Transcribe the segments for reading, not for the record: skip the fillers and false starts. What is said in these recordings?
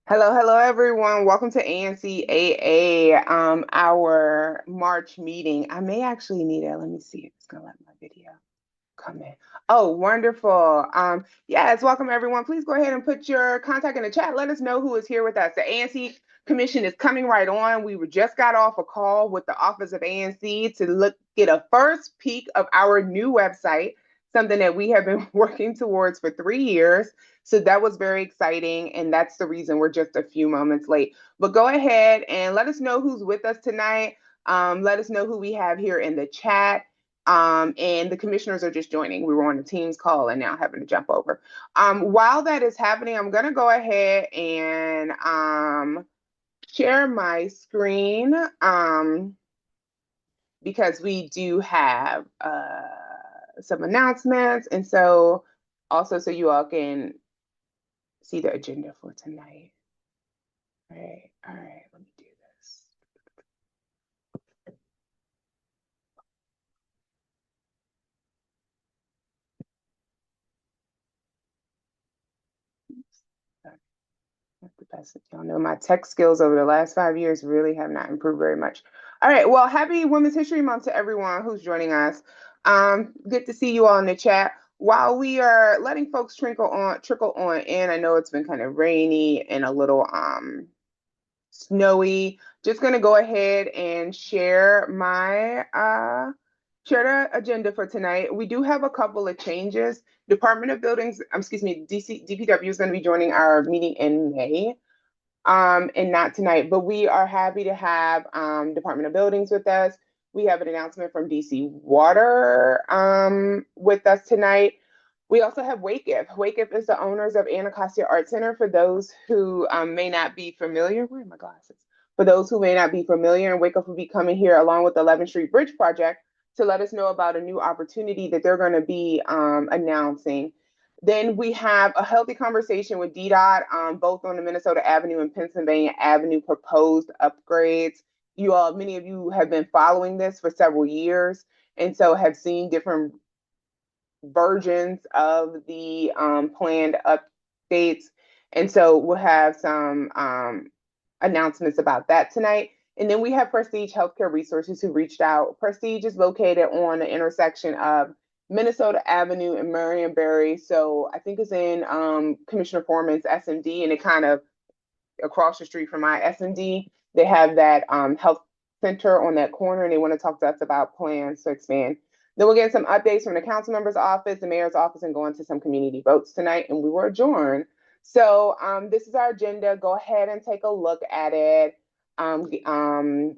Hello, hello, everyone. Welcome to ANCAA, our March meeting. I may actually need it. Let me see if it's gonna let my video come in. Oh, wonderful. Yes, welcome everyone. Please go ahead and put your contact in the chat. Let us know who is here with us. The ANC Commission is coming right on. We just got off a call with the Office of ANC to get a first peek of our new website, something that we have been working towards for 3 years. So that was very exciting, and that's the reason we're just a few moments late. But go ahead and let us know who's with us tonight. Let us know who we have here in the chat. And the commissioners are just joining. We were on a Teams call and now having to jump over. While that is happening, I'm going to go ahead and share my screen because we do have some announcements. And so also so you all can see the agenda for tonight. All right, let me do this. Not the best. Y'all know my tech skills over the last 5 years really have not improved very much. All right, well, happy Women's History Month to everyone who's joining us. Good to see you all in the chat. While we are letting folks trickle on in, I know it's been kind of rainy and a little snowy. Just gonna go ahead and share my share the agenda for tonight. We do have a couple of changes. Department of Buildings, excuse me, DPW is going to be joining our meeting in May, and not tonight, but we are happy to have Department of Buildings with us. We have an announcement from DC Water with us tonight. We also have WakeIF. WakeIF is the owners of Anacostia Art Center. For those who may not be familiar, where are my glasses? For those who may not be familiar, and WakeIF will be coming here along with the 11th Street Bridge Project to let us know about a new opportunity that they're going to be announcing. Then we have a healthy conversation with DDOT, both on the Minnesota Avenue and Pennsylvania Avenue proposed upgrades. Many of you have been following this for several years, and so have seen different versions of the planned updates. And so we'll have some announcements about that tonight. And then we have Prestige Healthcare Resources who reached out. Prestige is located on the intersection of Minnesota Avenue and Marionberry. So I think it's in Commissioner Foreman's SMD, and it kind of across the street from my SMD. They have that health center on that corner, and they want to talk to us about plans to expand. Then we'll get some updates from the council member's office, the mayor's office, and go into some community votes tonight, and we will adjourn. So this is our agenda. Go ahead and take a look at it. And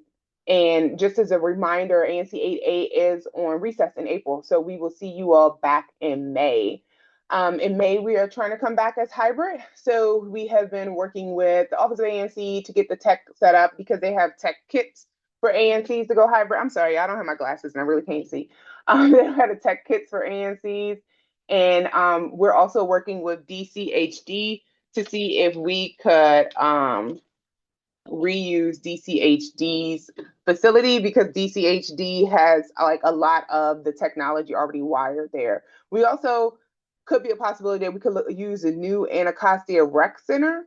just as a reminder, ANC 8A is on recess in April, so we will see you all back in May. In May, we are trying to come back as hybrid. So we have been working with the Office of ANC to get the tech set up because they have tech kits for ANCs to go hybrid. I'm sorry, I don't have my glasses and I really can't see. They had a tech kits for ANCs. And we're also working with DCHD to see if we could reuse DCHD's facility because DCHD has like a lot of the technology already wired there. We also could be a possibility that we could use a new Anacostia Rec Center,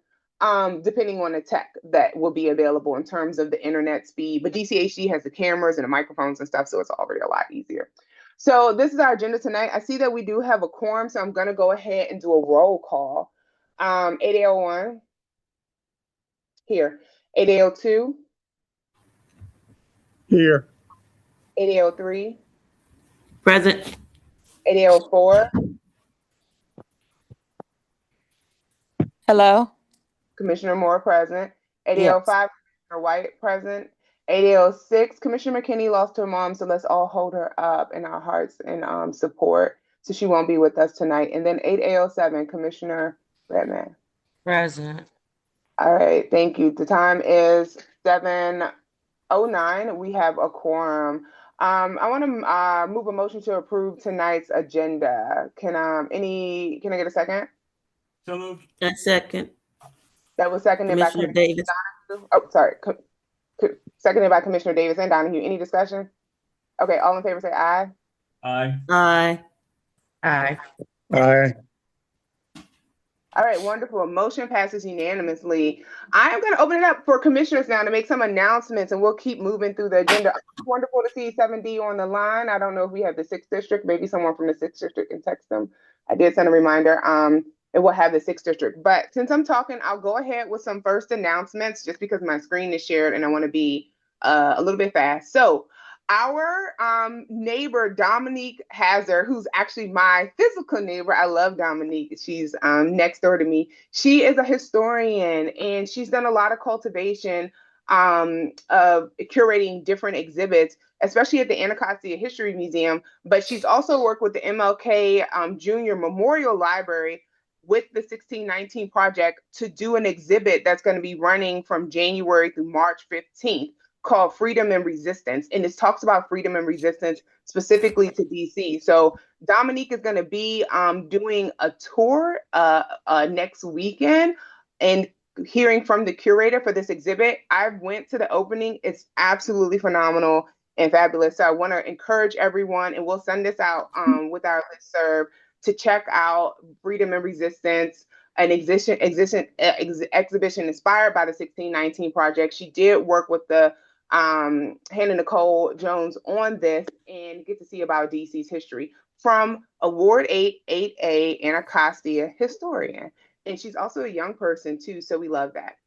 depending on the tech that will be available in terms of the internet speed. But DCHD has the cameras and the microphones and stuff, so it's already a lot easier. So this is our agenda tonight. I see that we do have a quorum, so I'm going to go ahead and do a roll call. 801 here. 802 Here. 803 Present. 804 Hello. Commissioner Moore present. 805 Commissioner White present. 806 Commissioner McKinney lost her mom, so let's all hold her up in our hearts and support. So she won't be with us tonight. And then 807 Commissioner Redman. Present. All right, thank you. The time is 7:09. We have a quorum. I want to move a motion to approve tonight's agenda. Can I get a second? So moved. A second. That was seconded by Commissioner Davis. Donahue. Oh, sorry. Seconded by Commissioner Davis and Donahue. Any discussion? Okay, all in favor say aye. Aye. Aye. Aye. Aye. All right, wonderful. Motion passes unanimously. I am going to open it up for commissioners now to make some announcements, and we'll keep moving through the agenda. Wonderful to see 7D on the line. I don't know if we have the 6th district. Maybe someone from the 6th district can text them. I did send a reminder. And we'll have the 6th district. But since I'm talking, I'll go ahead with some first announcements just because my screen is shared and I want to be a little bit fast. So, our neighbor Dominique Hazard, who's actually my physical neighbor. I love Dominique. She's next door to me. She is a historian and she's done a lot of cultivation of curating different exhibits, especially at the Anacostia History Museum. But she's also worked with the MLK Junior Memorial Library with the 1619 project to do an exhibit that's going to be running from January through March 15th, called Freedom and Resistance. And it talks about freedom and resistance specifically to DC. So Dominique is going to be doing a tour next weekend and hearing from the curator for this exhibit. I went to the opening. It's absolutely phenomenal and fabulous. So I want to encourage everyone, and we'll send this out with our listserv, to check out Freedom and Resistance, an exhibition inspired by the 1619 project. She did work with the Hannah Nicole Jones on this and get to see about DC's history from Award 8A Anacostia historian. And she's also a young person too, so we love that.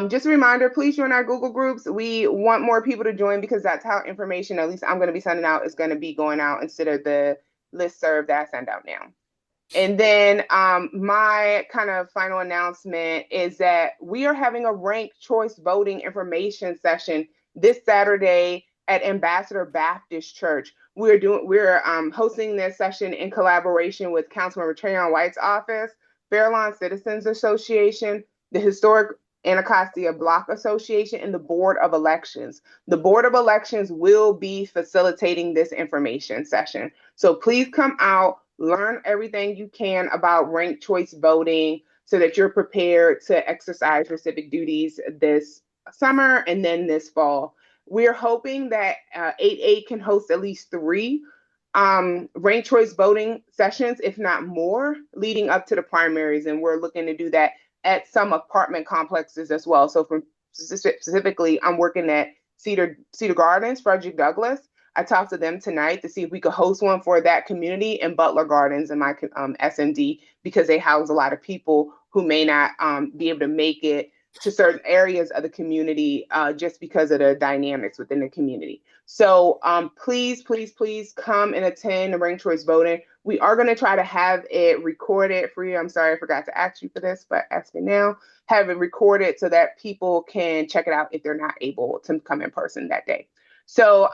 Just a reminder, please join our Google groups. We want more people to join because that's how information, at least I'm going to be sending out, is going to be going out instead of the listserv that I send out now. And then my kind of final announcement is that we are having a ranked choice voting information session this Saturday at Ambassador Baptist Church. We're hosting this session in collaboration with Councilmember Trayon White's office, Fairlawn Citizens Association, the Historic Anacostia Block Association, and the Board of Elections. The Board of Elections will be facilitating this information session. So please come out, learn everything you can about ranked choice voting so that you're prepared to exercise your civic duties this summer and then this fall. We're hoping that 8A can host at least 3 ranked choice voting sessions, if not more, leading up to the primaries. And we're looking to do that at some apartment complexes as well. So specifically, I'm working at Cedar Gardens, Frederick Douglass. I talked to them tonight to see if we could host one for that community, and Butler Gardens in my SMD, because they house a lot of people who may not be able to make it to certain areas of the community just because of the dynamics within the community. So please, please, please come and attend the ranked choice voting. We are going to try to have it recorded for you. I'm sorry, I forgot to ask you for this, but ask me now. Have it recorded so that people can check it out if they're not able to come in person that day. So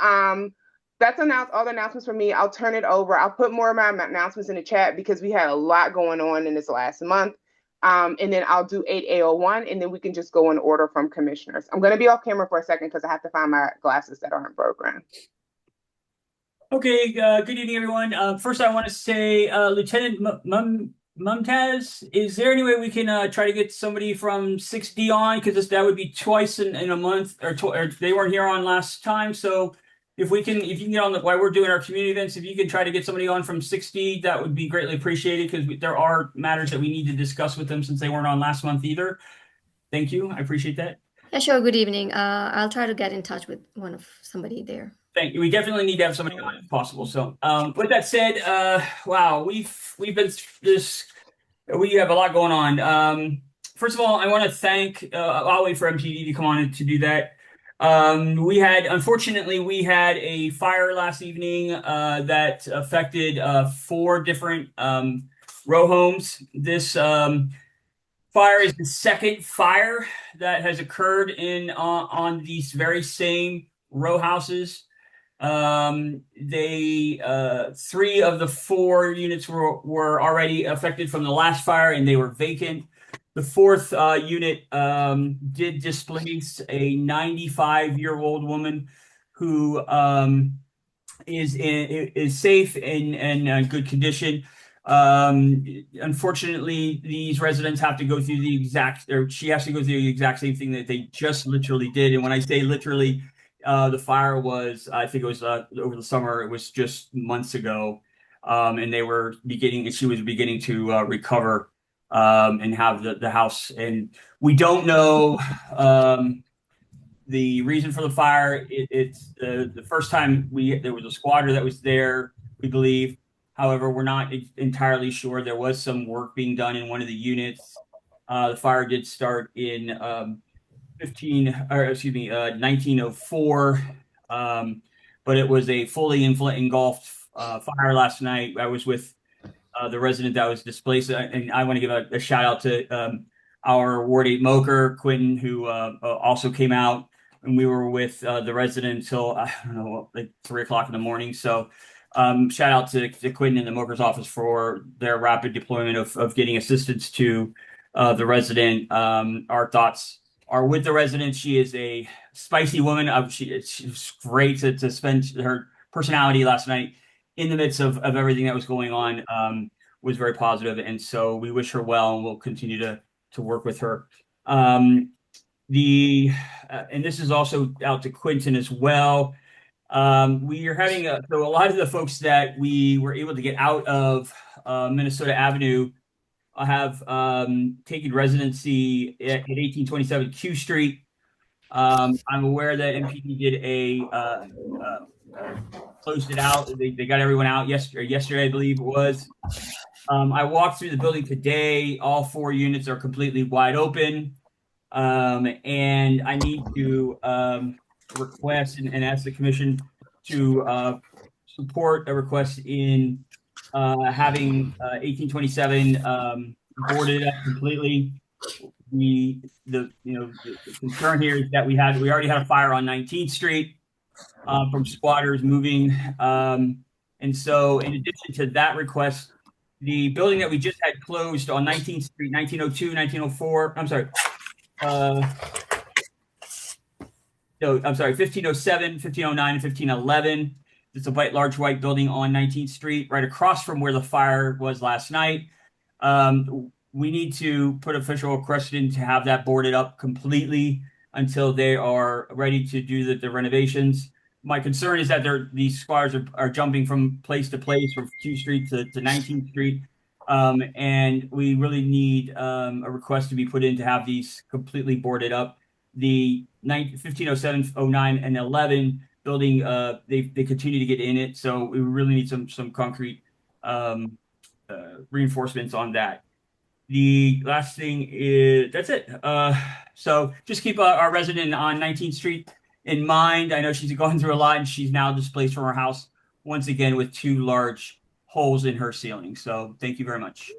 that's all the announcements for me. I'll turn it over. I'll put more of my announcements in the chat because we had a lot going on in this last month. And then I'll do 8A01, and then we can just go in order from commissioners. I'm going to be off camera for a second because I have to find my glasses that aren't programmed. Okay, good evening, everyone. First, I want to say, Lieutenant Mumtaz, is there any way we can try to get somebody from 6D on? Because that would be twice in a month, or they weren't here on last time. So if you can get on while we're doing our community events, if you can try to get somebody on from 6D, that would be greatly appreciated, because there are matters that we need to discuss with them since they weren't on last month either. Thank you. I appreciate that. Yeah, sure. Good evening. I'll try to get in touch with somebody there. Thank you. We definitely need to have somebody on if possible. So, with that said, wow, we have a lot going on. First of all, I want to thank. I'll wait for MTD to come on to do that. Unfortunately, we had a fire last evening that affected 4 different row homes. This fire is the second fire that has occurred on these very same row houses. 3 of the 4 units were already affected from the last fire, and they were vacant. The 4th unit did displace a 95-year-old woman who is safe and in good condition. Unfortunately, these residents have to go through she has to go through the exact same thing that they just literally did. And when I say literally, the fire was, I think it was over the summer. It was just months ago, and she was beginning to recover and have the house. And we don't know the reason for the fire. It's the first time there was a squatter that was there, we believe. However, we're not entirely sure. There was some work being done in one of the units. The fire did start in 1904, but it was a fully engulfed fire last night. I was with the resident that was displaced, and I want to give a shout out to our Ward 8 Moker, Quentin, who also came out, and we were with the resident until, I don't know, like 3 o'clock in the morning. So shout out to Quentin and the Moker's office for their rapid deployment of getting assistance to the resident. Our thoughts are with the resident. She is a spicy woman. She was great to spend her personality last night in the midst of everything that was going on. Was very positive, and so we wish her well, and we'll continue to work with her. And this is also out to Quentin as well. We are having so a lot of the folks that we were able to get out of Minnesota Avenue have taken residency at 1827 Q Street. I'm aware that MPD did closed it out. They got everyone out yesterday, I believe it was. I walked through the building today. All 4 units are completely wide open. And I need to request and ask the commission to support a request in having 1827 boarded up completely. The concern here is that we already had a fire on 19th Street from squatters moving. And so in addition to that request, the building that we just had closed on 19th Street, 1902, 1904, I'm sorry. No, I'm sorry, 1507, 1509, and 1511. It's a large white building on 19th Street, right across from where the fire was last night. We need to put official request in to have that boarded up completely until they are ready to do the renovations. My concern is that these squatters are jumping from place to place, from Q Street to 19th Street. And we really need a request to be put in to have these completely boarded up. The 1507, 09, and 11 building, they continue to get in it. So we really need some concrete reinforcements on that. The last thing is, that's it. So just keep our resident on 19th Street in mind. I know she's gone through a lot, and she's now displaced from her house once again with 2 large holes in her ceiling. So thank you very much.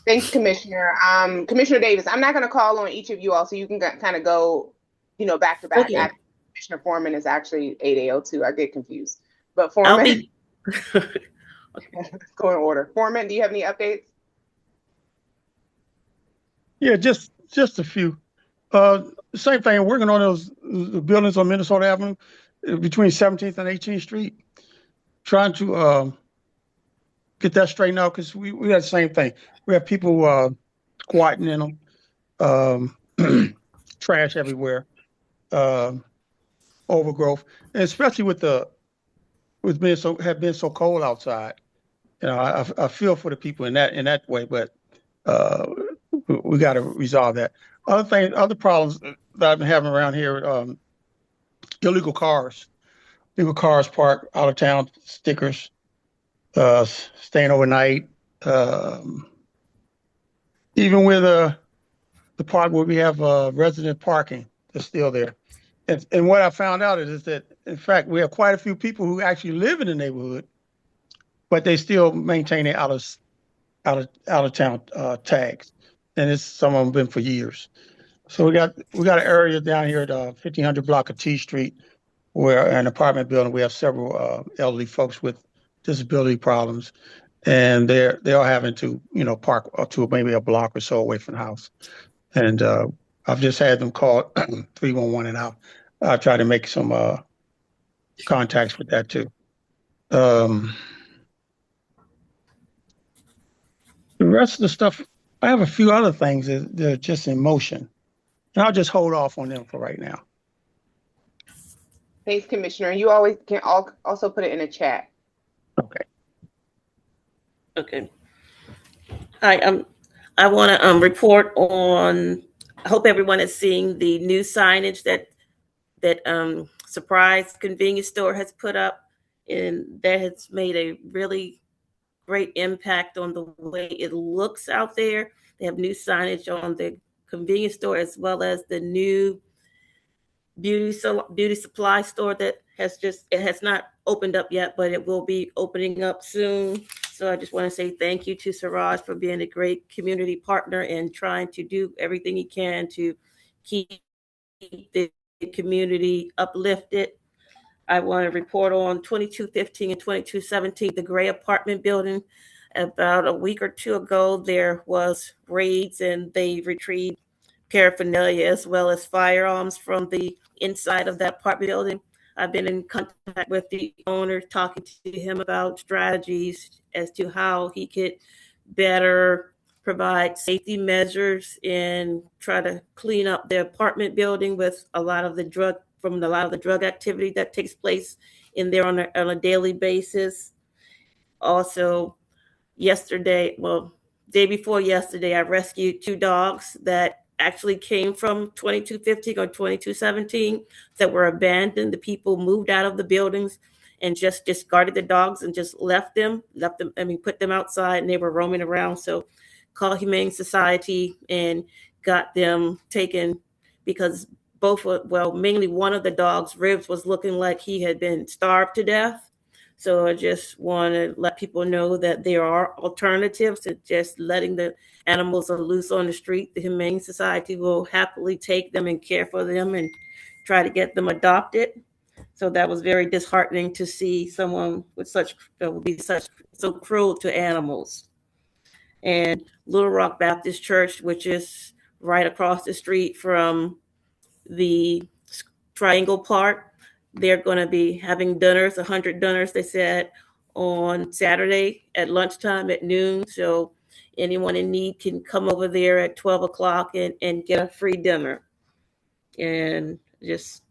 Thanks, Commissioner. Commissioner Davis, I'm not going to call on each of you all, so you can kind of go, back to back. Okay. Commissioner Foreman is actually 8AO2. I get confused. But Foreman, go in order. Foreman, do you have any updates? Yeah, just a few. Same thing. Working on those buildings on Minnesota Avenue between 17th and 18th Street. Trying to get that straightened out, because we had the same thing. We have people squatting in them, trash everywhere, overgrowth, and especially with being so cold outside. I feel for the people in that way, but we got to resolve that. Other problems that I've been having around here, illegal cars parked out of town, stickers, staying overnight. Even with the part where we have resident parking, that's still there. And what I found out is that, in fact, we have quite a few people who actually live in the neighborhood, but they still maintain their out of town tags, and some of them been for years. So we got an area down here at 1500 block of T Street, where an apartment building, we have several elderly folks with disability problems, and they are having to park up to maybe a block or so away from the house. And I've just had them call 311, and I'll try to make some contacts with that too. The rest of the stuff, I have a few other things that are just in motion, and I'll just hold off on them for right now. Thanks, Commissioner. You always can also put it in a chat. Okay. Okay. Hi, I want to report on. I hope everyone is seeing the new signage that Surprise Convenience Store has put up, and that has made a really great impact on the way it looks out there. They have new signage on the convenience store as well as the new beauty supply store that it has not opened up yet, but it will be opening up soon. So I just want to say thank you to Siraj for being a great community partner and trying to do everything he can to keep the community uplifted. I want to report on 2215 and 2217, the gray apartment building. About a week or two ago, there was raids and they retrieved paraphernalia as well as firearms from the inside of that apartment building. I've been in contact with the owner, talking to him about strategies as to how he could better provide safety measures and try to clean up the apartment building with a lot of the drug activity that takes place in there on a daily basis. Also, day before yesterday, I rescued two dogs that actually came from 2215 or 2217 that were abandoned. The people moved out of the buildings and just discarded the dogs and just put them outside, and they were roaming around. So called Humane Society and got them taken because mainly one of the dog's ribs was looking like he had been starved to death. So I just want to let people know that there are alternatives to just letting the animals loose on the street. The Humane Society will happily take them and care for them and try to get them adopted. So that was very disheartening to see someone with such that would be such so cruel to animals. And Little Rock Baptist Church, which is right across the street from the Triangle Park, they're going to be having dinners, 100 dinners, they said, on Saturday at lunchtime at noon. So anyone in need can come over there at 12 o'clock and get a free dinner. And just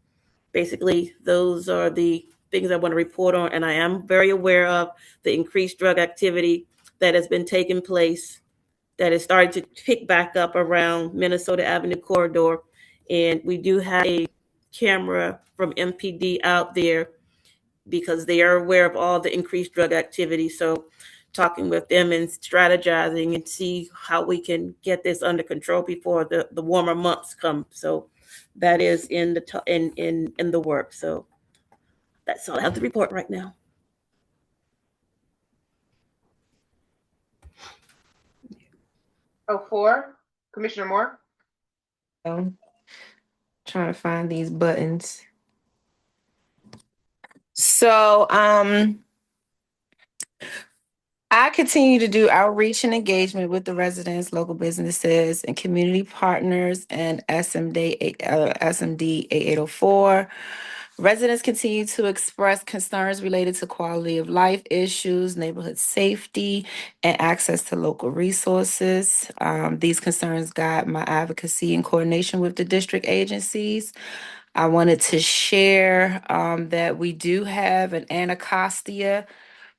basically, those are the things I want to report on. And I am very aware of the increased drug activity that has been taking place, that is starting to pick back up around Minnesota Avenue corridor. And we do have a camera from MPD out there because they are aware of all the increased drug activity. So talking with them and strategizing and see how we can get this under control before the warmer months come. So that is in the work. So that's all I have to report right now. Oh, four, Commissioner Moore. So, trying to find these buttons. So, I continue to do outreach and engagement with the residents, local businesses, and community partners and SMD 8804. Residents continue to express concerns related to quality of life issues, neighborhood safety, and access to local resources. These concerns guide my advocacy in coordination with the district agencies. I wanted to share that we do have an Anacostia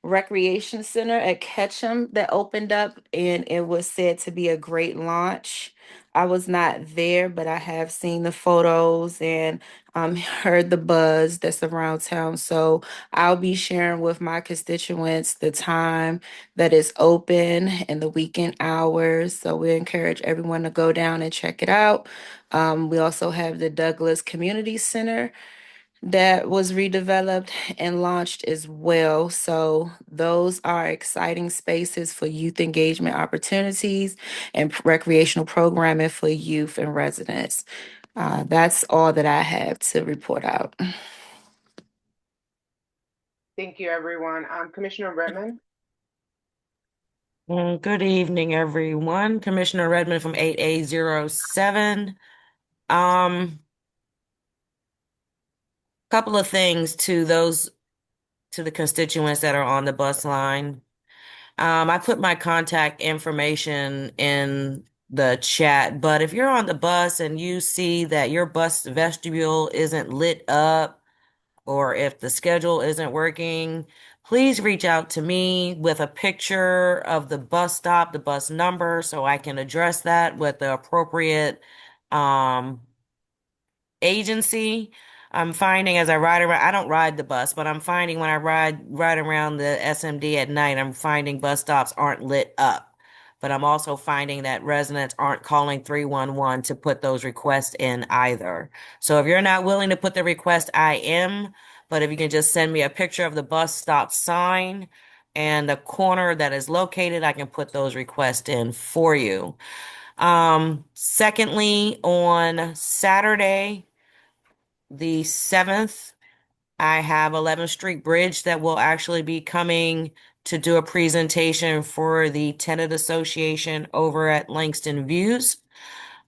Recreation Center at Ketchum that opened up, and it was said to be a great launch. I was not there, but I have seen the photos and heard the buzz that's around town. So I'll be sharing with my constituents the time that it's open and the weekend hours. So we encourage everyone to go down and check it out. We also have the Douglas Community Center that was redeveloped and launched as well. So those are exciting spaces for youth engagement opportunities and recreational programming for youth and residents. That's all that I have to report out. Thank you, everyone. Commissioner Redmond. Good evening, everyone. Commissioner Redmond from 8807. Couple of things to the constituents that are on the bus line. I put my contact information in the chat, but if you're on the bus and you see that your bus vestibule isn't lit up, or if the schedule isn't working, please reach out to me with a picture of the bus stop, the bus number, so I can address that with the appropriate agency. I'm finding as I ride around, I don't ride the bus, but I'm finding when I ride around the SMD at night, I'm finding bus stops aren't lit up. But I'm also finding that residents aren't calling 311 to put those requests in either. So if you're not willing to put the request, I am. But if you can just send me a picture of the bus stop sign and the corner that is located, I can put those requests in for you. Secondly, on Saturday, the 7th, I have 11th Street Bridge that will actually be coming to do a presentation for the tenant association over at Langston Views.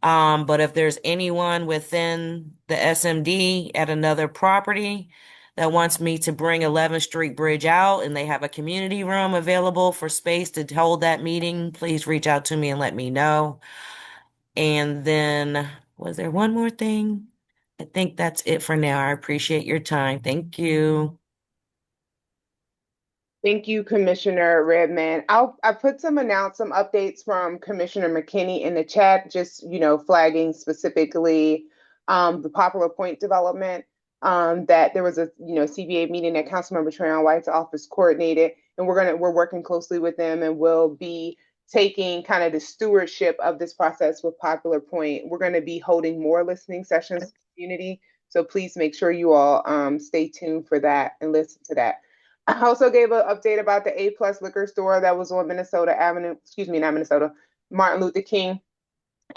But if there's anyone within the SMD at another property that wants me to bring 11th Street Bridge out and they have a community room available for space to hold that meeting, please reach out to me and let me know. And then, was there one more thing? I think that's it for now. I appreciate your time. Thank you. Thank you, Commissioner Redman. I put some updates from Commissioner McKinney in the chat, just flagging specifically the Poplar Point development. That there was a CBA meeting that Councilmember Trayon White's office coordinated, and we're working closely with them, and we'll be taking kind of the stewardship of this process with Poplar Point. We're going to be holding more listening sessions in the community, so please make sure you all stay tuned for that and listen to that. I also gave an update about the A+ liquor store that was on Minnesota Avenue, excuse me, not Minnesota, Martin Luther King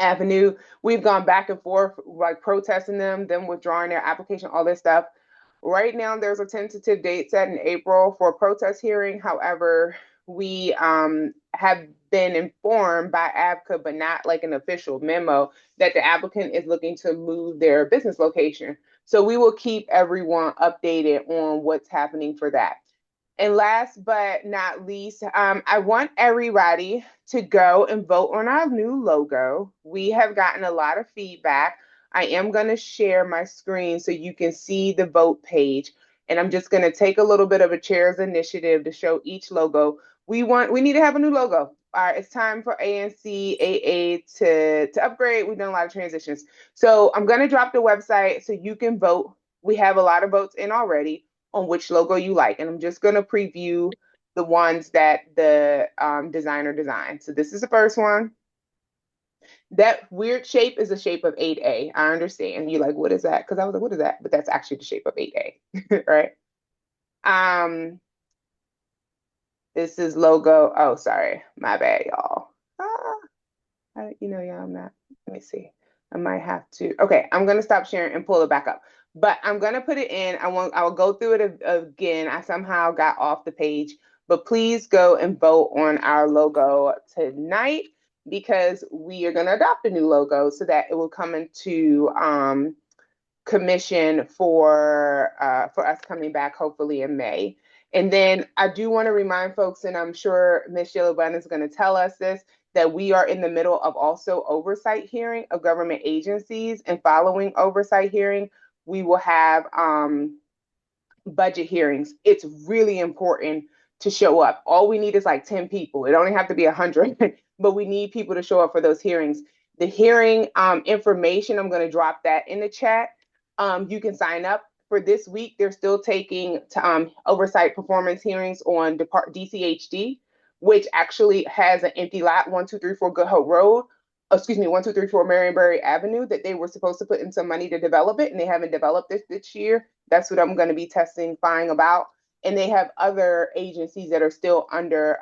Avenue. We've gone back and forth, like protesting them withdrawing their application, all this stuff. Right now, there's a tentative date set in April for a protest hearing. However, we have been informed by ABCA, but not like an official memo, that the applicant is looking to move their business location. So we will keep everyone updated on what's happening for that. And last but not least, I want everybody to go and vote on our new logo. We have gotten a lot of feedback. I am going to share my screen so you can see the vote page. And I'm just going to take a little bit of a chair's initiative to show each logo. We need to have a new logo. All right, it's time for ANC, AA to upgrade. We've done a lot of transitions. So I'm going to drop the website so you can vote. We have a lot of votes in already on which logo you like. And I'm just going to preview the ones that the designer designed. So this is the first one. That weird shape is the shape of 8A. I understand. You're like, what is that? Because I was like, what is that? But that's actually the shape of 8A, right? This is logo. Oh, sorry. My bad, y'all. Y'all, I'm not. Let me see. I might have to. Okay, I'm going to stop sharing and pull it back up. But I'm going to put it in. I'll go through it again. I somehow got off the page. But please go and vote on our logo tonight, because we are going to adopt a new logo so that it will come into commission for us coming back hopefully in May. And then I do want to remind folks, and I'm sure Ms. Sheila Bunn is going to tell us this, that we are in the middle of also oversight hearing of government agencies, and following oversight hearing, we will have budget hearings. It's really important to show up. All we need is like 10 people. It only have to be 100, but we need people to show up for those hearings. The hearing information, I'm going to drop that in the chat. You can sign up for this week. They're still taking oversight performance hearings on DCHD, which actually has an empty lot, 1234 Good Hope Road. 1234 Marionberry Avenue, that they were supposed to put in some money to develop it, and they haven't developed it this year. That's what I'm going to be testifying about. And they have other agencies that are still under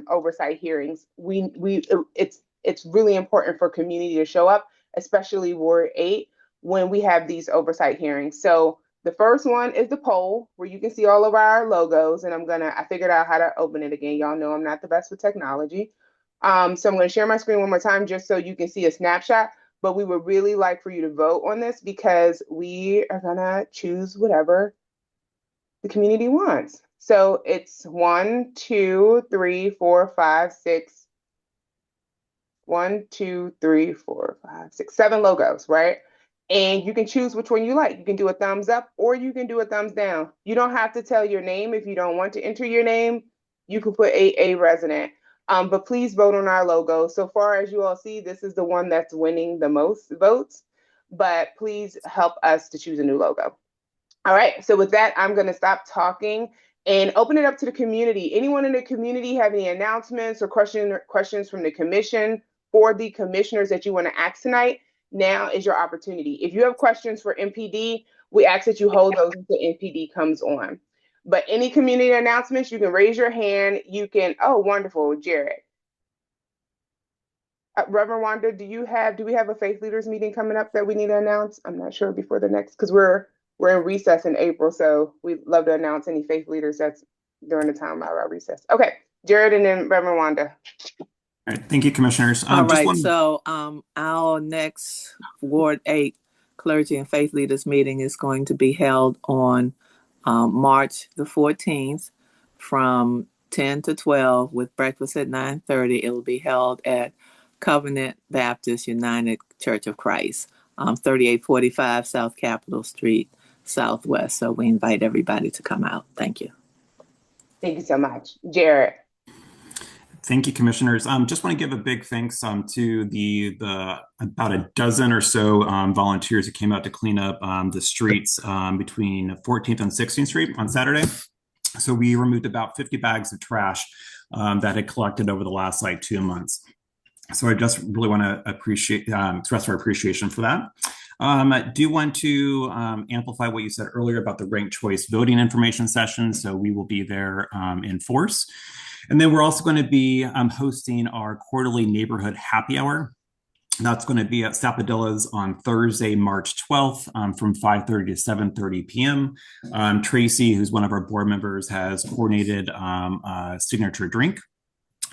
oversight hearings. It's really important for community to show up, especially Ward 8, when we have these oversight hearings. So the first one is the poll, where you can see all of our logos, and I figured out how to open it again. Y'all know I'm not the best with technology. So I'm going to share my screen one more time just so you can see a snapshot, but we would really like for you to vote on this, because we are going to choose whatever the community wants. So it's 1, 2, 3, 4, 5, 6. 1, 2, 3, 4, 5, 6, 7 logos, right? And you can choose which one you like. You can do a thumbs up or you can do a thumbs down. You don't have to tell your name if you don't want to enter your name. You can put a resident. But please vote on our logo. So far as you all see, this is the one that's winning the most votes. But please help us to choose a new logo. All right. So with that, I'm going to stop talking and open it up to the community. Anyone in the community have any announcements or questions from the commission for the commissioners that you want to ask tonight? Now is your opportunity. If you have questions for MPD, we ask that you hold those until MPD comes on. But any community announcements, you can raise your hand. You can, oh, wonderful, Jared. Reverend Wanda, do we have a faith leaders meeting coming up that we need to announce? I'm not sure before the next, because we're in recess in April, so we'd love to announce any faith leaders that's during the time of our recess. Okay, Jared and then Reverend Wanda. All right, thank you, commissioners. All right, so our next Ward 8 Clergy and Faith Leaders meeting is going to be held on March the 14th from 10 to 12 with breakfast at 9:30. It will be held at Covenant Baptist United Church of Christ, 3845 South Capitol Street, Southwest. So we invite everybody to come out. Thank you. Thank you so much. Jared. Thank you, commissioners. Just want to give a big thanks to the about a dozen or so volunteers that came out to clean up the streets between 14th and 16th Street on Saturday. So we removed about 50 bags of trash that had collected over the last 2 months. So I just really want to express our appreciation for that. I do want to amplify what you said earlier about the ranked choice voting information session. So we will be there in force. And then we're also going to be hosting our quarterly neighborhood happy hour. That's going to be at Sapodilla's on Thursday, March 12th from 5:30 to 7:30 p.m. Tracy, who's one of our board members, has coordinated a signature drink,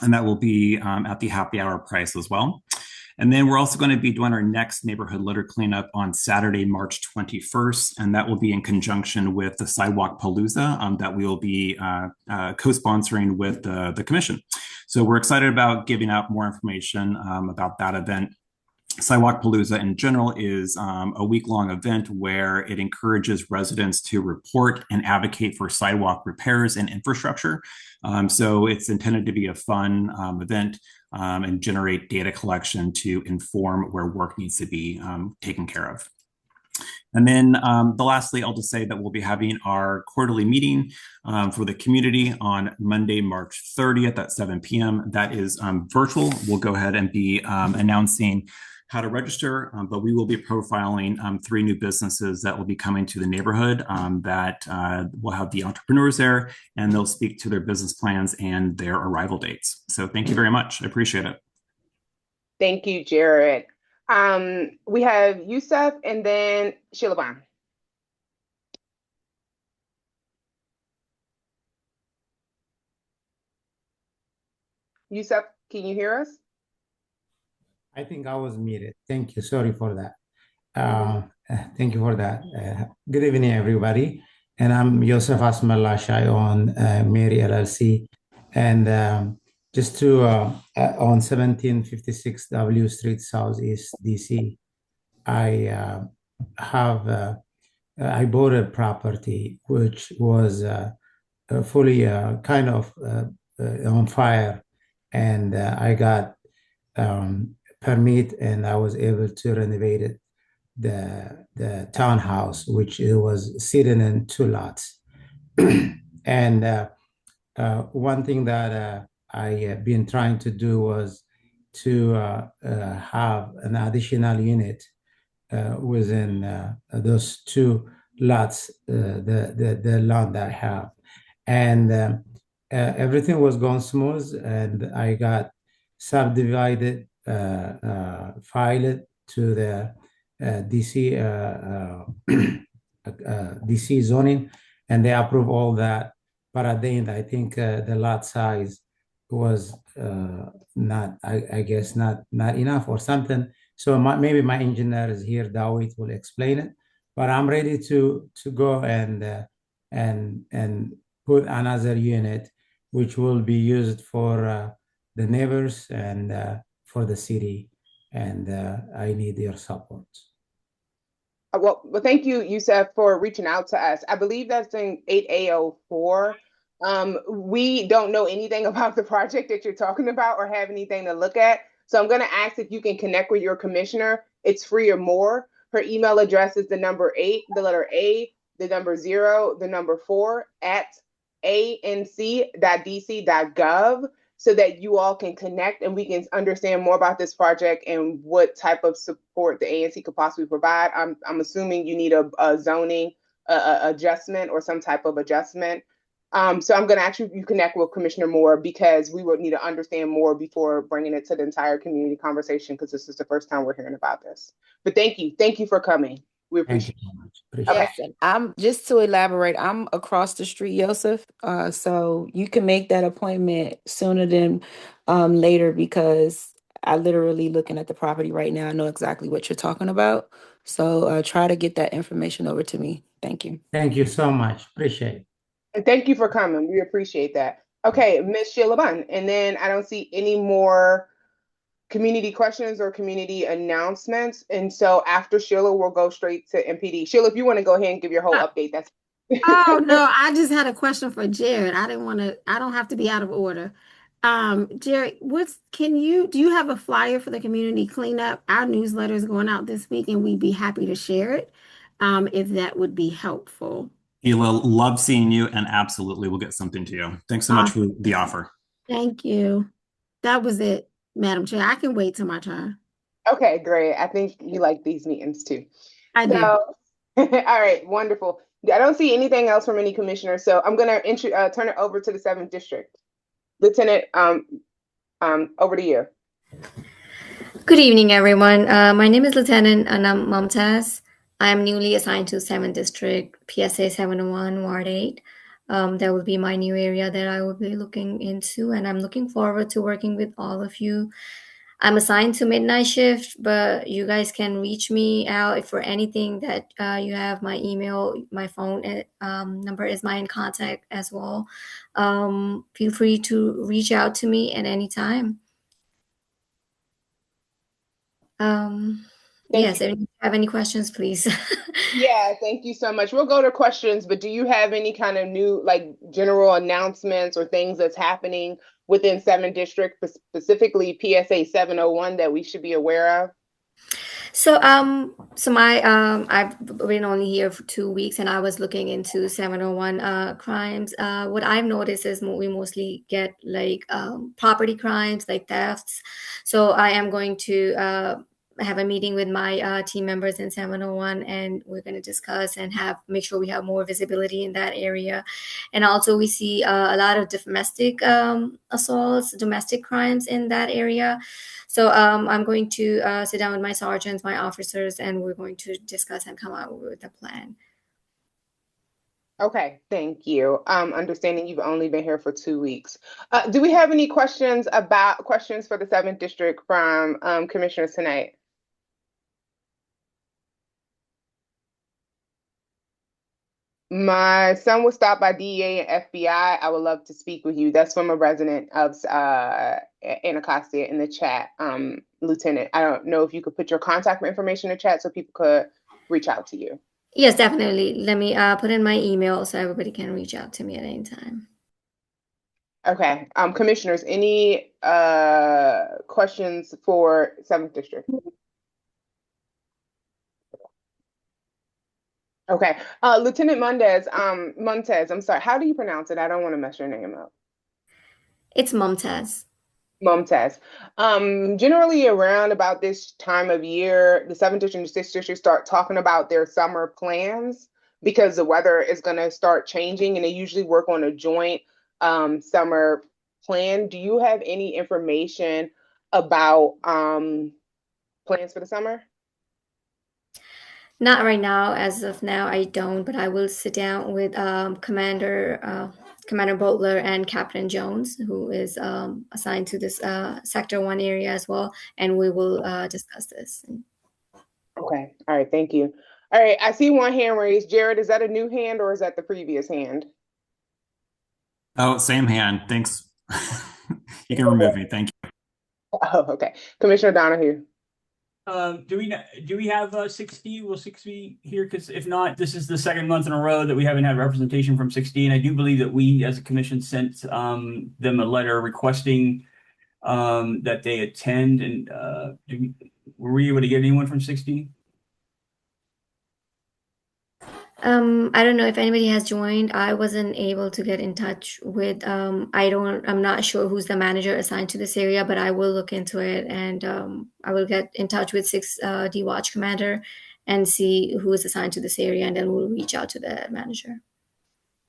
and that will be at the happy hour price as well. And then we're also going to be doing our next neighborhood litter cleanup on Saturday, March 21st, and that will be in conjunction with the Sidewalk Palooza that we will be co-sponsoring with the commission. So we're excited about giving out more information about that event. Sidewalk Palooza in general is a week-long event where it encourages residents to report and advocate for sidewalk repairs and infrastructure. So it's intended to be a fun event and generate data collection to inform where work needs to be taken care of. And then lastly, I'll just say that we'll be having our quarterly meeting for the community on Monday, March 30th at 7 p.m. That is virtual. We'll go ahead and be announcing how to register, but we will be profiling 3 new businesses that will be coming to the neighborhood that will have the entrepreneurs there, and they'll speak to their business plans and their arrival dates. So thank you very much. I appreciate it. Thank you, Jared. We have Yusuf and then Shilabon. Yusuf, can you hear us? I think I was muted. Thank you. Sorry for that. Thank you for that. Good evening, everybody. And I'm Yosef Asmalashai on Mary LLC. And just to on 1756 W Street, Southeast DC, I bought a property which was fully kind of on fire, and I got permit, and I was able to renovate it, the townhouse, which it was sitting in 2 lots. And one thing that I have been trying to do was to have an additional unit within those 2 lots, the lot that I have. And everything was going smooth, and I got subdivided, filed to the DC DC zoning, and they approve all that. But at the end, I think the lot size was not, I guess, not enough or something. So maybe my engineer is here, Dawit will explain it. But I'm ready to go and put another unit, which will be used for the neighbors and for the city. And I need your support. Well, thank you, Youssef, for reaching out to us. I believe that's in 8A04. We don't know anything about the project that you're talking about or have anything to look at. So I'm going to ask if you can connect with your commissioner. It's free or more. Her email address is the number 8, the letter A, the number 0, the number 4 at anc.dc.gov, so that you all can connect and we can understand more about this project and what type of support the ANC could possibly provide. I'm assuming you need a zoning adjustment or some type of adjustment. So I'm going to actually you connect with Commissioner Moore, because we would need to understand more before bringing it to the entire community conversation, because this is the first time we're hearing about this. But thank you for coming. We appreciate Thank you it. so much. Appreciate Okay. it. I'm just to elaborate, I'm across the street, Yosef. So you can make that appointment sooner than later, because I literally looking at the property right now. I know exactly what you're talking about. So try to get that information over to me. Thank you. Thank you so much. Appreciate it. And thank you for coming. We appreciate that. Okay, Ms. Sheila Bunn. And then I don't see any more community questions or community announcements. And so after Sheila, we'll go straight to MPD. Sheila, if you want to go ahead and give your whole update, that's Oh no, I just had a question for Jared. I didn't want to, I don't have to be out of order. Jared, do you have a flyer for the community cleanup? Our newsletter is going out this week and we'd be happy to share it, if that would be helpful. Hila, love seeing you, and absolutely we'll get something to you. Thanks so much for the offer. Thank you. That was it, Madam Chair. I can wait till my turn. okay, great. I think you like these meetings too. I do. All right, wonderful. I don't see anything else from any commissioners, so I'm going to turn it over to the 7th District. Lieutenant, over to you. Good evening, everyone. My name is Lieutenant Anam Mumtaz. I am newly assigned to 7th District, PSA 701, Ward 8. That will be my new area that I will be looking into, and I'm looking forward to working with all of you. I'm assigned to midnight shift, but you guys can reach me out if for anything that you have. My email, my phone number is my in contact as well. Feel free to reach out to me at any time. Yes, if you have any questions, please. Yeah, thank you so much. We'll go to questions, but do you have any kind of new, like, general announcements or things that's happening within 7th District, specifically PSA 701, that we should be aware of? So I've been only here for 2 weeks, and I was looking into 701 crimes. What I've noticed is we mostly get like property crimes, like thefts. So I am going to have a meeting with my team members in 701, and we're going to discuss and make sure we have more visibility in that area. And also we see a lot of domestic assaults, domestic crimes in that area. So I'm going to sit down with my sergeants, my officers, and we're going to discuss and come out with a plan. Okay, thank you. Understanding you've only been here for 2 weeks. Do we have any questions for the 7th District from commissioners tonight? My son was stopped by DEA and FBI. I would love to speak with you. That's from a resident of Anacostia in the chat, Lieutenant. I don't know if you could put your contact information in the chat so people could reach out to you. Yes, definitely. Let me put in my email so everybody can reach out to me at any time. Okay. Commissioners, any questions for 7th District? Okay. Lieutenant Mundez, I'm sorry. How do you pronounce it? I don't want to mess your name up. It's Mumtaz. Mumtaz. Generally around about this time of year, the 7th District and 6th District start talking about their summer plans, because the weather is going to start changing, and they usually work on a joint summer plan. Do you have any information about plans for the summer? Not right now. As of now, I don't, but I will sit down with Commander Butler and Captain Jones, who is assigned to this Sector 1 area as well, and we will discuss this. Okay. All right. Thank you. All right. I see one hand raised. Jared, is that a new hand or is that the previous hand? Oh, same hand. Thanks. You can remove me. Thank you. Oh, okay. Commissioner Donahue. Do we have 6D? Will 6D here? Because if not, this is the second month in a row that we haven't had representation from 6D, and I do believe that we, as a commission, sent them a letter requesting that they attend. And were we able to get anyone from 6D? I don't know if anybody has joined. I wasn't able to get in touch with, I'm not sure who's the manager assigned to this area, but I will look into it, and I will get in touch with 6D Watch Commander and see who is assigned to this area, and then we'll reach out to the manager.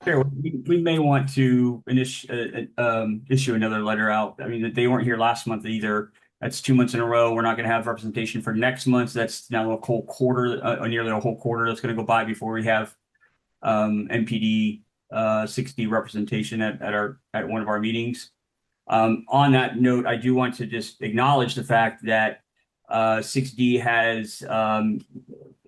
Sure. We may want to issue another letter out. I mean, they weren't here last month either. That's 2 months in a row. We're not going to have representation for next month. So that's now a whole quarter, nearly a whole quarter that's going to go by before we have MPD 6D representation at one of our meetings. On that note, I do want to just acknowledge the fact that 6D has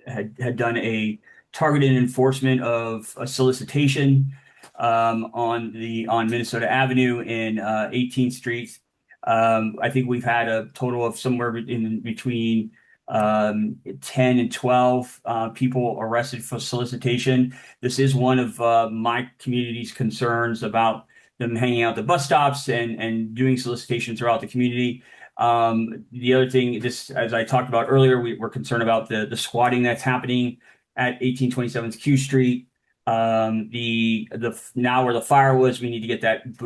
had done a targeted enforcement of a solicitation on Minnesota Avenue in 18th Street. I think we've had a total of somewhere in between 10 and 12 people arrested for solicitation. This is one of my community's concerns about them hanging out at the bus stops and doing solicitation throughout the community. The other thing, this, as I talked about earlier, we're concerned about the squatting that's happening at 1827 Q Street. Now where the fire was, we need to get that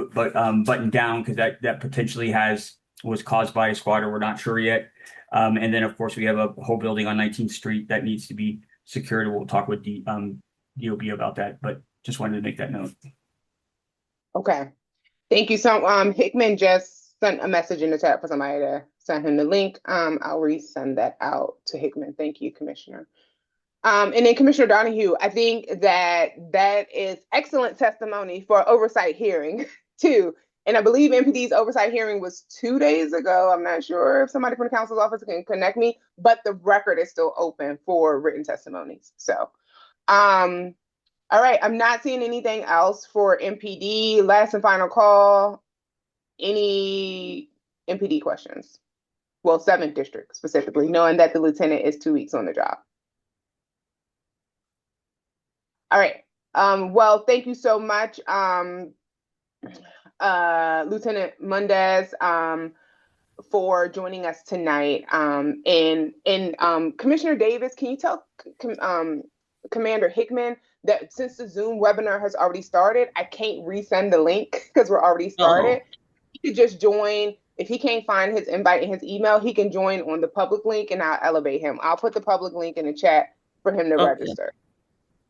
buttoned down, because that potentially was caused by a squatter. We're not sure yet. And then, of course, we have a whole building on 19th Street that needs to be secured. We'll talk with the DOB about that, but just wanted to make that note. Okay. Thank you. So Hickman just sent a message in the chat for somebody to send him the link. I'll resend that out to Hickman. Thank you, Commissioner. And then Commissioner Donahue, I think that is excellent testimony for oversight hearing too. And I believe MPD's oversight hearing was 2 days ago. I'm not sure if somebody from the council's office can connect me, but the record is still open for written testimonies. So, all right, I'm not seeing anything else for MPD. Last and final call. Any MPD questions? Well, 7th District specifically, knowing that the lieutenant is 2 weeks on the job. All right. Well, thank you so much, Lieutenant Mundez, for joining us tonight. And Commissioner Davis, can you tell Commander Hickman that since the Zoom webinar has already started, I can't resend the link because we're already started. He could just join. If he can't find his invite in his email, he can join on the public link, and I'll elevate him. I'll put the public link in the chat for him to register.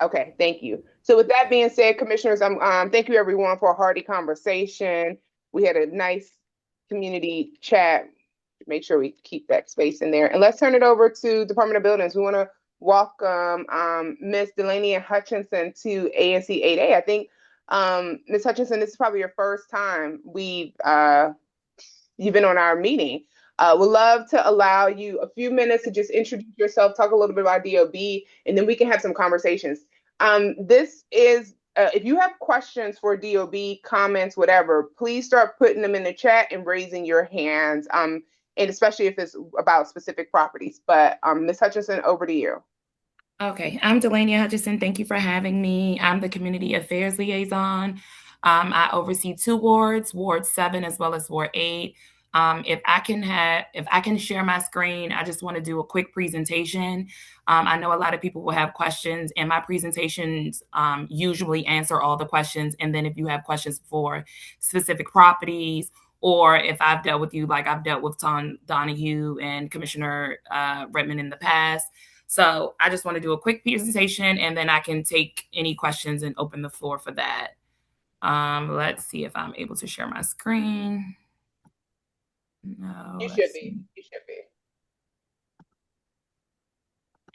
Okay, thank you. So with that being said, commissioners, thank you everyone for a hearty conversation. We had a nice community chat. Make sure we keep that space in there. And let's turn it over to Department of Buildings. We want to welcome Ms. Delaney Hutchinson to ANC 8A. I think, Ms. Hutchinson, this is probably your first time you've been on our meeting. We'd love to allow you a few minutes to just introduce yourself, talk a little bit about DOB, and then we can have some conversations. This is, if you have questions for DOB, comments, whatever, please start putting them in the chat and raising your hands, and especially if it's about specific properties. But Ms. Hutchinson, over to you. Okay, I'm Delaney Hutchinson. Thank you for having me. I'm the Community Affairs Liaison. I oversee 2 wards, Ward 7 as well as Ward 8. If I can share my screen, I just want to do a quick presentation. I know a lot of people will have questions, and my presentations usually answer all the questions. And then if you have questions for specific properties, or if I've dealt with you, like I've dealt with Tom Donahue and Commissioner Redmond in the past. So I just want to do a quick presentation, and then I can take any questions and open the floor for that. Let's see if I'm able to share my screen. No, you should be. You should be.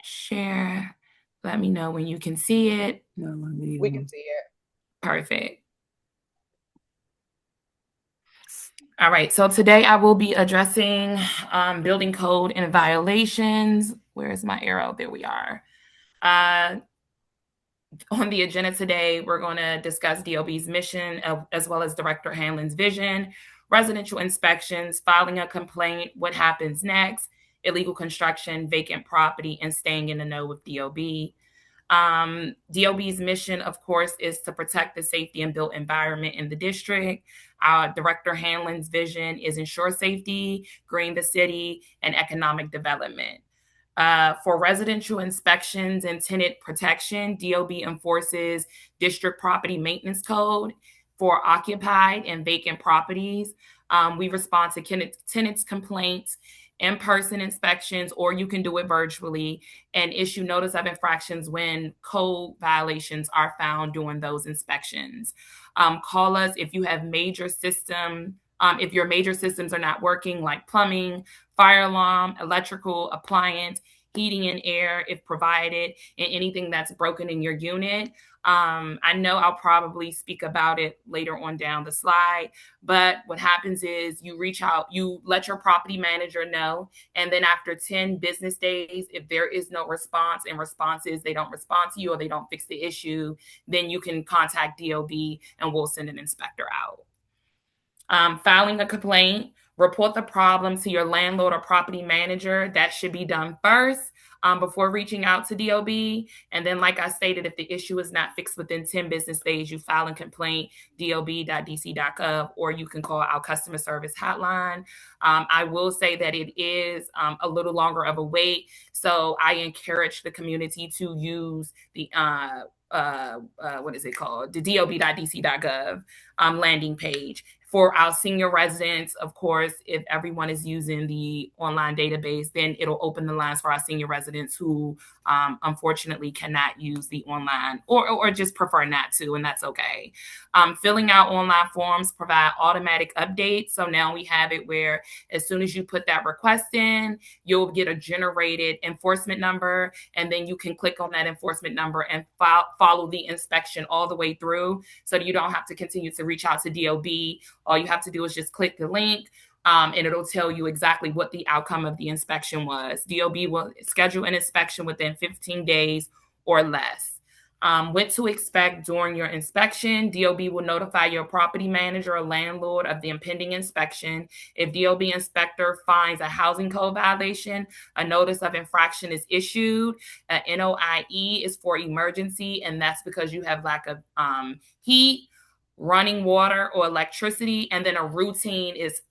Share. Let me know when you can see it. No, we can see it. Perfect. All right. So today I will be addressing building code and violations. Where is my arrow? There we are. On the agenda today, we're going to discuss DOB's mission as well as Director Hanlon's vision, residential inspections, filing a complaint, what happens next, illegal construction, vacant property, and staying in the know with DOB. DOB's mission, of course, is to protect the safety and built environment in the district. Director Hanlon's vision is ensure safety, green the city, and economic development. For residential inspections and tenant protection, DOB enforces District Property Maintenance Code. For occupied and vacant properties, we respond to tenants' complaints, in-person inspections, or you can do it virtually, and issue notice of infractions when code violations are found during those inspections. Call us if you have major system, if your major systems are not working, like plumbing, fire alarm, electrical, appliance, heating and air, if provided, and anything that's broken in your unit. I know I'll probably speak about it later on down the slide, but what happens is you reach out, you let your property manager know, and then after 10 business days, if there is no response and responses, they don't respond to you or they don't fix the issue, then you can contact DOB and we'll send an inspector out. Filing a complaint, report the problem to your landlord or property manager. That should be done first before reaching out to DOB. And then, like I stated, if the issue is not fixed within 10 business days, you file a complaint, dob.dc.gov, or you can call our customer service hotline. I will say that it is a little longer of a wait. So I encourage the community to use the what is it called? The dob.dc.gov landing page. For our senior residents, of course, if everyone is using the online database, then it'll open the lines for our senior residents who unfortunately cannot use the online or just prefer not to, and that's okay. Filling out online forms provide automatic updates. So now we have it where as soon as you put that request in, you'll get a generated enforcement number, and then you can click on that enforcement number and follow the inspection all the way through so that you don't have to continue to reach out to DOB. All you have to do is just click the link, and it'll tell you exactly what the outcome of the inspection was. DOB will schedule an inspection within 15 days or less. What to expect during your inspection. DOB will notify your property manager or landlord of the impending inspection. If DOB inspector finds a housing code violation, a notice of infraction is issued. NOIE is for emergency, and that's because you have lack of heat, running water, or electricity. And then a routine is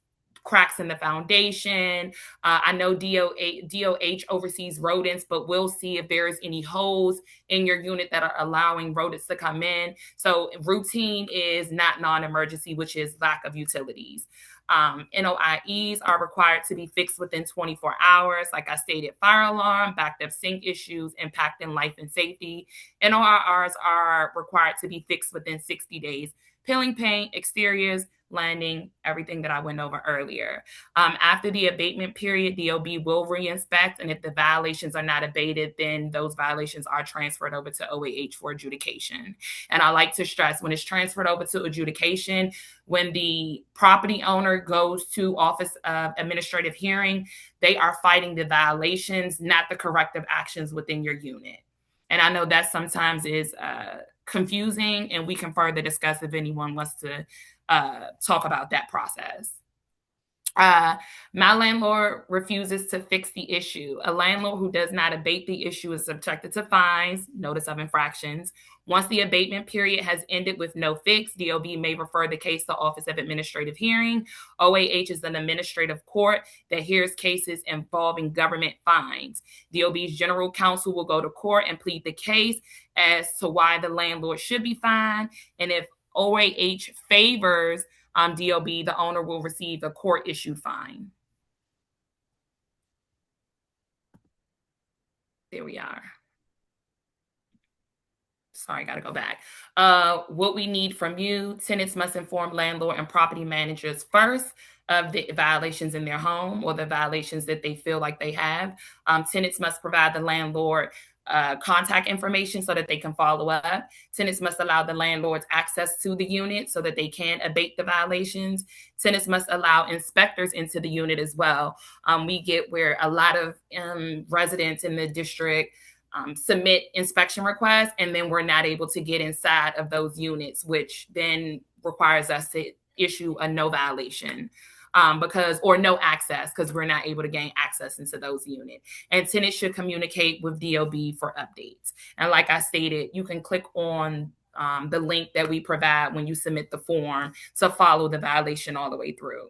cracks in the foundation. I know DOH oversees rodents, but we'll see if there's any holes in your unit that are allowing rodents to come in. So routine is not non-emergency, which is lack of utilities. NOIEs are required to be fixed within 24 hours. Like I stated, fire alarm, backed up sink issues impacting life and safety. NOIRs are required to be fixed within 60 days. Peeling paint, exteriors, landing, everything that I went over earlier. After the abatement period, DOB will re-inspect, and if the violations are not abated, then those violations are transferred over to OAH for adjudication. And I like to stress, when it's transferred over to adjudication, when the property owner goes to Office of Administrative Hearing, they are fighting the violations, not the corrective actions within your unit. And I know that sometimes is confusing, and we can further discuss if anyone wants to talk about that process. My landlord refuses to fix the issue. A landlord who does not abate the issue is subjected to fines, notice of infractions. Once the abatement period has ended with no fix, DOB may refer the case to Office of Administrative Hearing. OAH is an administrative court that hears cases involving government fines. DOB's general counsel will go to court and plead the case as to why the landlord should be fined. And if OAH favors DOB, the owner will receive a court-issued fine. There we are. Sorry, I got to go back. What we need from you: tenants must inform landlord and property managers first of the violations in their home or the violations that they feel like they have. Tenants must provide the landlord contact information so that they can follow up. Tenants must allow the landlords access to the unit so that they can abate the violations. Tenants must allow inspectors into the unit as well. We get where a lot of residents in the district submit inspection requests, and then we're not able to get inside of those units, which then requires us to issue a no violation. or no access because we're not able to gain access into those units. And tenants should communicate with DOB for updates. And like I stated, you can click on the link that we provide when you submit the form to follow the violation all the way through.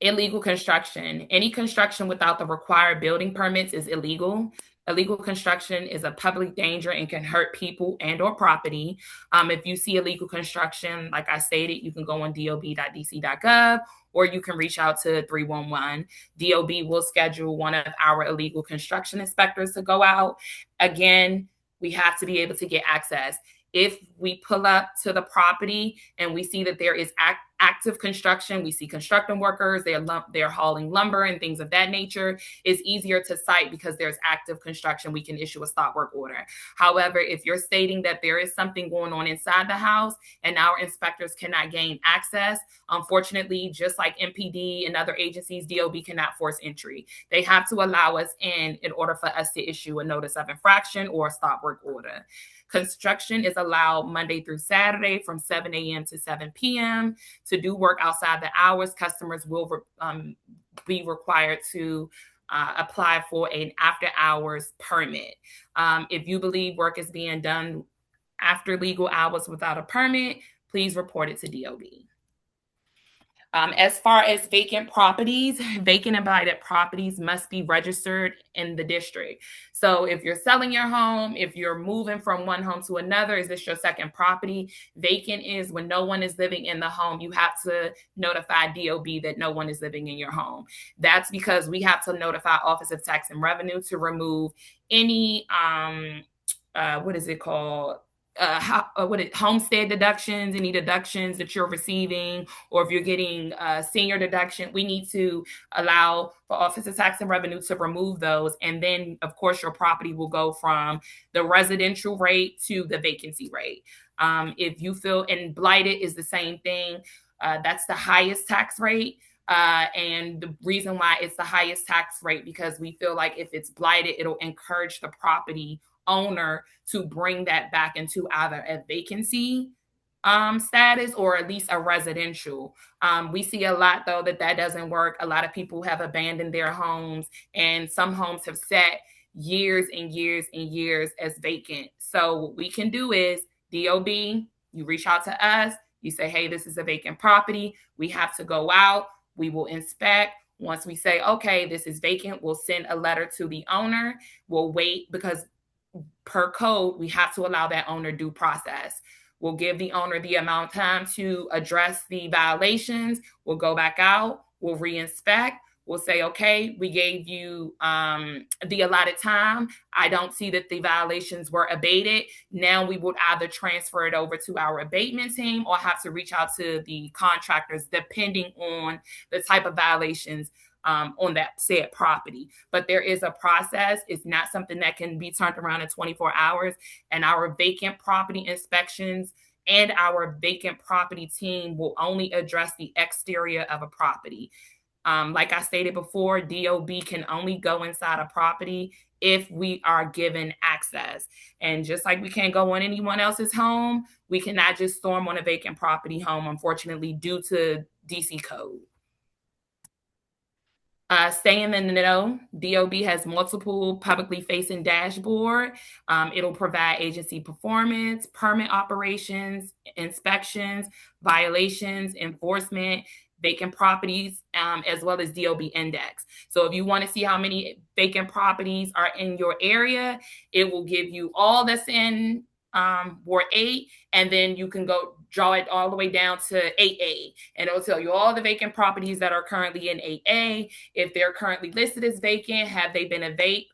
Illegal construction. Any construction without the required building permits is illegal. Illegal construction is a public danger and can hurt people and or property. If you see illegal construction, like I stated, you can go on dob.dc.gov or you can reach out to 311. DOB will schedule one of our illegal construction inspectors to go out. Again, we have to be able to get access. If we pull up to the property and we see that there is active construction, we see construction workers, they're hauling lumber and things of that nature, it's easier to cite because there's active construction. We can issue a stop work order. However, if you're stating that there is something going on inside the house and our inspectors cannot gain access, unfortunately, just like MPD and other agencies, DOB cannot force entry. They have to allow us in order for us to issue a notice of infraction or a stop work order. Construction is allowed Monday through Saturday from 7 a.m. to 7 p.m. To do work outside the hours, customers will be required to apply for an after-hours permit. If you believe work is being done after legal hours without a permit, please report it to DOB. As far as vacant properties, vacant and blighted properties must be registered in the district. So if you're selling your home, if you're moving from one home to another, is this your second property? Vacant is when no one is living in the home. You have to notify DOB that no one is living in your home. That's because we have to notify Office of Tax and Revenue to remove any, homestead deductions, any deductions that you're receiving, or if you're getting senior deduction, we need to allow for Office of Tax and Revenue to remove those. And then, of course, your property will go from the residential rate to the vacancy rate. If you feel, and blighted is the same thing, that's the highest tax rate. And the reason why it's the highest tax rate, because we feel like if it's blighted, it'll encourage the property owner to bring that back into either a vacancy status or at least a residential. We see a lot, though, that doesn't work. A lot of people have abandoned their homes, and some homes have sat years and years and years as vacant. So what we can do is DOB, you reach out to us, you say, hey, this is a vacant property. We have to go out. We will inspect. Once we say, okay, this is vacant, we'll send a letter to the owner. We'll wait because per code, we have to allow that owner due process. We'll give the owner the amount of time to address the violations. We'll go back out. We'll reinspect. We'll say, okay, we gave you the allotted time. I don't see that the violations were abated. Now we would either transfer it over to our abatement team or have to reach out to the contractors, depending on the type of violations on that said property. But there is a process. It's not something that can be turned around in 24 hours. And our vacant property inspections and our vacant property team will only address the exterior of a property. Like I stated before, DOB can only go inside a property if we are given access. And just like we can't go on anyone else's home, we cannot just storm on a vacant property home, unfortunately, due to DC code. Staying in the know, DOB has multiple publicly facing dashboard. It'll provide agency performance, permit operations, inspections, violations, enforcement, vacant properties, as well as DOB index. So if you want to see how many vacant properties are in your area, it will give you all that's in Ward 8, and then you can go draw it all the way down to 8A, and it'll tell you all the vacant properties that are currently in 8A. If they're currently listed as vacant, have they been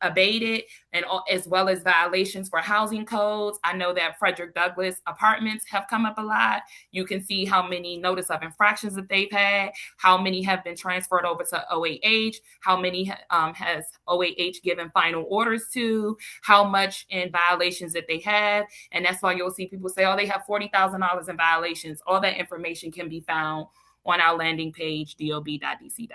abated, and as well as violations for housing codes. I know that Frederick Douglass apartments have come up a lot. You can see how many notice of infractions that they've had, how many have been transferred over to OAH, how many has OAH given final orders to, how much in violations that they have. And that's why you'll see people say, oh, they have $40,000 in violations. All that information can be found on our landing page, dob.dc.gov.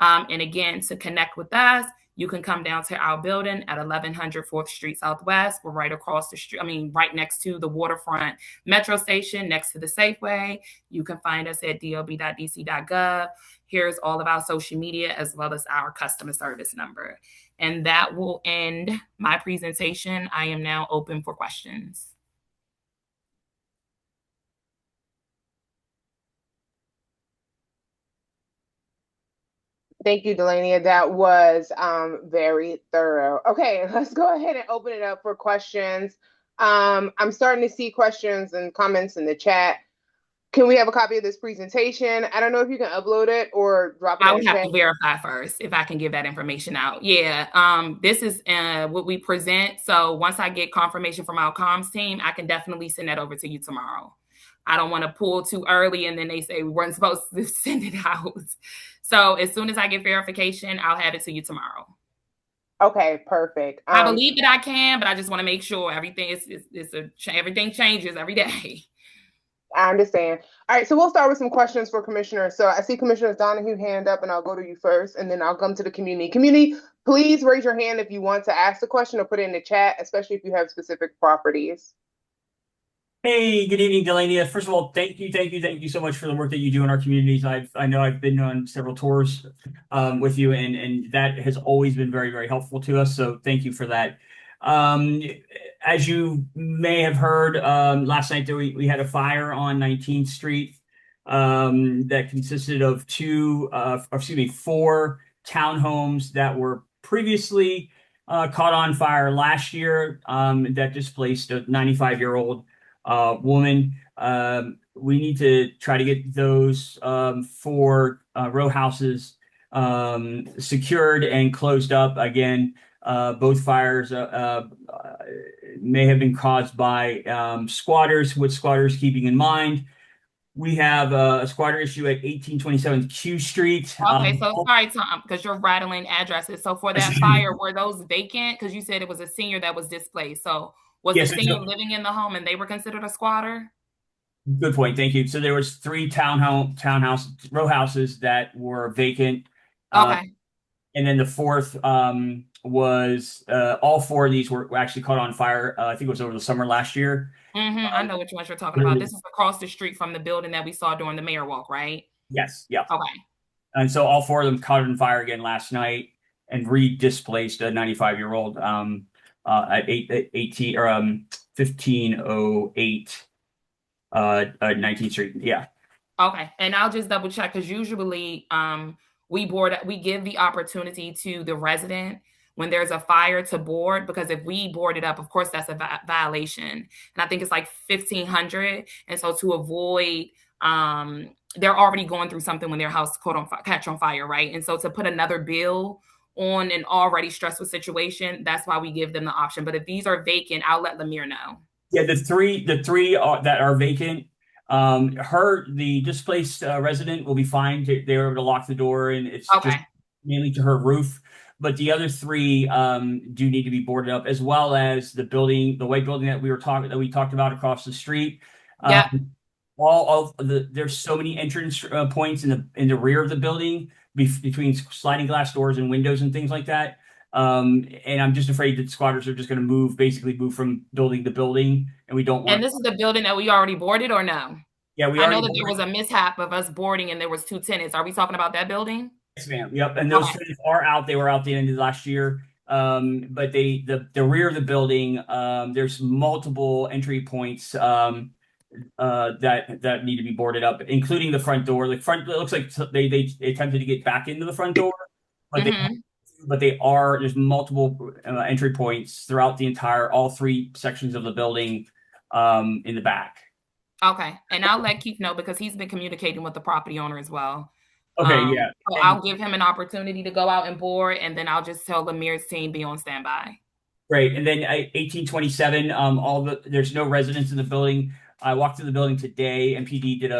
And again, to connect with us, you can come down to our building at 1100 4th Street Southwest. We're right across the street, right next to the waterfront metro station, next to the Safeway. You can find us at dob.dc.gov. Here's all of our social media as well as our customer service number. And that will end my presentation. I am now open for questions. Thank you, Delania. That was very thorough. Okay, let's go ahead and open it up for questions. I'm starting to see questions and comments in the chat. Can we have a copy of this presentation? I don't know if you can upload it or drop it. I would have to verify first if I can give that information out. Yeah, this is what we present. So once I get confirmation from our comms team, I can definitely send that over to you tomorrow. I don't want to pull too early and then they say we weren't supposed to send it out. So as soon as I get verification, I'll have it to you tomorrow. Okay, perfect. I believe that I can, but I just want to make sure everything everything changes every day. I understand. All right, so we'll start with some questions for commissioners. So I see Commissioner Donahue hand up, and I'll go to you first, and then I'll come to the community. Community, please raise your hand if you want to ask the question or put it in the chat, especially if you have specific properties. Hey, good evening, Delania. First of all, thank you so much for the work that you do in our communities. I know I've been on several tours with you, and that has always been very, very helpful to us. So thank you for that. As you may have heard, last night we had a fire on 19th Street that consisted of four townhomes that were previously caught on fire last year that displaced a 95-year-old woman. We need to try to get those four row houses secured and closed up again. Both fires may have been caused by squatters, with squatters keeping in mind. We have a squatter issue at 1827 Q Street. Okay, so sorry, Tom, because you're rattling addresses. So for that fire, were those vacant? Because you said it was a senior that was displaced. So was the senior living in the home and they were considered a squatter? Good point. Thank you. So there was three townhouse row houses that were vacant. Okay. And then the fourth was all four of these were actually caught on fire. I think it was over the summer last year. I know which ones you're talking about. This is across the street from the building that we saw during the mayor walk, right? Yes. Yeah. Okay. And so all four of them caught on fire again last night and re-displaced a 95-year-old at 1508 19th Street. Yeah. Okay. And I'll just double check because usually we give the opportunity to the resident when there's a fire to board, because if we board it up, of course, that's a violation. And I think it's like $1,500. And so to avoid, they're already going through something when their house catch on fire, right? And so to put another bill on an already stressful situation, that's why we give them the option. But if these are vacant, I'll let Lemire know. Yeah, the three that are vacant, the displaced resident will be fine. They were able to lock the door, and it's just mainly to her roof. But the other three do need to be boarded up, as well as the white building that we talked about across the street. Yeah. There's so many entrance points in the rear of the building between sliding glass doors and windows and things like that. And I'm just afraid that squatters are just going to move from building to building, and we don't want. And this is the building that we already boarded, or no? Yeah, I know that there was a mishap of us boarding, and there was two tenants. Are we talking about that building? Yes, ma'am. Yep. And those tenants are out. They were out the end of last year. But the rear of the building, there's multiple entry points that need to be boarded up, including the front door. The front, it looks like they attempted to get back into the front door, but there's multiple entry points throughout all three sections of the building in the back. Okay. And I'll let Keith know because he's been communicating with the property owner as well. Okay, yeah. So I'll give him an opportunity to go out and board, and then I'll just tell Lemire's team be on standby. Great. And then 1827, there's no residents in the building. I walked through the building today. MPD did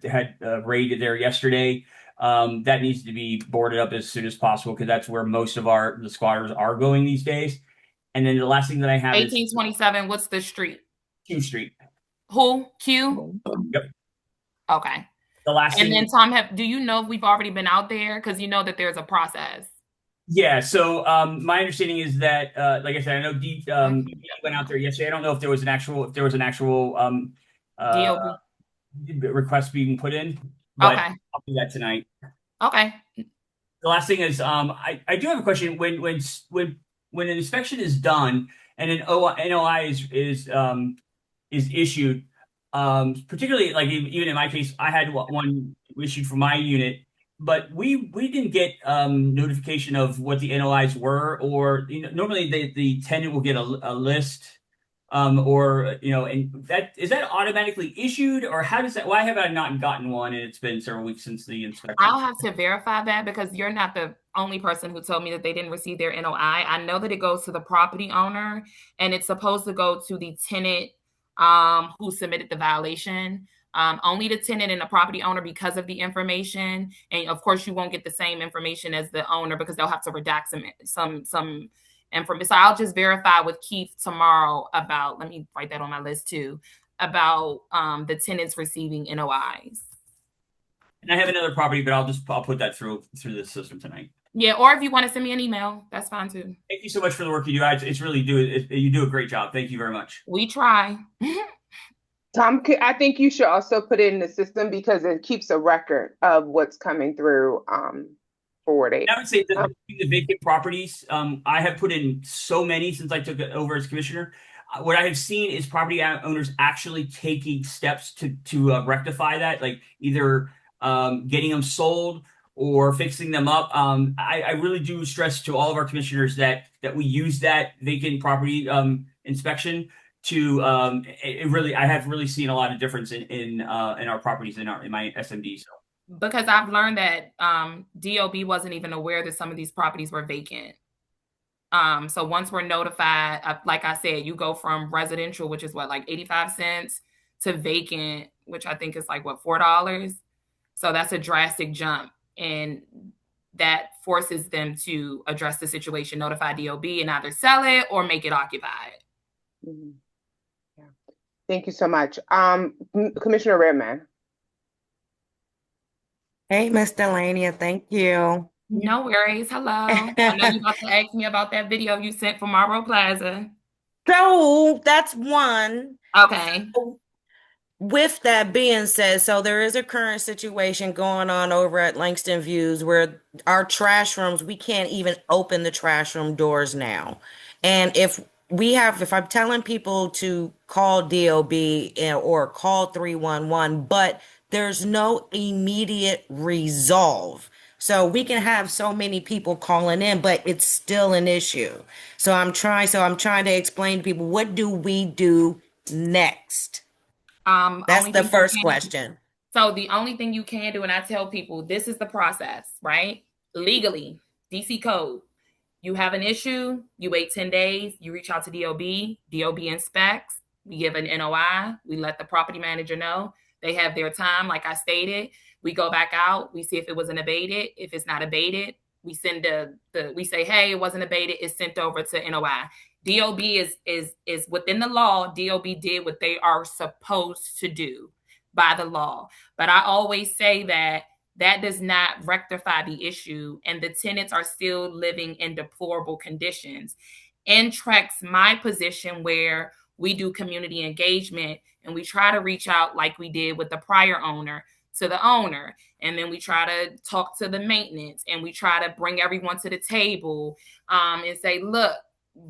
had a raid there yesterday. That needs to be boarded up as soon as possible because that's where most of the squatters are going these days. And then the last thing that I have 1827. What's the street? Q Street. Who? Q? Yep. Okay. The last and then Tom, do you know if we've already been out there? Because you know that there's a process. Yeah, so my understanding is that, like I said, I know D went out there yesterday. I don't know if there was an actual DOB. request being put in, but Okay. I'll do that tonight. Okay. The last thing is, I do have a question. When an inspection is done and an NOI is issued, particularly like even in my case, I had one issued for my unit, but we didn't get notification of what the NOIs were, or normally the tenant will get a list, or and that is that automatically issued, or how does that? Why have I not gotten one? And it's been several weeks since the inspection. I'll have to verify that because you're not the only person who told me that they didn't receive their NOI. I know that it goes to the property owner and it's supposed to go to the tenant who submitted the violation. Only the tenant and the property owner because of the information. And of course, you won't get the same information as the owner because they'll have to redact some information. So I'll just verify with Keith tomorrow about, let me write that on my list too, about the tenants receiving NOIs. And I have another property, but I'll put that through the system tonight. Yeah, or if you want to send me an email, that's fine too. Thank you so much for the work you do. It's really you do a great job. Thank you very much. We try. Tom, I think you should also put it in the system because it keeps a record of what's coming through Forward 8. I would say the vacant properties, I have put in so many since I took it over as commissioner. What I have seen is property owners actually taking steps to rectify that, like either getting them sold or fixing them up. I really do stress to all of our commissioners that we use that vacant property inspection to I have really seen a lot of difference in our properties in my SMD. So because I've learned that DOB wasn't even aware that some of these properties were vacant. So once we're notified, like I said, you go from residential, which is what, like 85 cents, to vacant, which I think is like what, $4. So that's a drastic jump. And that forces them to address the situation, notify DOB, and either sell it or make it occupied. Mm-hmm. Yeah. Thank you so much. Commissioner Redman. Hey, Miss Delania, thank you. No worries. Hello. I know you're about to ask me about that video you sent from Marlboro Plaza. So that's one. Okay. So, with that being said, so there is a current situation going on over at Langston Views where our trash rooms, we can't even open the trash room doors now. And if I'm telling people to call DOB or call 311, but there's no immediate resolve. So we can have so many people calling in, but it's still an issue. So I'm trying to explain to people, what do we do next? That's the first question. So the only thing you can do, and I tell people, this is the process, right? Legally, DC code, you have an issue, you wait 10 days, you reach out to DOB, DOB inspects, we give an NOI, we let the property manager know. They have their time, like I stated. We go back out, we see if it wasn't abated. If it's not abated, we send we say, hey, it wasn't abated, it's sent over to NOI. DOB is within the law. DOB did what they are supposed to do by the law. But I always say that does not rectify the issue, and the tenants are still living in deplorable conditions. Entrex my position where we do community engagement and we try to reach out like we did with the prior owner to the owner. And then we try to talk to the maintenance and we try to bring everyone to the table and say, look,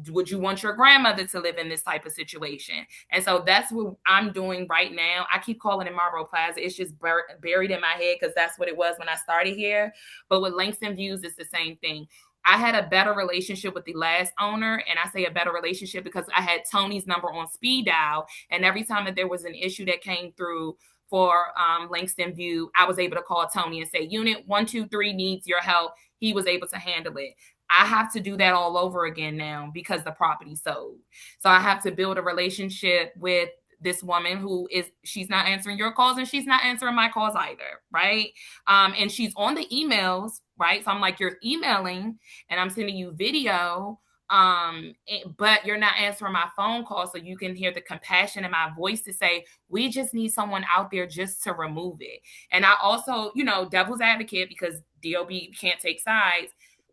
would you want your grandmother to live in this type of situation? And so that's what I'm doing right now. I keep calling it Marlboro Plaza. It's just buried in my head because that's what it was when I started here. But with Langston Views, it's the same thing. I had a better relationship with the last owner, and I say a better relationship because I had Tony's number on speed dial, and every time that there was an issue that came through for Langston View, I was able to call Tony and say, Unit 123 needs your help. He was able to handle it. I have to do that all over again now because the property sold. So I have to build a relationship with this woman she's not answering your calls and she's not answering my calls either, right? And she's on the emails, right? So I'm like, you're emailing and I'm sending you video, but you're not answering my phone call, so you can hear the compassion in my voice to say, we just need someone out there just to remove it. And I also, devil's advocate, because DOB can't take sides.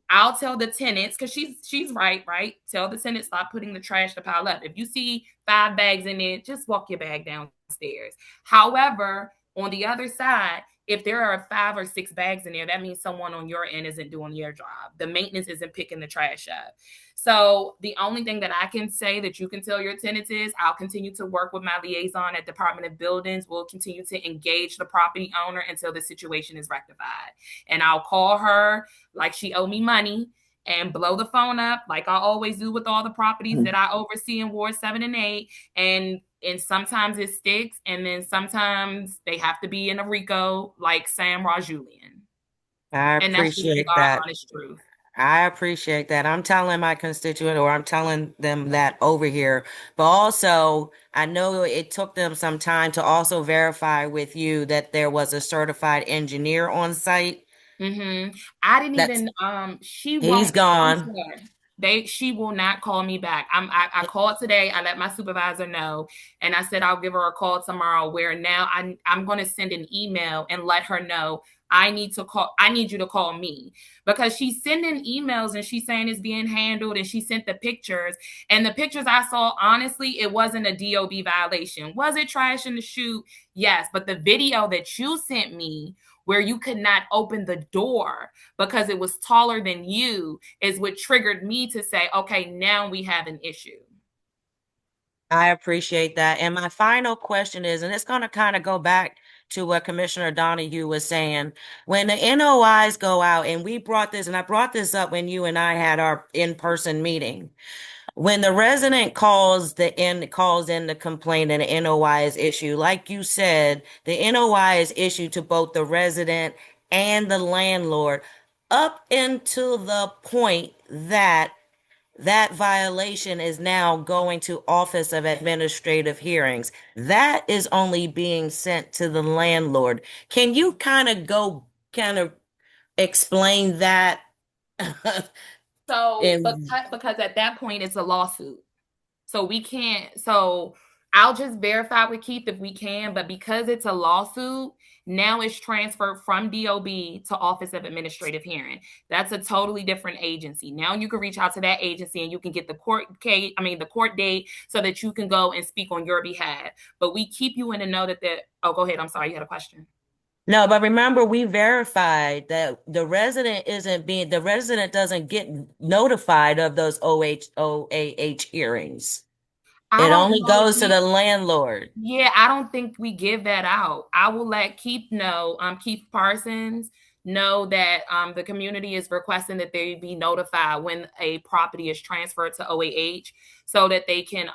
I'll tell the tenants, because she's right? Tell the tenants, stop putting the trash to pile up. If you see 5 bags in it, just walk your bag downstairs. However, on the other side, if there are 5 or 6 bags in there, that means someone on your end isn't doing their job. The maintenance isn't picking the trash up. So the only thing that I can say that you can tell your tenants is, I'll continue to work with my liaison at Department of Buildings. We'll continue to engage the property owner until the situation is rectified. And I'll call her like she owe me money and blow the phone up like I always do with all the properties that I oversee in Ward 7 and 8. And sometimes it sticks, and then sometimes they have to be in a RICO like Sam Rajulian. I And that's just appreciate our that. honest truth. I appreciate that. I'm telling my constituent, or I'm telling them that over here. But also, I know it took them some time to also verify with you that there was a certified engineer on site. I didn't even she He's won't gone. she will not call me back. I called today. I let my supervisor know, and I said I'll give her a call tomorrow, where now I'm going to send an email and let her know I need you to call me, because she's sending emails and she's saying it's being handled, and she sent the pictures, and the pictures I saw, honestly, it wasn't a DOB violation. Was it trash in the chute? Yes, but the video that you sent me, where you could not open the door because it was taller than you, is what triggered me to say, okay, now we have an issue. I appreciate that. And my final question is, and it's going to kind of go back to what Commissioner Donahue was saying, when the NOIs go out, and we brought this, and I brought this up when you and I had our in-person meeting. When the resident calls in the complaint and the NOI is issued, like you said, the NOI is issued to both the resident and the landlord up until the point that that violation is now going to Office of Administrative Hearings. That is only being sent to the landlord. Can you kind of explain that? So, because at that point it's a lawsuit. So we can't, I'll just verify with Keith if we can, but because it's a lawsuit, now it's transferred from DOB to Office of Administrative Hearing. That's a totally different agency. Now you can reach out to that agency and you can get the court date so that you can go and speak on your behalf. But we keep you in the know oh, go ahead. I'm sorry, you had a question. No, but remember, we verified that the resident doesn't get notified of those OAH hearings. It only goes to the landlord. Yeah, I don't think we give that out. I will let Keith know, Keith Parsons, know that the community is requesting that they be notified when a property is transferred to OAH, so that they can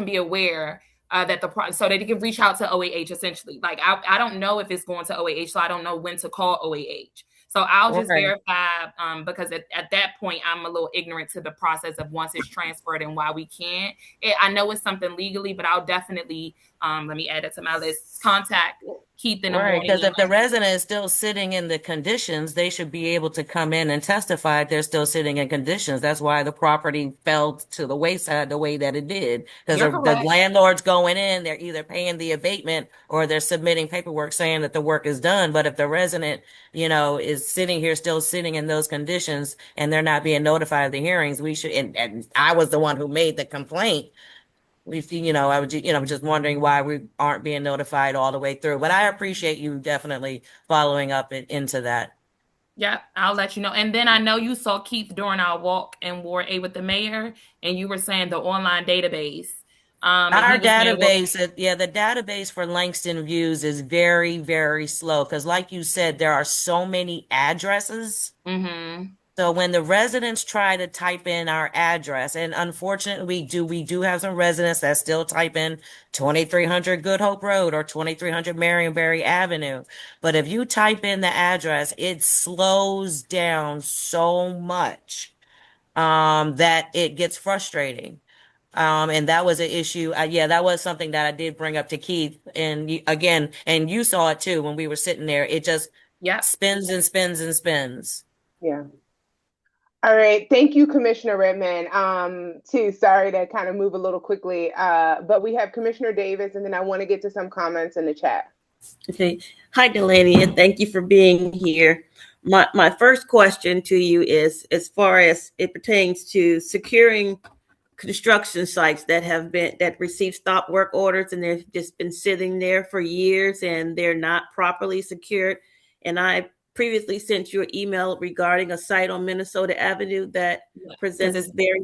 be aware so that they can reach out to OAH essentially. Like I don't know if it's going to OAH, so I don't know when to call OAH. So I'll just verify because at that point, I'm a little ignorant to the process of once it's transferred and why we can't. I know it's something legally, but I'll definitely, let me add it to my list, contact Keith in the morning. Because if the resident is still sitting in the conditions, they should be able to come in and testify if they're still sitting in conditions. That's why the property fell to the wayside the way that it did. Because the landlord's going in, they're either paying the abatement or they're submitting paperwork saying that the work is done. But if the resident, is sitting here still sitting in those conditions and they're not being notified of the hearings, we should, and I was the one who made the complaint. I was just wondering why we aren't being notified all the way through. But I appreciate you definitely following up into that. Yeah, I'll let you know. And then I know you saw Keith during our walk in Ward 8 with the mayor, and you were saying the online database. Our database, the database for Langston Views is very, very slow because, like you said, there are so many addresses. So when the residents try to type in our address, and unfortunately we do have some residents that still type in 2300 Good Hope Road or 2300 Marionberry Avenue. But if you type in the address, it slows down so much that it gets frustrating. And that was an issue. That was something that I did bring up to Keith. And and you saw it too when we were sitting there. It just spins and spins and spins. Yeah. All right. Thank you, Commissioner Redmond. Sorry to kind of move a little quickly, but we have Commissioner Davis, and then I want to get to some comments in the chat. Okay. Hi, Delaney, and thank you for being here. My first question to you is, as far as it pertains to securing construction sites that receive stop work orders and they've just been sitting there for years and they're not properly secured. And I previously sent you an email regarding a site on Minnesota Avenue that presents very.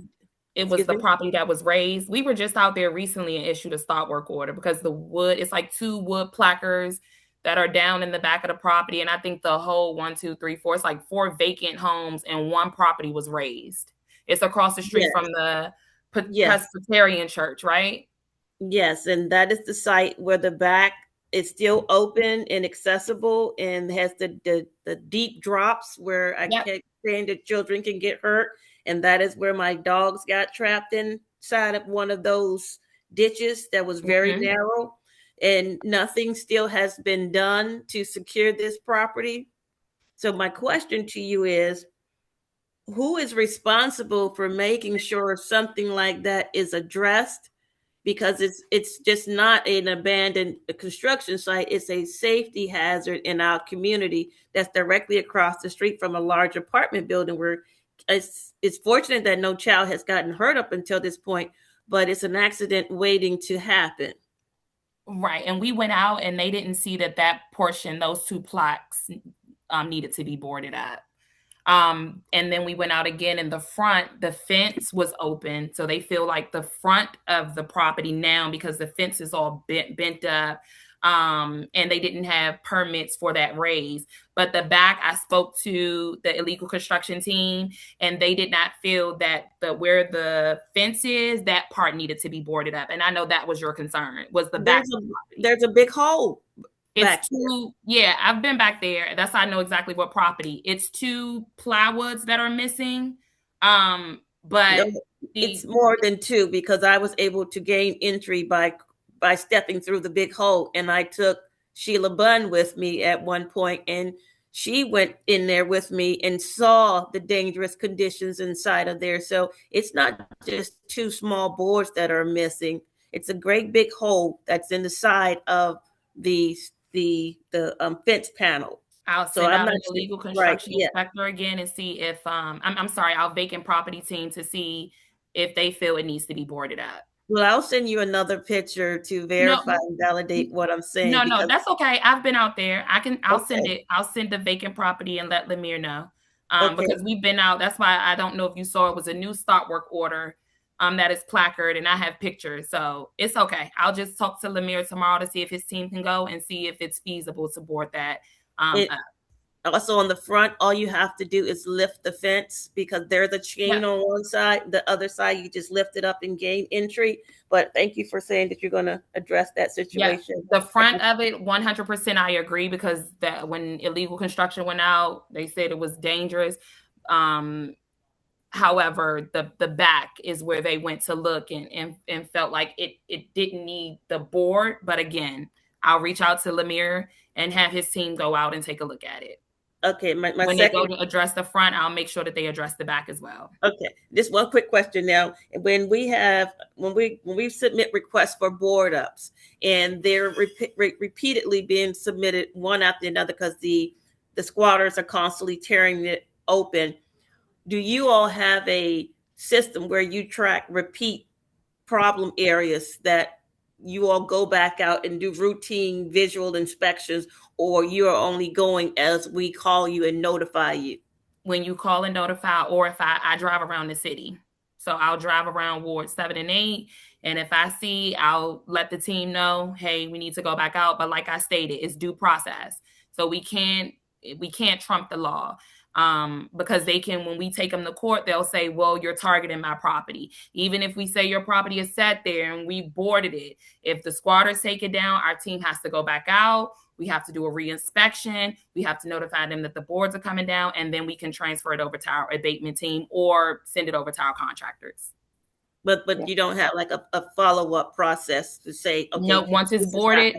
It was Excuse the me? property that was raised. We were just out there recently and issued a stop work order because the wood, it's like 2 wood placards that are down in the back of the property. And I think the whole 1, 2, 3, 4, it's like 4 vacant homes and 1 property was raised. It's across the street Yes. from the Yes. Presbyterian church, right? Yes, and that is the site where the back is still open and accessible and has the deep drops where I kept saying that children can get hurt. And that is where my dogs got trapped inside of one of those ditches that was very narrow. And nothing still has been done to secure this property. So my question to you is, who is responsible for making sure something like that is addressed? Because it's just not an abandoned construction site. It's a safety hazard in our community that's directly across the street from a large apartment building where it's fortunate that no child has gotten hurt up until this point, but it's an accident waiting to happen. Right. And we went out and they didn't see that portion, those 2 plaques needed to be boarded up. And then we went out again in the front, the fence was open. So they feel like the front of the property now, because the fence is all bent up, and they didn't have permits for that raise. But the back, I spoke to the illegal construction team and they did not feel that where the fence is, that part needed to be boarded up. And I know that was your concern, was the back. There's a big hole. It's 2, yeah, I've been back there. That's how I know exactly what property. It's 2 plywoods that are missing. But no, it's more than 2 because I was able to gain entry by stepping through the big hole. And I took Sheila Bunn with me at one point, and she went in there with me and saw the dangerous conditions inside of there. So it's not just 2 small boards that are missing. It's a great big hole that's in the side of the fence panel. I'll send out an illegal construction inspector again and see if I'm sorry, our vacant property team to see if they feel it needs to be boarded up. Well, I'll send you another picture to verify and validate what I'm saying. No, that's okay. I've been out there. I'll send it. I'll send the vacant property and let Lemire know. Because we've been out. That's why I don't know if you saw it was a new stop work order that is placard and I have pictures. So it's okay. I'll just talk to Lemire tomorrow to see if his team can go and see if it's feasible to board that up. Also on the front, all you have to do is lift the fence because there's a chain on one side. The other side, you just lift it up and gain entry. But thank you for saying that you're going to address that situation. The front of it, 100% I agree, because that when illegal construction went out, they said it was dangerous. However, the back is where they went to look and felt like it didn't need the board. But again, I'll reach out to Lemire and have his team go out and take a look at it. Okay, when they go to address the front, I'll make sure that they address the back as well. Okay, just one quick question now. When we submit requests for board ups and they're repeatedly being submitted one after another because the squatters are constantly tearing it open, do you all have a system where you track repeat problem areas that you all go back out and do routine visual inspections, or you are only going as we call you and notify you? When you call and notify, or if I drive around the city. So I'll drive around Ward 7 and 8. And if I see, I'll let the team know, hey, we need to go back out. But like I stated, it's due process. So we can't trump the law. Because they can, when we take them to court, they'll say, well, you're targeting my property. Even if we say your property is set there and we boarded it, if the squatters take it down, our team has to go back out. We have to do a reinspection. We have to notify them that the boards are coming down, and then we can transfer it over to our abatement team or send it over to our contractors. But you don't have like a follow-up process to say, okay. No, once it's boarded,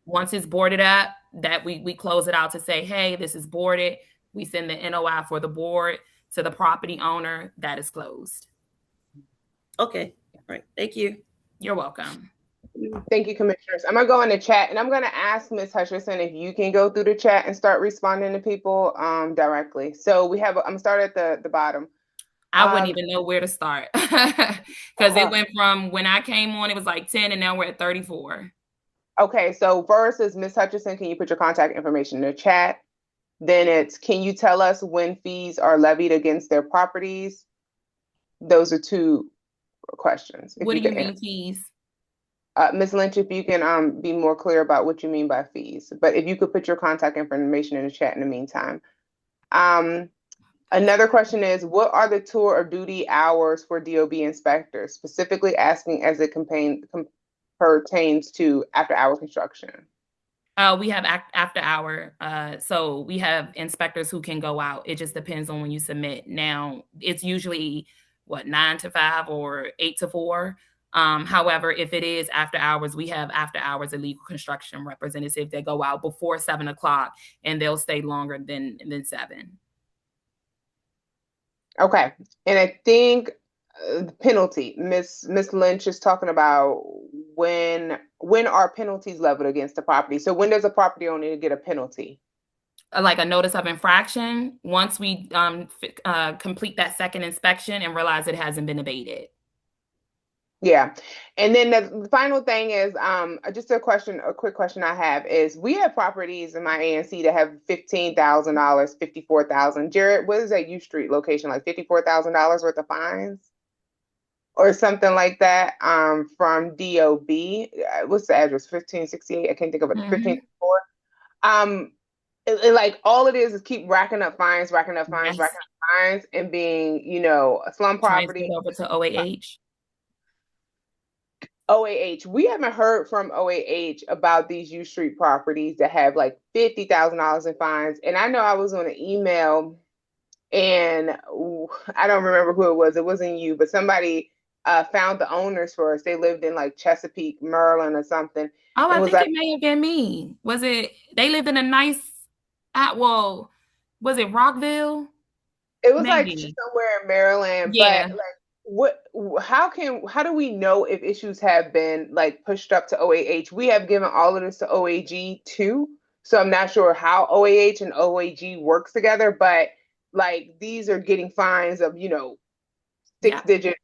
once it's boarded up, that we close it out to say, hey, this is boarded. We send the NOI for the board to the property owner. That is closed. Okay. All right. Thank you. You're welcome. Thank you, commissioners. I'm gonna go in the chat and I'm gonna ask Ms. Hutcherson if you can go through the chat and start responding to people directly. So we have, I'm gonna start at the bottom. I wouldn't even know where to start because it went from when I came on, it was like 10 and now we're at 34. Okay, so first is Ms. Hutcherson, can you put your contact information in the chat? Then it's, can you tell us when fees are levied against their properties? Those are two questions. What do you mean fees? Ms. Lynch, if you can be more clear about what you mean by fees, but if you could put your contact information in the chat in the meantime. Another question is, what are the tour of duty hours for DOB inspectors, specifically asking as it pertains to after hour construction? We have after hour. So we have inspectors who can go out. It just depends on when you submit. Now, it's usually 9 to 5 or 8 to 4. However, if it is after hours, we have after hours illegal construction representative that go out before 7 o'clock and they'll stay longer than 7. Okay. And I think the penalty, Miss Lynch is talking about when are penalties leveled against the property? So when does a property owner get a penalty? Like a notice of infraction once we complete that second inspection and realize it hasn't been abated. Yeah. And then the final thing is just a quick question I have is, we have properties in my ANC that have $15,000, $54,000. Jared, what is that U Street location, like $54,000 worth of fines or something like that from DOB? What's the address? 1568. I can't think of it. 1564. Like all it is keep racking up fines, and being, a slum property. Over to OAH. OAH. We haven't heard from OAH about these U Street properties that have like $50,000 in fines. And I know I was on an email and I don't remember who it was. It wasn't you, but somebody found the owners for us. They lived in like Chesapeake, Maryland or something. Oh, I think it may have been me. Was it, they lived in a nice, was it Rockville? It was maybe like somewhere in Maryland, yeah. But how do we know if issues have been like pushed up to OAH? We have given all of this to OAG too. So I'm not sure how OAH and OAG works together, but like these are getting fines of, 6-digit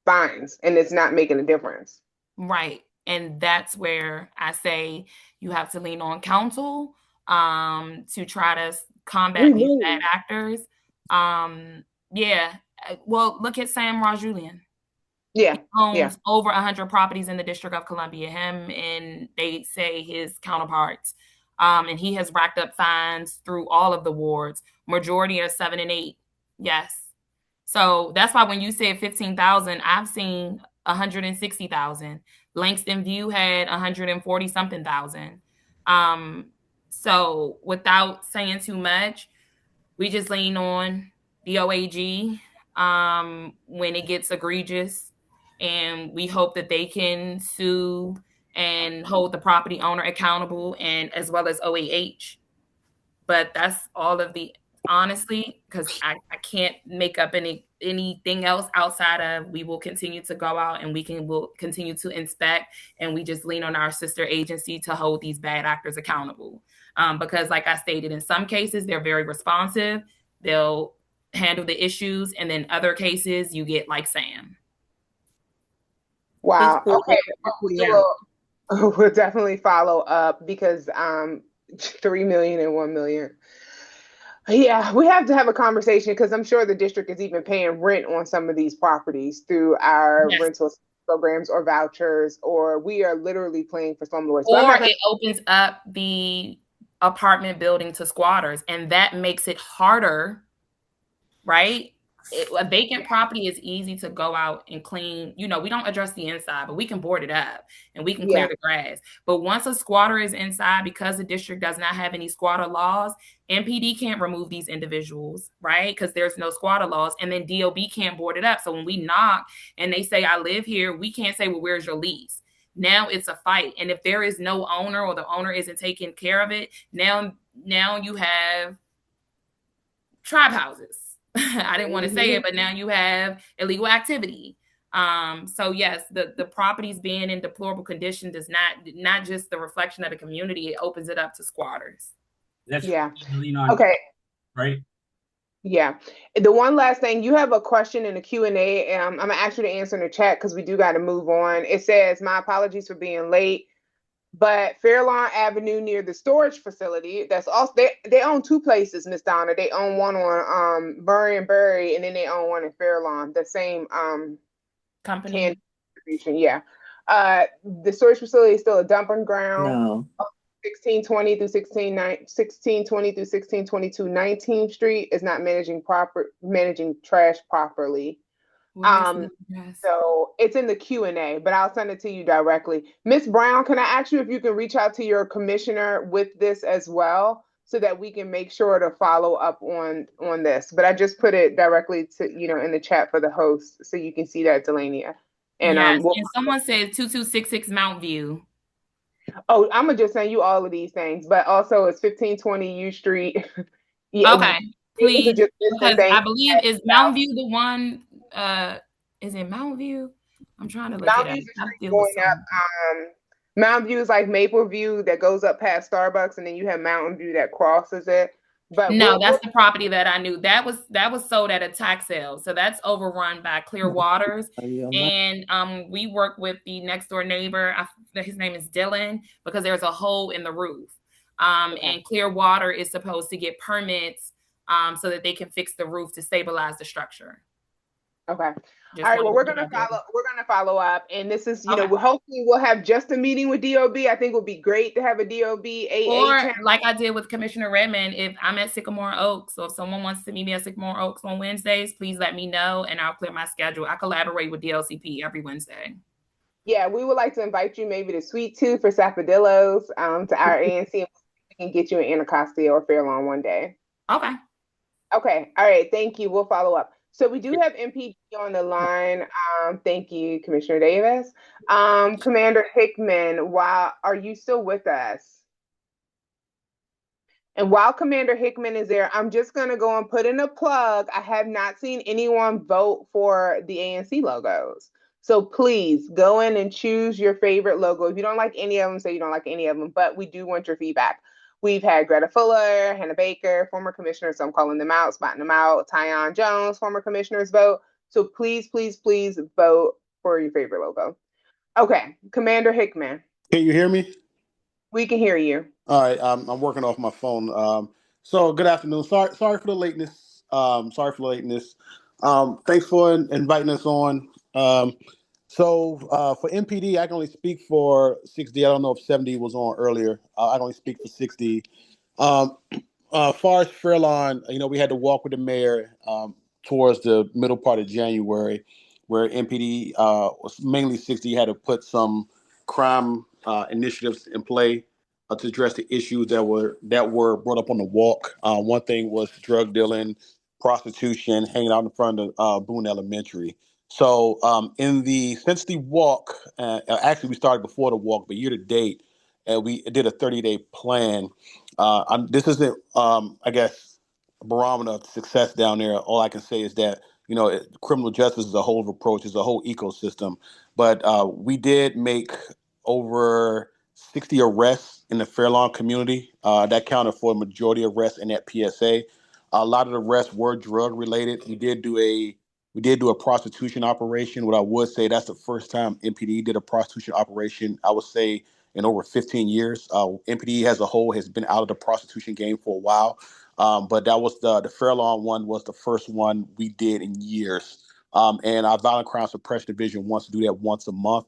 fines and it's not making a difference. Right. And that's where I say you have to lean on counsel to try to combat these bad actors. Yeah. Well, look at Sam Rajulian. Yeah. He owns over 100 properties in the District of Columbia. Him and they say his counterparts. And he has racked up fines through all of the wards. Majority are 7 and 8. Yes. So that's why when you said 15,000, I've seen 160,000. Langston View had 140 something thousand. So without saying too much, we just lean on the OAG when it gets egregious, and we hope that they can sue and hold the property owner accountable, and as well as OAH. But that's all of the, honestly, because I can't make up anything else outside of, we will continue to go out and we'll continue to inspect, and we just lean on our sister agency to hold these bad actors accountable. Because like I stated, in some cases, they're very responsive. They'll handle the issues. And then other cases, you get like Sam. Wow. Okay. We'll definitely follow up because 3 million and 1 million. Yeah, we have to have a conversation because I'm sure the district is even paying rent on some of these properties through our rental programs or vouchers, or we are literally playing for slumlords. Or it opens up the apartment building to squatters, and that makes it harder, right? A vacant property is easy to go out and clean. We don't address the inside, but we can board it up and we can clear the grass. But once a squatter is inside, because the district does not have any squatter laws, MPD can't remove these individuals, right? Because there's no squatter laws. And then DOB can't board it up. So when we knock and they say, I live here, we can't say, well, where's your lease? Now it's a fight. And if there is no owner or the owner isn't taking care of it, now you have tribe houses. I didn't want to say it, but now you have illegal activity. So yes, the properties being in deplorable condition does not just the reflection of the community, it opens it up to squatters. That's Yeah. lean on, Okay. right? Yeah. The one last thing, you have a question in the Q&A. I'm gonna ask you to answer in the chat because we do got to move on. It says, "My apologies for being late, but Fairlawn Avenue near the storage facility, that's also they own two places, Miss Donna. They own one on Bury and Bury, and then they own one in Fairlawn, the same Company. can distribution. Yeah. The storage facility is still a dumping ground. No. 1620 through 1620 through 1622 19th Street is not managing trash properly. So it's in the Q&A, but I'll send it to you directly. Miss Brown, can I ask you if you can reach out to your commissioner with this as well, so that we can make sure to follow up on this? But I just put it directly to, in the chat for the host, so you can see that, Delania. And yes, and someone said 2266 Mount View. Oh, I'm gonna just send you all of these things, but also it's 1520 U Street. Yeah. Okay, please, because I believe is Mountain View the one. Is it Mountain View? I'm trying to look Mountain it up. View's the street going up. Mountain View is like Maple View that goes up past Starbucks, and then you have Mountain View that crosses it. But no, that's the property that I knew. That was sold at a tax sale. So that's overrun by Clear Waters. And we work with the next door neighbor. His name is Dylan, because there's a hole in the roof. And Clear Water is supposed to get permits so that they can fix the roof to stabilize the structure. Okay. All right. Well, we're gonna follow up, and this is, hopefully we'll have just a meeting with DOB. I think it would be great to have a DOB or like I did with Commissioner Redmond. If I'm at Sycamore Oaks, so if someone wants to meet me at Sycamore Oaks on Wednesdays, please let me know, and I'll clear my schedule. I collaborate with DLCP every Wednesday. Yeah, we would like to invite you maybe to Sweet Tooth for Sapodillos, to our ANC. We can get you in Anacostia or Fairlawn one day. Okay. Okay. All right. Thank you. We'll follow up. So we do have MPD on the line. Thank you, Commissioner Davis. Commander Hickman, are you still with us? And while Commander Hickman is there, I'm just going to go and put in a plug. I have not seen anyone vote for the ANC logos. So please go in and choose your favorite logo. If you don't like any of them, say you don't like any of them, but we do want your feedback. We've had Greta Fuller, Hannah Baker, former commissioners, so I'm calling them out, spotting them out, Tyon Jones, former commissioners vote. So please, please, please vote for your favorite logo. Okay, Commander Hickman. Can you hear me? We can hear you. All right, I'm working off my phone. So good afternoon. Sorry for the lateness. Thanks for inviting us on. So for MPD, I can only speak for 6D. I don't know if 70 was on earlier. I can only speak for 6D. Far as Fairlawn, we had to walk with the mayor towards the middle part of January, where MPD was mainly 6D had to put some crime initiatives in play to address the issues that were brought up on the walk. One thing was drug dealing, prostitution, hanging out in front of Boone Elementary. So since the walk, actually we started before the walk, but year to date, we did a 30-day plan. This isn't, I guess, a barometer of success down there. All I can say is that, criminal justice is a whole approach, it's a whole ecosystem. But we did make over 60 arrests in the Fairlawn community. That counted for a majority of arrests in that PSA. A lot of the arrests were drug related. We did do a prostitution operation. What I would say, that's the first time MPD did a prostitution operation, I would say, in over 15 years. MPD as a whole has been out of the prostitution game for a while. But that was the Fairlawn one was the first one we did in years. And our Violent Crime Suppression Division wants to do that once a month.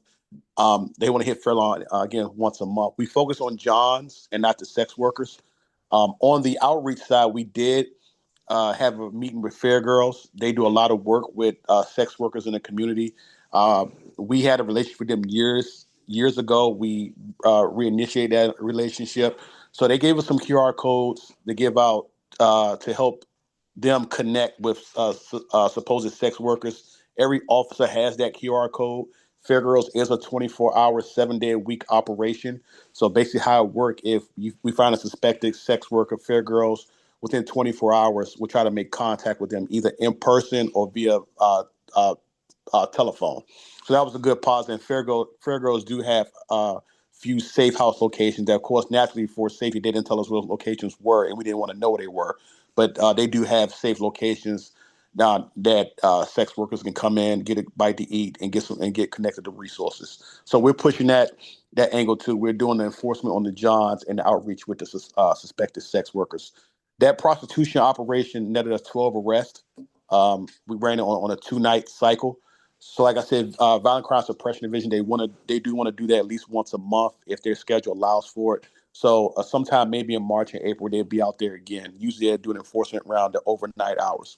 They want to hit Fairlawn again once a month. We focus on Johns and not the sex workers. On the outreach side, we did have a meeting with Fair Girls. They do a lot of work with sex workers in the community. We had a relationship with them years ago. We reinitiated that relationship. So they gave us some QR codes to give out to help them connect with supposed sex workers. Every officer has that QR code. Fair Girls is a 24-hour, 7-day-a-week operation. So basically how it works, if we find a suspected sex worker, Fair Girls, within 24 hours, we'll try to make contact with them either in person or via telephone. So that was a good positive. Fairgrows do have few safe house locations that, of course, naturally for safety, they didn't tell us what locations were, and we didn't want to know where they were. But they do have safe locations that sex workers can come in, get a bite to eat, and get connected to resources. So we're pushing that angle too. We're doing the enforcement on the Johns and the outreach with the suspected sex workers. That prostitution operation netted us 12 arrests. We ran it on a 2-night cycle. So, like I said, Violent Crime Suppression Division, they do want to do that at least once a month if their schedule allows for it. So, sometime maybe in March and April, they'll be out there again. Usually, they're doing enforcement around the overnight hours.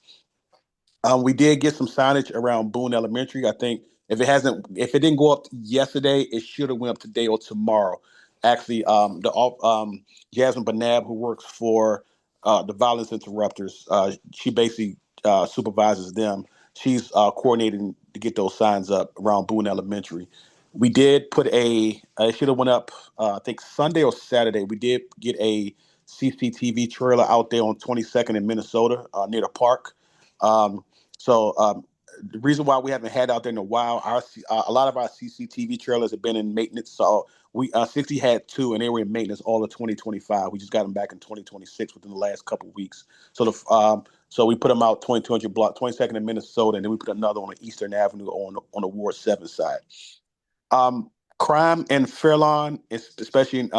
We did get some signage around Boone Elementary. I think if it didn't go up yesterday, it should have went up today or tomorrow. Actually, Jasmine Banab, who works for the Violence Interrupters, she basically supervises them. She's coordinating to get those signs up around Boone Elementary. We did put it should have went up, I think Sunday or Saturday. We did get a CCTV trailer out there on 22nd in Minnesota near the park. So the reason why we haven't had out there in a while, a lot of our CCTV trailers have been in maintenance. So 60 had 2, and they were in maintenance all of 2025. We just got them back in 2026 within the last couple of weeks. So we put them out 2200 block, 22nd in Minnesota, and then we put another on Eastern Avenue on the Ward 7 side. Crime in Fairlawn, especially in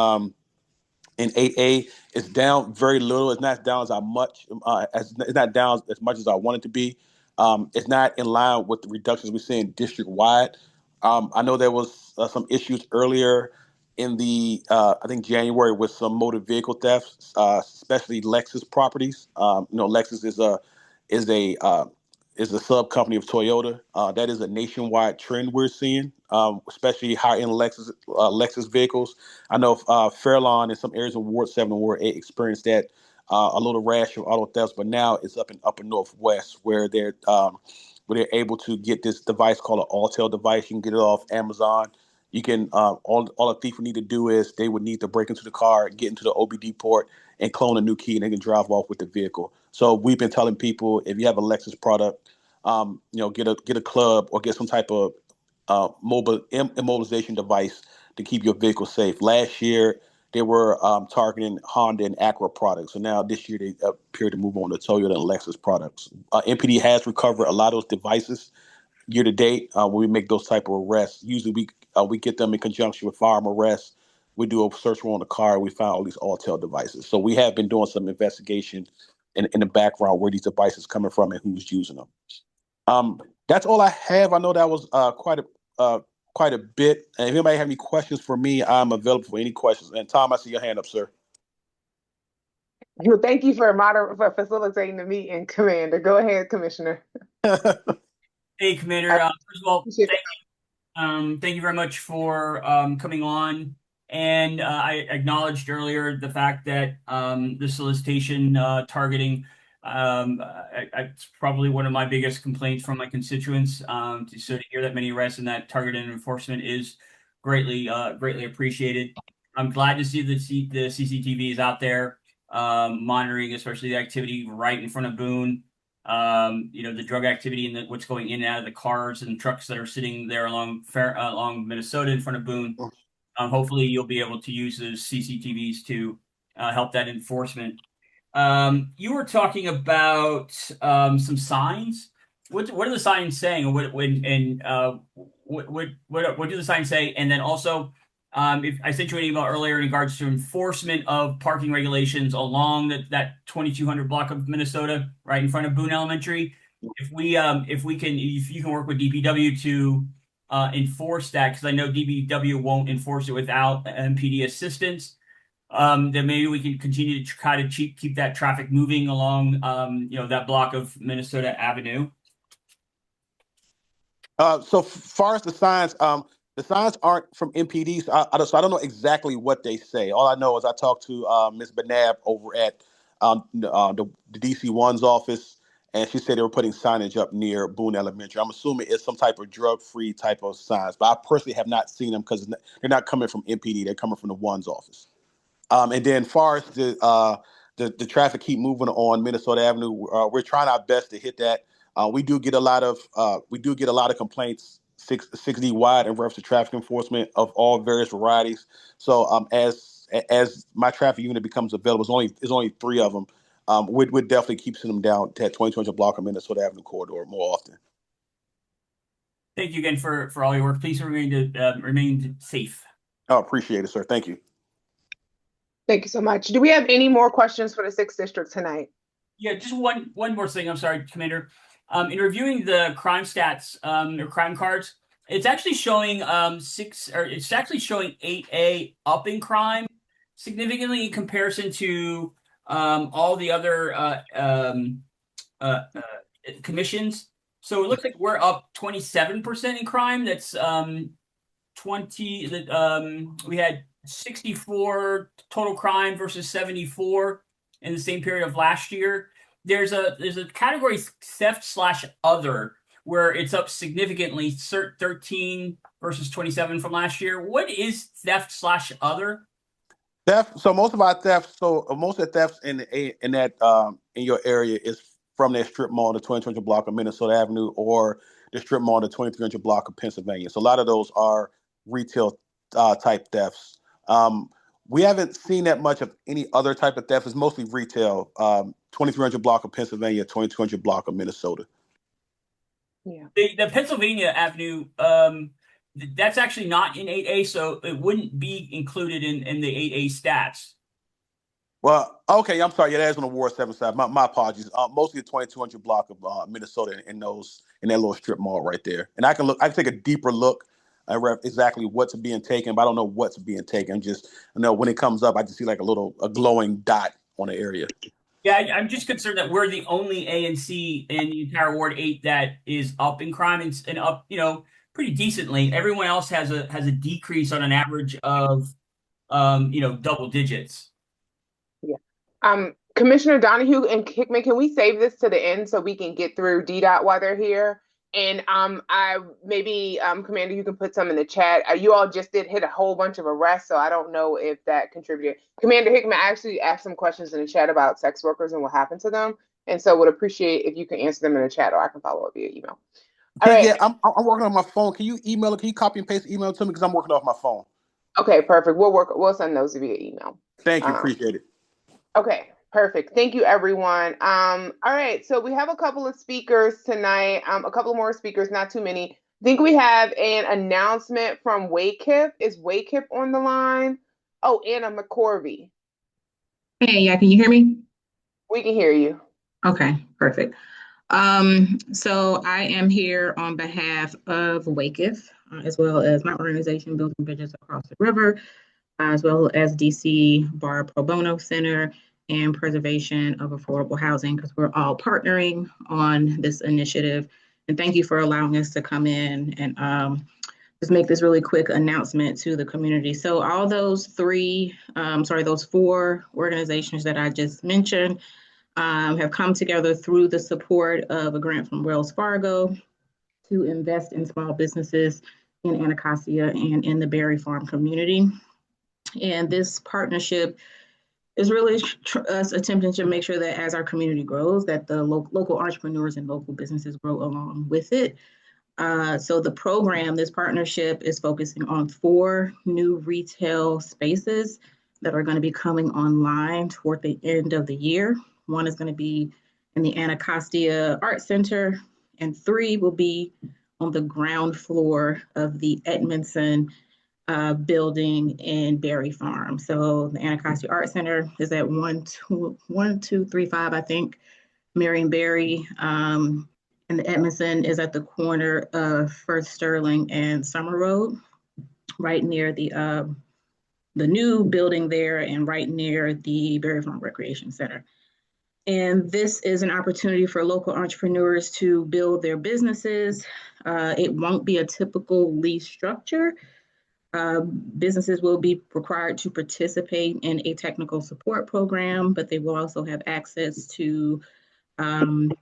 8A, is down very little. It's not down it's not down as much as I want it to be. It's not in line with the reductions we're seeing district wide. I know there was some issues earlier in I think January with some motor vehicle thefts, especially Lexus properties. Lexus is a sub company of Toyota. That is a nationwide trend we're seeing, especially high-end Lexus vehicles. I know Fairlawn and some areas of Ward 7 and Ward 8 experienced that a little rash of auto thefts, but now it's up in Upper Northwest where they're able to get this device called an Alltel device. You can get it off Amazon. You can all a thief would need to do is they would need to break into the car, get into the OBD port, and clone a new key, and they can drive off with the vehicle. So we've been telling people, if you have a Lexus product, get a club or get some type of mobile immobilization device to keep your vehicle safe. Last year, they were targeting Honda and Acura products. So now this year, they appear to move on to Toyota and Lexus products. MPD has recovered a lot of those devices year to date. When we make those type of arrests, usually we get them in conjunction with firearm arrests. We do a search warrant on the car, and we found all these Alltel devices. So we have been doing some investigation in the background where these devices coming from and who's using them. That's all I have. I know that was quite a bit. And if anybody have any questions for me, I'm available for any questions. And Tom, I see your hand up, sir. Well, thank you for facilitating the meeting, Commander. Go ahead, Commissioner. Hey, Commander. First of all, thank you very much for coming on. And I acknowledged earlier the fact that the solicitation targeting, it's probably one of my biggest complaints from my constituents. So to hear that many arrests and that targeted enforcement is greatly appreciated. I'm glad to see the CCTV is out there monitoring, especially the activity right in front of Boone. The drug activity and what's going in and out of the cars and trucks that are sitting there along Minnesota in front of Boone. Hopefully you'll be able to use those CCTVs to help that enforcement. You were talking about some signs. What are the signs saying? What do the signs say? And then also, if I sent you an email earlier in regards to enforcement of parking regulations along that 2200 block of Minnesota, right in front of Boone Elementary. If you can work with DPW to enforce that, because I know DPW won't enforce it without MPD assistance. Then maybe we can continue to try to keep that traffic moving along, that block of Minnesota Avenue. So far as the signs aren't from MPD, so I don't know exactly what they say. All I know is I talked to Ms. Banab over at the DC1's office, and she said they were putting signage up near Boone Elementary. I'm assuming it's some type of drug-free type of signs, but I personally have not seen them because they're not coming from MPD. They're coming from the one's office. And then far as the traffic keep moving on Minnesota Avenue, we're trying our best to hit that. We do get a lot of complaints 6D wide in reference to traffic enforcement of all various varieties. So as my traffic unit becomes available, it's only 3 of them. We'd definitely keep sending them down to that 2200 block of Minnesota Avenue corridor more often. Thank you again for all your work. Please remain safe. I appreciate it, sir. Thank you. Thank you so much. Do we have any more questions for the 6th District tonight? Yeah, just one more thing. I'm sorry, Commander. In reviewing the crime stats or crime cards, it's actually showing 8A up in crime significantly in comparison to all the other commissions. So it looks like we're up 27% in crime. That's 20. We had 64 total crime versus 74 in the same period of last year. There's a category theft/other where it's up significantly, 13 versus 27 from last year. What is theft/other? Theft. So most of the thefts in your area is from that strip mall, the 2200 block of Minnesota Avenue, or the strip mall, the 2300 block of Pennsylvania. So a lot of those are retail type thefts. We haven't seen that much of any other type of theft. It's mostly retail. 2300 block of Pennsylvania, 2200 block of Minnesota. Yeah. The Pennsylvania Avenue, that's actually not in 8A, so it wouldn't be included in the 8A stats. Well, okay, I'm sorry. Yeah, that is on the Ward 7 side. My apologies. Mostly the 2200 block of Minnesota in that little strip mall right there. And I can take a deeper look at exactly what's being taken, but I don't know what's being taken. I know when it comes up, I just see like a glowing dot on the area. Yeah, I'm just concerned that we're the only A and C in the entire Ward 8 that is up in crime and up, pretty decently. Everyone else has a decrease on an average of, double digits. Yeah. Commissioner Donahue and Hickman, can we save this to the end so we can get through DDOT while they're here? And Commander, you can put some in the chat. You all just did hit a whole bunch of arrests, so I don't know if that contributed. Commander Hickman actually asked some questions in the chat about sex workers and what happened to them, and so would appreciate if you can answer them in the chat, or I can follow up via email. All right. Yeah, I'm working on my phone. Can you email it? Can you copy and paste the email to me, because I'm working off my phone? Okay, perfect. We'll send those via email. Thank you. Appreciate it. Okay, perfect. Thank you, everyone. All right, so we have a couple of speakers tonight, a couple more speakers, not too many. I think we have an announcement from WAKIF. Is WAKIF on the line? Oh, Anna McCorvey. Hey, yeah, can you hear me? We can hear you. Okay, perfect. So I am here on behalf of WAKIF, as well as my organization, Building Bridges Across the River, as well as DC Bar Pro Bono Center and Preservation of Affordable Housing, because we're all partnering on this initiative. And thank you for allowing us to come in and just make this really quick announcement to the community. So all those those 4 organizations that I just mentioned have come together through the support of a grant from Wells Fargo to invest in small businesses in Anacostia and in the Berry Farm community. And this partnership is really us attempting to make sure that as our community grows, that the local entrepreneurs and local businesses grow along with it. So the program, this partnership, is focusing on 4 new retail spaces that are going to be coming online toward the end of the year. One is going to be in the Anacostia Art Center, and 3 will be on the ground floor of the Edmondson building in Berry Farm. So the Anacostia Art Center is at 1235, I think, Marion Berry. And the Edmondson is at the corner of First Sterling and Summer Road, right near the new building there and right near the Berry Farm Recreation Center. And this is an opportunity for local entrepreneurs to build their businesses. It won't be a typical lease structure. Businesses will be required to participate in a technical support program, but they will also have access to an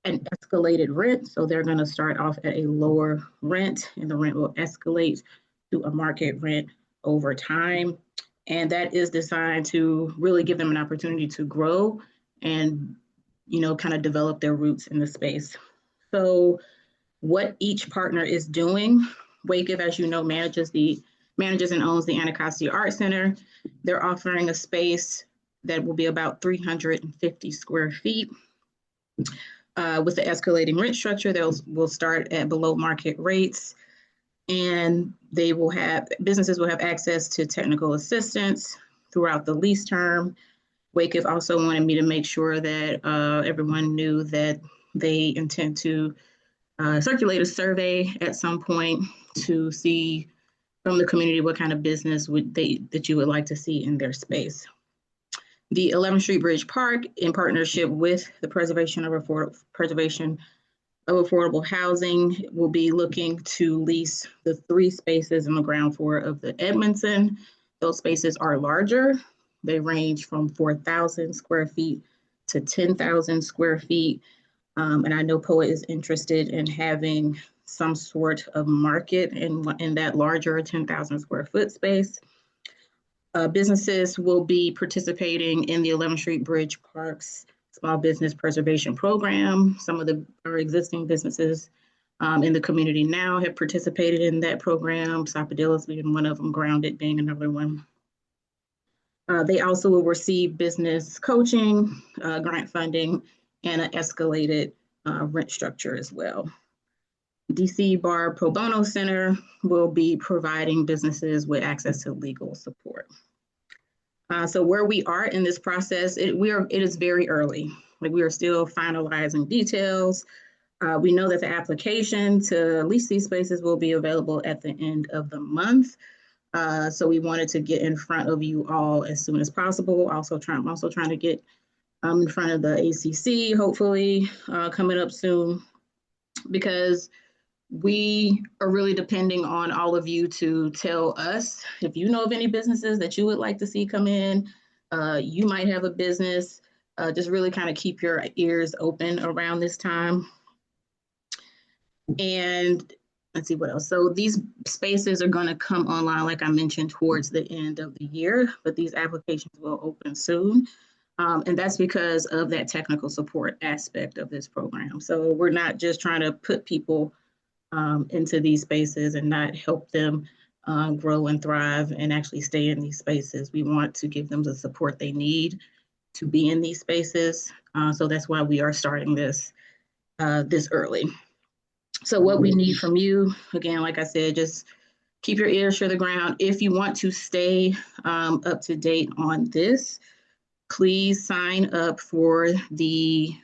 escalated rent. So they're going to start off at a lower rent, and the rent will escalate to a market rent over time. And that is designed to really give them an opportunity to grow and kind of develop their roots in the space. So what each partner is doing, WAKEF, as you know, manages and owns the Anacostia Art Center. They're offering a space that will be about 350 square feet. With the escalating rent structure, will start at below market rates, and businesses will have access to technical assistance throughout the lease term. WAKEF also wanted me to make sure that everyone knew that they intend to circulate a survey at some point to see from the community what kind of business that you would like to see in their space. The 11th Street Bridge Park, in partnership with the Preservation of Affordable Housing, will be looking to lease the 3 spaces on the ground floor of the Edmondson. Those spaces are larger. They range from 4,000 square feet to 10,000 square feet. And I know POET is interested in having some sort of market in that larger 10,000 square foot space. Businesses will be participating in the 11th Street Bridge Park's Small Business Preservation Program. Some of our existing businesses in the community now have participated in that program, Sapodila's being one of them, Grounded being another one. They also will receive business coaching, grant funding, and an escalated rent structure as well. DC Bar Pro Bono Center will be providing businesses with access to legal support. So where we are in this process, it is very early. Like, we are still finalizing details. We know that the application to lease these spaces will be available at the end of the month. So we wanted to get in front of you all as soon as possible. I'm also trying to get in front of the ACC, hopefully coming up soon, because we are really depending on all of you to tell us if you know of any businesses that you would like to see come in. You might have a business. Just really kind of keep your ears open around this time. And let's see what else. So these spaces are going to come online, like I mentioned, towards the end of the year, but these applications will open soon. And that's because of that technical support aspect of this program. So we're not just trying to put people into these spaces and not help them grow and thrive and actually stay in these spaces. We want to give them the support they need to be in these spaces. So that's why we are starting this early. So what we need from you, again, like I said, just keep your ears to the ground. If you want to stay up to date on this, please sign up for the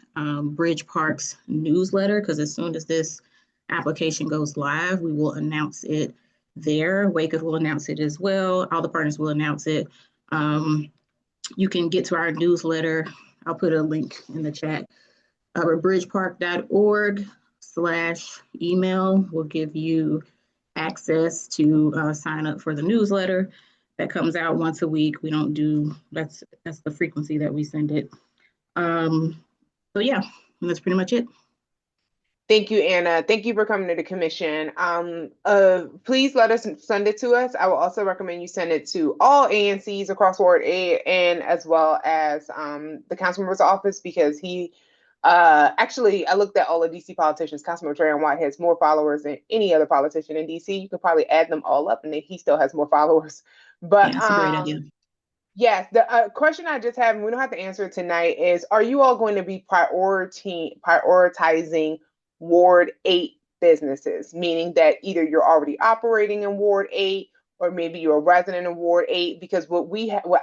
Bridge Parks newsletter, because as soon as this application goes live, we will announce it there. WAKEF will announce it as well. All the partners will announce it. You can get to our newsletter. I'll put a link in the chat. bridgepark.org/email will give you access to sign up for the newsletter that comes out once a week. We don't do, that's the frequency that we send it. So yeah, that's pretty much it. Thank you, Anna. Thank you for coming to the commission. Please let us send it to us. I will also recommend you send it to all ANCs across Ward 8 and as well as the councilmember's office, because he actually, I looked at all the DC politicians. Councilmember Trayon White has more followers than any other politician in DC. You could probably add them all up and then he still has more followers. But yeah, that's a great idea. Yes, the question I just have, and we don't have to answer it tonight, is are you all going to be prioritizing Ward 8 businesses, meaning that either you're already operating in Ward 8 or maybe you're a resident in Ward 8? Because what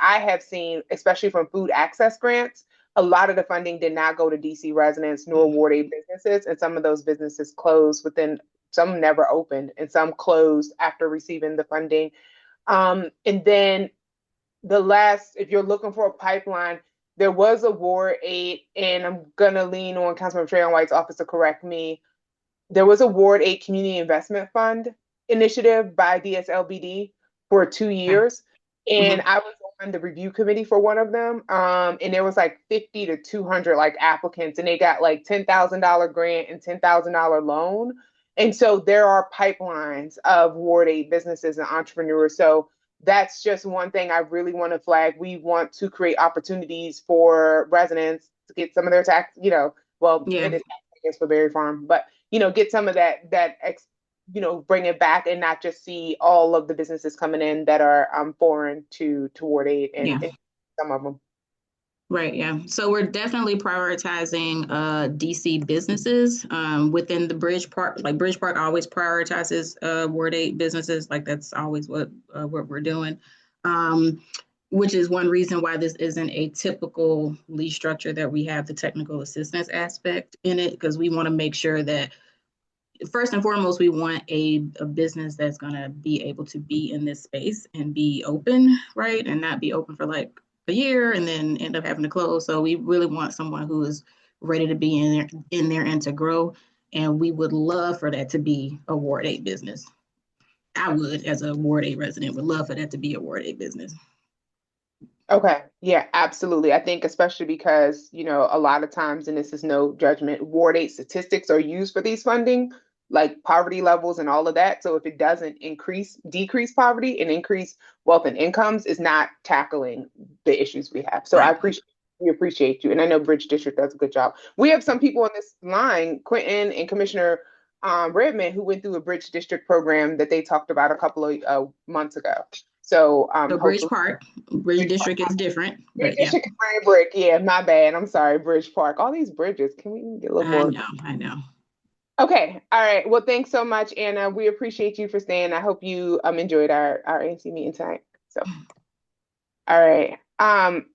I have seen, especially from food access grants, a lot of the funding did not go to DC residents nor Ward 8 businesses, and some of those businesses closed some never opened, and some closed after receiving the funding. And then if you're looking for a pipeline, there was a Ward 8, and I'm gonna lean on Councilmember Trayon White's office to correct me. There was a Ward 8 Community Investment Fund initiative by DSLBD for 2 years. And I was on the review committee for one of them. And there was like 50 to 200 like applicants, and they got like $10,000 grant and $10,000 loan. And so there are pipelines of Ward 8 businesses and entrepreneurs. So that's just one thing I really want to flag. We want to create opportunities for residents to get some of their tax, well, Yeah. it is tax, I guess, for Berry Farm, but, get some of that, bring it back and not just see all of the businesses coming in that are foreign to Ward 8 and some of them. Right, yeah. So we're definitely prioritizing DC businesses within the Bridge Park. Like Bridge Park always prioritizes Ward 8 businesses. Like that's always what we're doing. Which is one reason why this isn't a typical lease structure that we have the technical assistance aspect in it, because we want to make sure that first and foremost, we want a business that's going to be able to be in this space and be open, right? And not be open for like a year and then end up having to close. So we really want someone who is ready to be in there and to grow. And we would love for that to be a Ward 8 business. I would, as a Ward 8 resident, would love for that to be a Ward 8 business. Okay. Yeah, absolutely. I think especially because, a lot of times, and this is no judgment, Ward 8 statistics are used for these funding, like poverty levels and all of that. So if it doesn't decrease poverty and increase wealth and incomes, is not tackling the issues we have. So Right. We appreciate you. And I know Bridge District does a good job. We have some people on this line, Quentin and Commissioner Redmond, who went through a Bridge District program that they talked about a couple of months ago. So, Bridge Park, Bridge District is different. Bridge District, Brick. Yeah, my bad. I'm sorry, Bridge Park. All these bridges. Can we get a little more? I know. Okay. All right. Well, thanks so much, Anna. We appreciate you for staying. I hope you enjoyed our ANC meeting tonight. So, all right.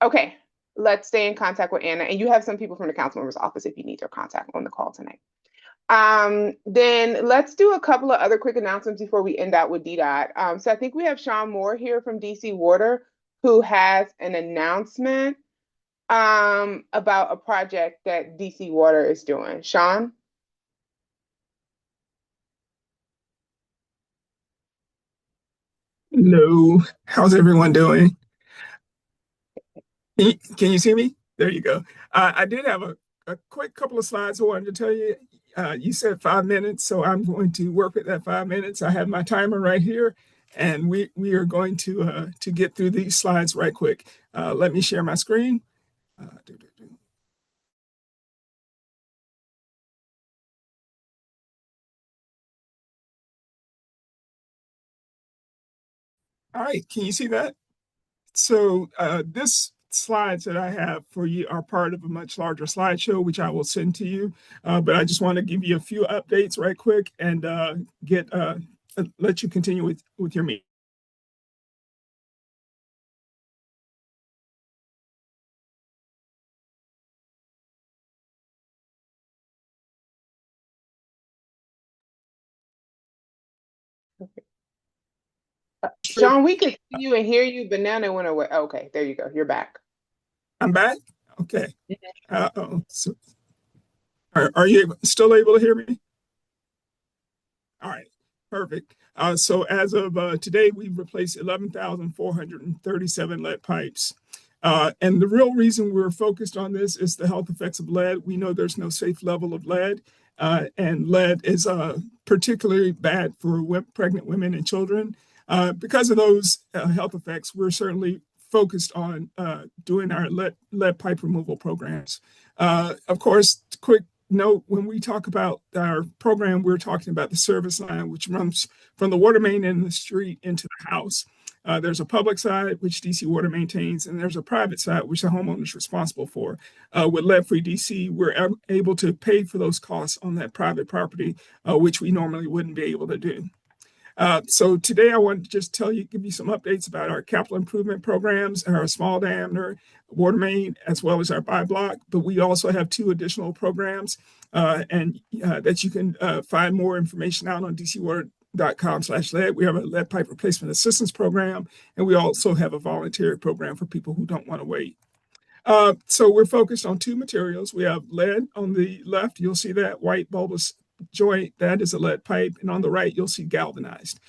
Okay. Let's stay in contact with Anna. And you have some people from the council member's office if you need their contact on the call tonight. Then let's do a couple of other quick announcements before we end out with DDOT. So I think we have Sean Moore here from DC Water, who has an announcement about a project that DC Water is doing. Sean? Hello, how's everyone doing? Can you see me? There you go. I did have a quick couple of slides I wanted to tell you. You said 5 minutes, so I'm going to work with that 5 minutes. I have my timer right here, and we are going to get through these slides right quick. Let me share my screen. All right, can you see that? So this slides that I have for you are part of a much larger slideshow, which I will send to you. But I just want to give you a few updates right quick and let you continue with your meeting. Sean, we could see you and hear you, but now they went away. Okay, there you go. You're back. I'm back? Okay. So, are you still able to hear me? All right, perfect. So as of today, we've replaced 11,437 lead pipes. And the real reason we're focused on this is the health effects of lead. We know there's no safe level of lead, and lead is particularly bad for pregnant women and children. Because of those health effects, we're certainly focused on doing our lead pipe removal programs. Of course, quick note, when we talk about our program, we're talking about the service line, which runs from the water main in the street into the house. There's a public side, which DC Water maintains, and there's a private side, which the homeowner is responsible for. With Lead-Free DC, we're able to pay for those costs on that private property, which we normally wouldn't be able to do. So today I want to just give you some updates about our capital improvement programs, our small diameter water main, as well as our bi-block. But we also have 2 additional programs that you can find more information out on dcwater.com/lead. We have a lead pipe replacement assistance program, and we also have a voluntary program for people who don't want to wait. So we're focused on 2 materials. We have lead on the left. You'll see that white bulbous joint, that is a lead pipe, and on the right you'll see galvanized.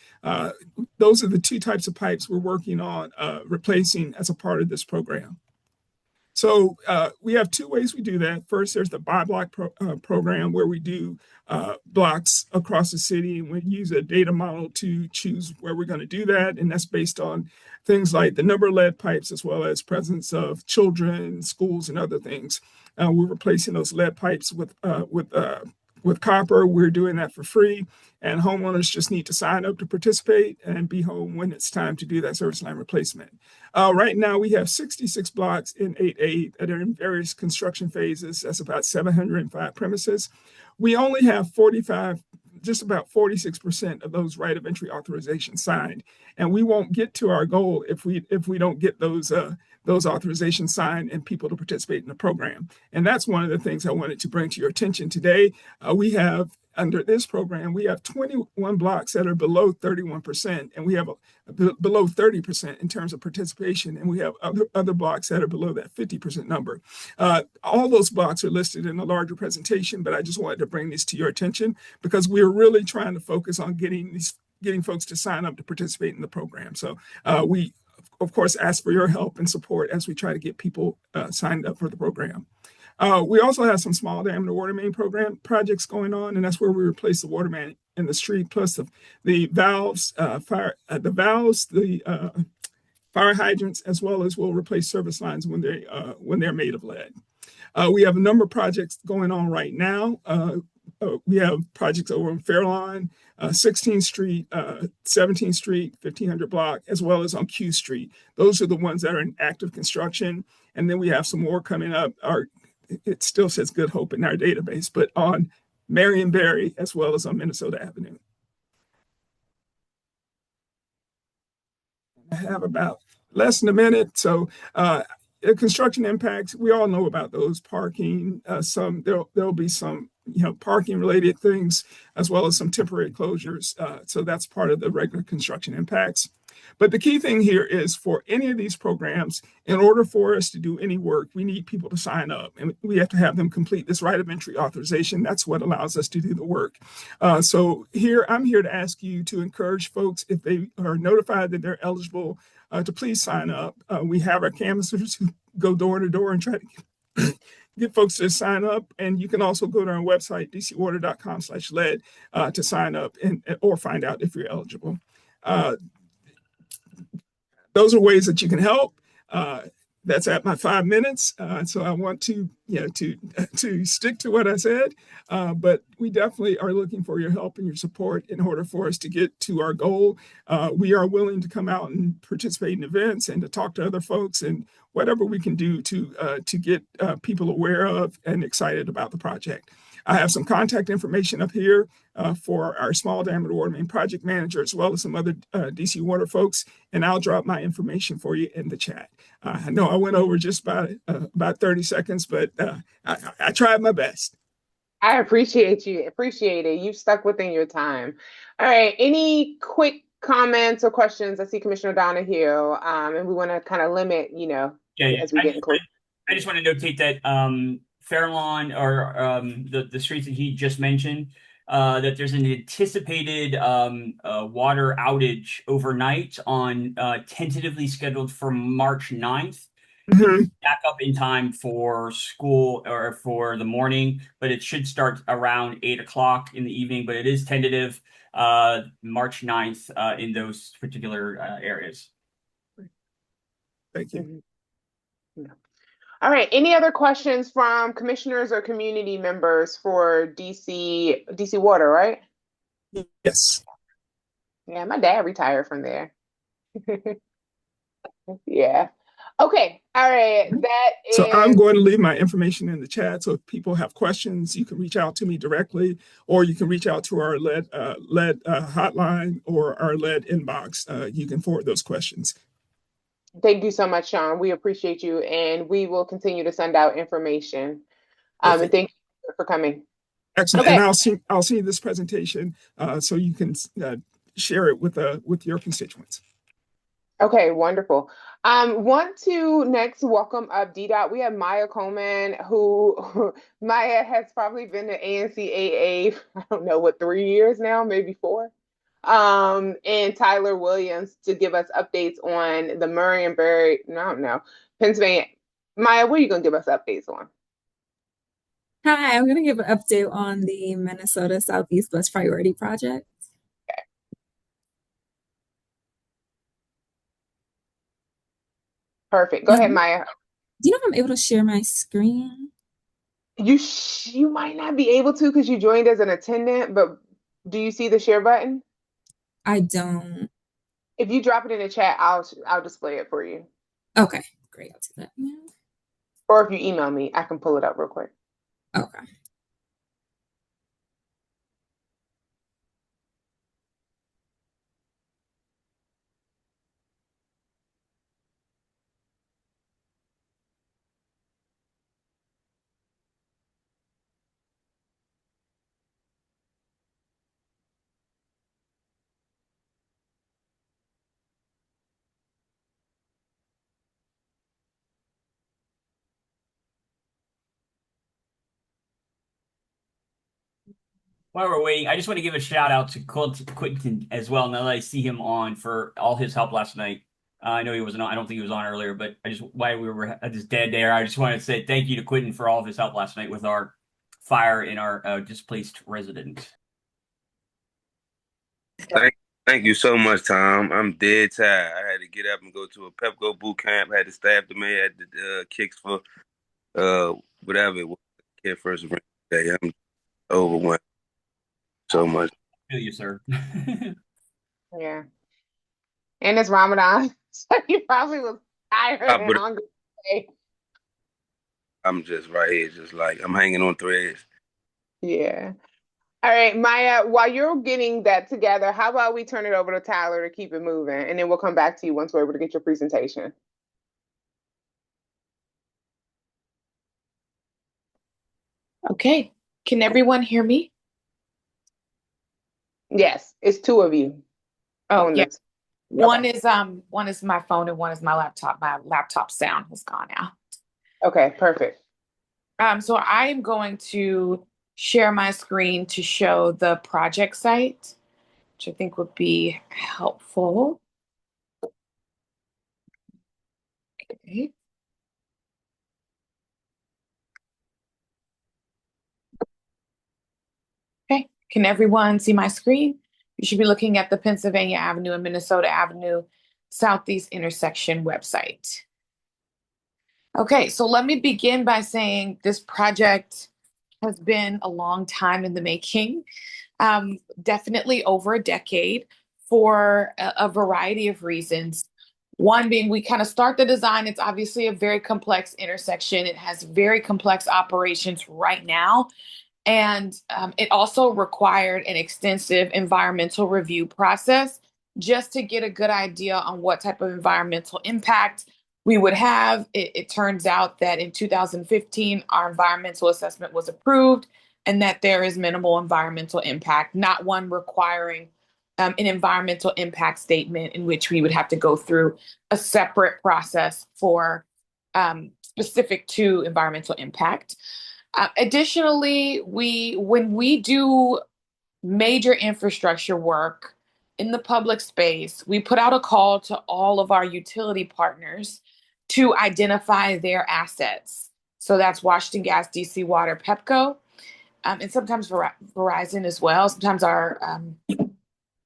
Those are the 2 types of pipes we're working on replacing as a part of this program. So we have two ways we do that. First, there's the buy block program where we do blocks across the city, and we use a data model to choose where we're going to do that. And that's based on things like the number of lead pipes as well as presence of children, schools, and other things. We're replacing those lead pipes with copper. We're doing that for free, and homeowners just need to sign up to participate and be home when it's time to do that service line replacement. Right now, we have 66 blocks in 8A that are in various construction phases. That's about 705 premises. We only have 45, just about 46% of those right of entry authorizations signed, and we won't get to our goal if we don't get those authorizations signed and people to participate in the program. And that's one of the things I wanted to bring to your attention today. We have, under this program, we have 21 blocks that are below 31%, and we have below 30% in terms of participation, and we have other blocks that are below that 50% number. All those blocks are listed in a larger presentation, but I just wanted to bring this to your attention because we're really trying to focus on getting folks to sign up to participate in the program. So we, of course, ask for your help and support as we try to get people signed up for the program. We also have some small diameter water main program projects going on, and that's where we replace the water main in the street, plus the valves, fire hydrants, as well as we'll replace service lines when they're made of lead. We have a number of projects going on right now. We have projects over on Fairlawn, 16th Street, 17th Street, 1500 block, as well as on Q Street. Those are the ones that are in active construction. And then we have some more coming up. It still says Good Hope in our database, but on Marion Berry, as well as on Minnesota Avenue. I have about less than a minute. So construction impacts, we all know about those. Parking, there'll be some parking related things, as well as some temporary closures. So that's part of the regular construction impacts. But the key thing here is for any of these programs, in order for us to do any work, we need people to sign up, and we have to have them complete this right of entry authorization. That's what allows us to do the work. So I'm here to ask you to encourage folks, if they are notified that they're eligible, to please sign up. We have our canvassers who go door to door and try to get folks to sign up. And you can also go to our website, dcwater.com/lead, to sign up or find out if you're eligible. Those are ways that you can help. That's at my 5 minutes. So I want to stick to what I said, but we definitely are looking for your help and your support in order for us to get to our goal. We are willing to come out and participate in events and to talk to other folks and whatever we can do to get people aware of and excited about the project. I have some contact information up here for our small diameter water main project manager, as well as some other DC Water folks, and I'll drop my information for you in the chat. I know I went over just about 30 seconds, but I tried my best. I appreciate you. Appreciate it. You stuck within your time. All right. Any quick comments or questions? I see Commissioner Donahue, and we want to kind of limit, as we get close. I just want to notate that Fairlawn, or the streets that he just mentioned, that there's an anticipated water outage overnight on tentatively scheduled for March 9th. Back up in time for school or for the morning, but it should start around 8 o'clock in the evening, but it is tentative March 9th in those particular areas. Thank you. All right. Any other questions from commissioners or community members for DC Water, right? Yes. Yeah, my dad retired from there. Yeah. Okay. All right. So I'm going to leave my information in the chat. So if people have questions, you can reach out to me directly, or you can reach out to our lead hotline or our lead inbox. You can forward those questions. Thank you so much, Sean. We appreciate you, and we will continue to send out information. And thank you for coming. Excellent. Okay. And I'll see this presentation so you can share it with your constituents. Okay, wonderful. Want to next welcome up DDOT. We have Maya Coleman, who Maya has probably been to ANCAA, I don't know, 3 years now, maybe 4. And Tyler Williams to give us updates on the Pennsylvania Maya, what are you going to give us updates on? Hi, I'm going to give an update on the Minnesota Southeast Bus Priority Project. Perfect. Go ahead, Maya. Do you know if I'm able to share my screen? You might not be able to because you joined as an attendant, but do you see the share button? I don't. If you drop it in the chat, I'll display it for you. Okay, great. I'll do that now. Or if you email me, I can pull it up real quick. Okay. While we're waiting, I just want to give a shout out to Quentin as well. Now that I see him on for all his help last night. I know he wasn't on. I don't think he was on earlier, but while we were at this dead there, I just wanted to say thank you to Quentin for all of his help last night with our fire in our displaced resident. Thank you so much, Tom. I'm dead tired. I had to get up and go to a Pepco boot camp. Had to staff the man at the kicks for whatever it was. Kid first day. I'm overwhelmed so much. I feel you, sir. Yeah. And it's Ramadan, so you probably was tired and hungry today. I'm just right here, just like I'm hanging on threads. Yeah. All right, Maya, while you're getting that together, how about we turn it over to Tyler to keep it moving, and then we'll come back to you once we're able to get your presentation. Okay. Can everyone hear me? Yes, it's two of you. Oh, yes. One is my phone and one is my laptop. My laptop sound has gone out. Okay, perfect. So I am going to share my screen to show the project site, which I think would be helpful. Okay. Okay, can everyone see my screen? You should be looking at the Pennsylvania Avenue and Minnesota Avenue Southeast intersection website. Okay, so let me begin by saying this project has been a long time in the making, definitely over a decade for a variety of reasons. One being we kind of start the design. It's obviously a very complex intersection. It has very complex operations right now. And it also required an extensive environmental review process just to get a good idea on what type of environmental impact we would have. It turns out that in 2015, our environmental assessment was approved and that there is minimal environmental impact, not one requiring an environmental impact statement in which we would have to go through a separate process for specific to environmental impact. Additionally, when we do major infrastructure work in the public space, we put out a call to all of our utility partners to identify their assets. So that's Washington Gas, DC Water, Pepco, and sometimes Verizon as well, sometimes our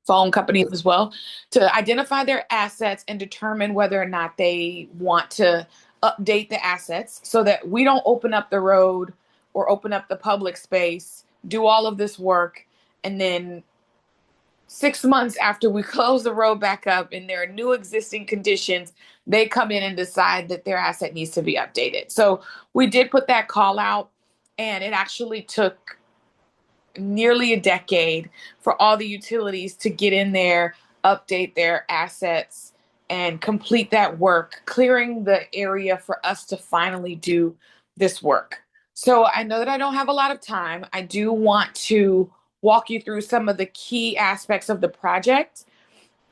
phone companies as well, to identify their assets and determine whether or not they want to update the assets so that we don't open up the road or open up the public space, do all of this work, and then 6 months after we close the road back up and there are new existing conditions, they come in and decide that their asset needs to be updated. So we did put that call out, and it actually took nearly a decade for all the utilities to get in there, update their assets, and complete that work, clearing the area for us to finally do this work. So I know that I don't have a lot of time. I do want to walk you through some of the key aspects of the project.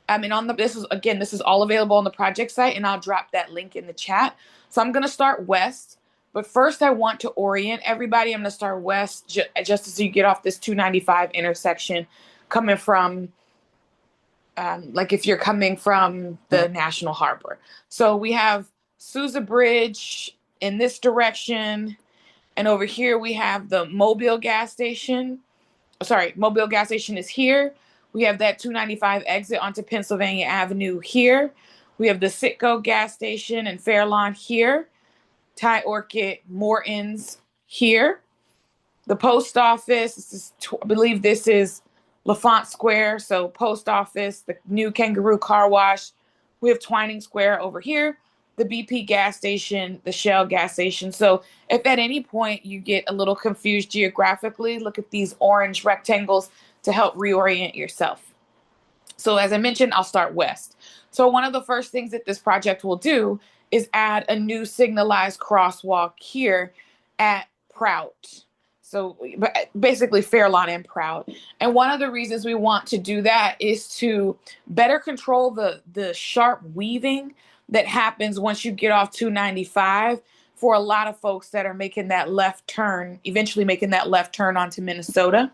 And this is all available on the project site, and I'll drop that link in the chat. So I'm going to start west. But first, I want to orient everybody. I'm going to start west just as you get off this 295 intersection coming from, if you're coming from the National Harbor. So we have Sousa Bridge in this direction. And over here, we have the Mobile gas station. Sorry, Mobile gas station is here. We have that 295 exit onto Pennsylvania Avenue here. We have the Citgo gas station and Fairlawn here. Thai Orchid, Morton's here. The post office, I believe this is L'Enfant Square. So post office, the new Kangaroo car wash. We have Twining Square over here, the BP gas station, the Shell gas station. So if at any point you get a little confused geographically, look at these orange rectangles to help reorient yourself. So as I mentioned, I'll start west. So one of the first things that this project will do is add a new signalized crosswalk here at Prout. So basically Fairlawn and Prout. And one of the reasons we want to do that is to better control the sharp weaving that happens once you get off 295 for a lot of folks that are making that left turn, eventually making that left turn onto Minnesota.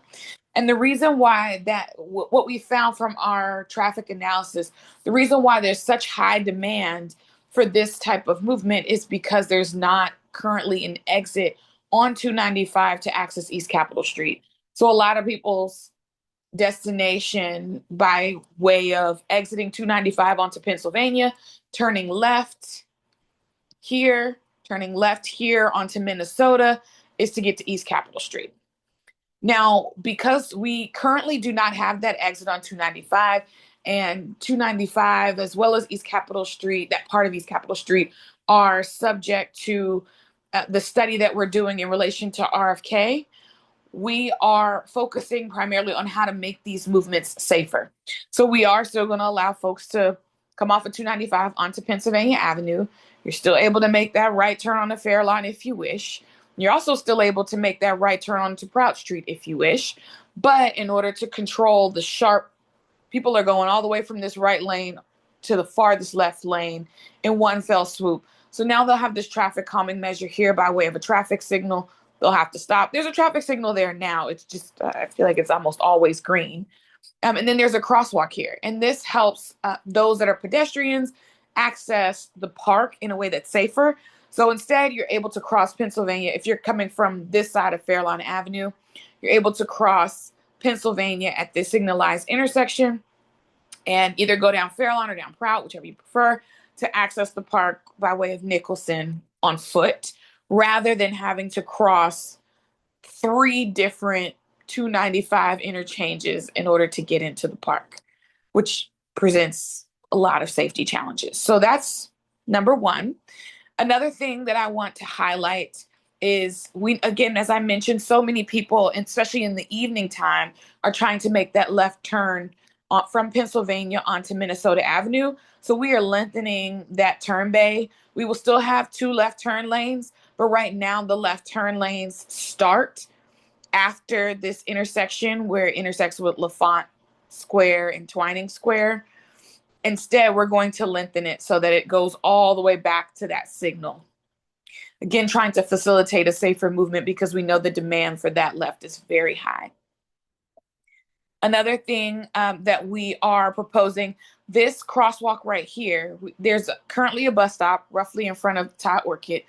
And the reason why what we found from our traffic analysis, the reason why there's such high demand for this type of movement is because there's not currently an exit on 295 to access East Capitol Street. So a lot of people's destination by way of exiting 295 onto Pennsylvania, turning left here onto Minnesota is to get to East Capitol Street. Now, because we currently do not have that exit on 295 and 295 as well as East Capitol Street, that part of East Capitol Street are subject to the study that we're doing in relation to RFK, we are focusing primarily on how to make these movements safer. So we are still going to allow folks to come off of 295 onto Pennsylvania Avenue. You're still able to make that right turn on the Fairlawn if you wish. You're also still able to make that right turn onto Prout Street if you wish. But in order to control the sharp, people are going all the way from this right lane to the farthest left lane in one fell swoop. So now they'll have this traffic calming measure here by way of a traffic signal. They'll have to stop. There's a traffic signal there now. It's just, I feel like it's almost always green. And then there's a crosswalk here. And this helps those that are pedestrians access the park in a way that's safer. So instead, you're able to cross Pennsylvania. If you're coming from this side of Fairlawn Avenue, you're able to cross Pennsylvania at this signalized intersection and either go down Fairlawn or down Prout, whichever you prefer, to access the park by way of Nicholson on foot, rather than having to cross 3 different 295 interchanges in order to get into the park, which presents a lot of safety challenges. So that's number one. Another thing that I want to highlight is again, as I mentioned, so many people, especially in the evening time, are trying to make that left turn from Pennsylvania onto Minnesota Avenue. So we are lengthening that turn bay. We will still have 2 left turn lanes, but right now the left turn lanes start after this intersection where it intersects with L'Enfant Square and Twining Square. Instead, we're going to lengthen it so that it goes all the way back to that signal. Again, trying to facilitate a safer movement because we know the demand for that left is very high. Another thing that we are proposing, this crosswalk right here, there's currently a bus stop roughly in front of Thai Orchid.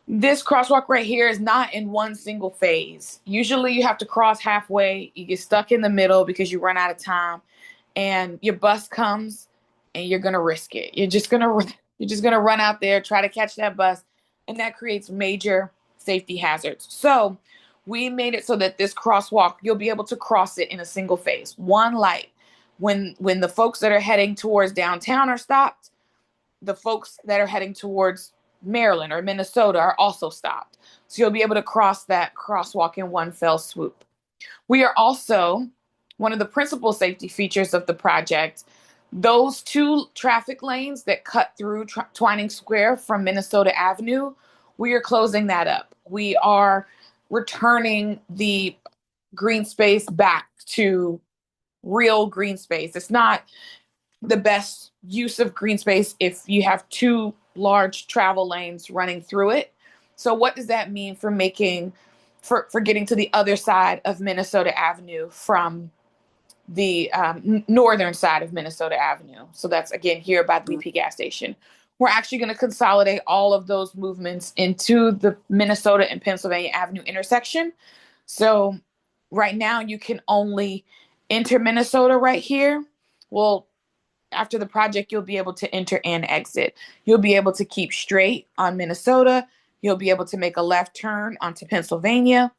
This crosswalk right here is not in one single phase. Usually you have to cross halfway, you get stuck in the middle because you run out of time, and your bus comes and you're gonna risk it. You're just gonna run out there, try to catch that bus, and that creates major safety hazards. So we made it so that this crosswalk, you'll be able to cross it in a single phase, one light. When the folks that are heading towards downtown are stopped, the folks that are heading towards Maryland or Minnesota are also stopped. So you'll be able to cross that crosswalk in one fell swoop. We are also, one of the principal safety features of the project, those 2 traffic lanes that cut through Twining Square from Minnesota Avenue, we are closing that up. We are returning the green space back to real green space. It's not the best use of green space if you have 2 large travel lanes running through it. So what does that mean for for getting to the other side of Minnesota Avenue from the northern side of Minnesota Avenue? So that's again here by the BP gas station. we're actually going to consolidate all of those movements into the Minnesota and Pennsylvania Avenue intersection. So right now you can only enter Minnesota right here. Well, after the project, you'll be able to enter and exit. You'll be able to keep straight on Minnesota. You'll be able to make a left turn onto Pennsylvania.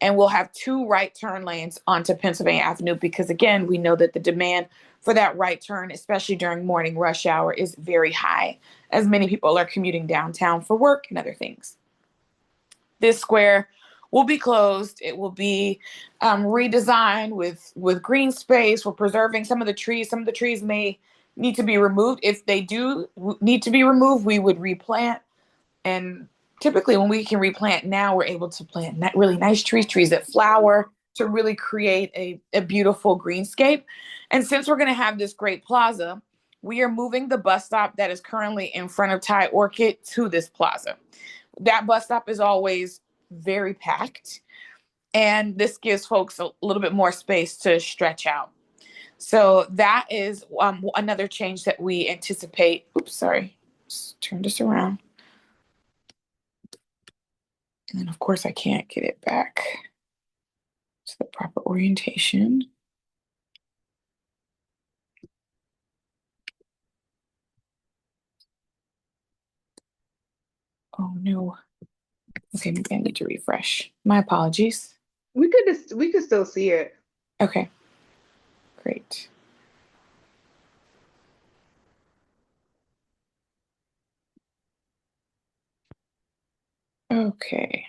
And we'll have 2 right turn lanes onto Pennsylvania Avenue because, again, we know that the demand for that right turn, especially during morning rush hour, is very high, as many people are commuting downtown for work and other things. This square will be closed. It will be redesigned with green space. We're preserving some of the trees. Some of the trees may need to be removed. If they do need to be removed, we would replant. And typically when we can replant now, we're able to plant really nice trees that flower, to really create a beautiful greenscape. And since we're going to have this great plaza, we are moving the bus stop that is currently in front of Thai Orchid to this plaza. That bus stop is always very packed, and this gives folks a little bit more space to stretch out. So that is another change that we anticipate. Oops, sorry. Just turn this around. And then, of course, I can't get it back to the proper orientation. Oh, no. Okay, maybe I need to refresh. My apologies. We could still see it. Okay, great. Okay.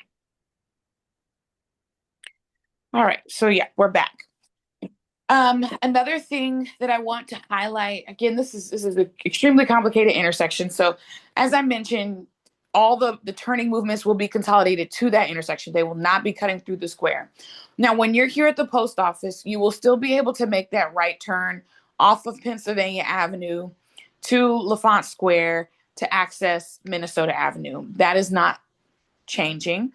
All right, so yeah, we're back. Another thing that I want to highlight, again, this is an extremely complicated intersection. So as I mentioned, all the turning movements will be consolidated to that intersection. They will not be cutting through the square. Now, when you're here at the post office, you will still be able to make that right turn off of Pennsylvania Avenue to LaFont Square to access Minnesota Avenue. That is not changing.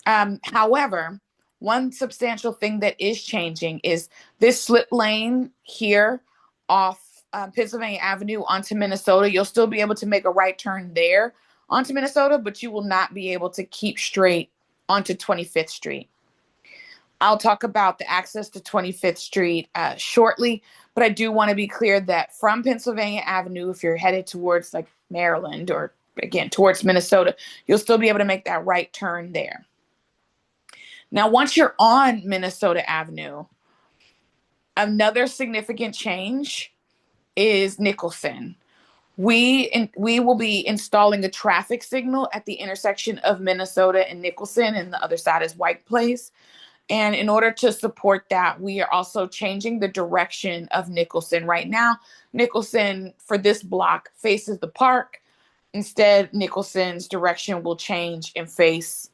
However, one substantial thing that is changing is this slip lane here off Pennsylvania Avenue onto Minnesota. You'll still be able to make a right turn there onto Minnesota, but you will not be able to keep straight onto 25th Street. I'll talk about the access to 25th Street shortly, but I do want to be clear that from Pennsylvania Avenue, if you're headed towards like Maryland or again towards Minnesota, you'll still be able to make that right turn there. Now, once you're on Minnesota Avenue, another significant change is Nicholson. We will be installing a traffic signal at the intersection of Minnesota and Nicholson, and the other side is White Place. And in order to support that, we are also changing the direction of Nicholson. Right now, Nicholson for this block faces the park. Instead, Nicholson's direction will change and face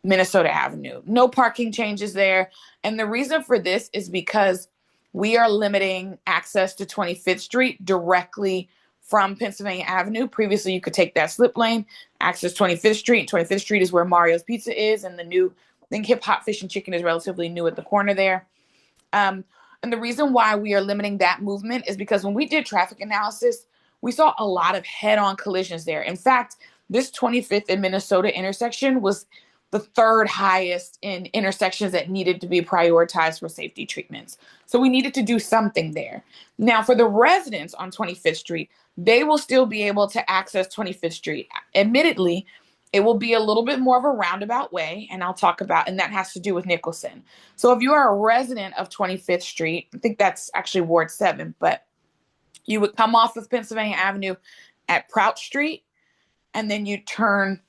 Minnesota Avenue. No parking changes there. And the reason for this is because we are limiting access to 25th Street directly from Pennsylvania Avenue. Previously, you could take that slip lane, access 25th Street. 25th Street is where Mario's Pizza is, and the new, I think Hip Hop Fish and Chicken is relatively new at the corner there. And the reason why we are limiting that movement is because when we did traffic analysis, we saw a lot of head-on collisions there. In fact, this 25th and Minnesota intersection was the 3rd highest in intersections that needed to be prioritized for safety treatments. So we needed to do something there. Now, for the residents on 25th Street, they will still be able to access 25th Street. Admittedly, it will be a little bit more of a roundabout way, and I'll talk about, and that has to do with Nicholson. So if you are a resident of 25th Street, I think that's actually Ward 7, but you would come off of Pennsylvania Avenue at Prout Street, and then you turn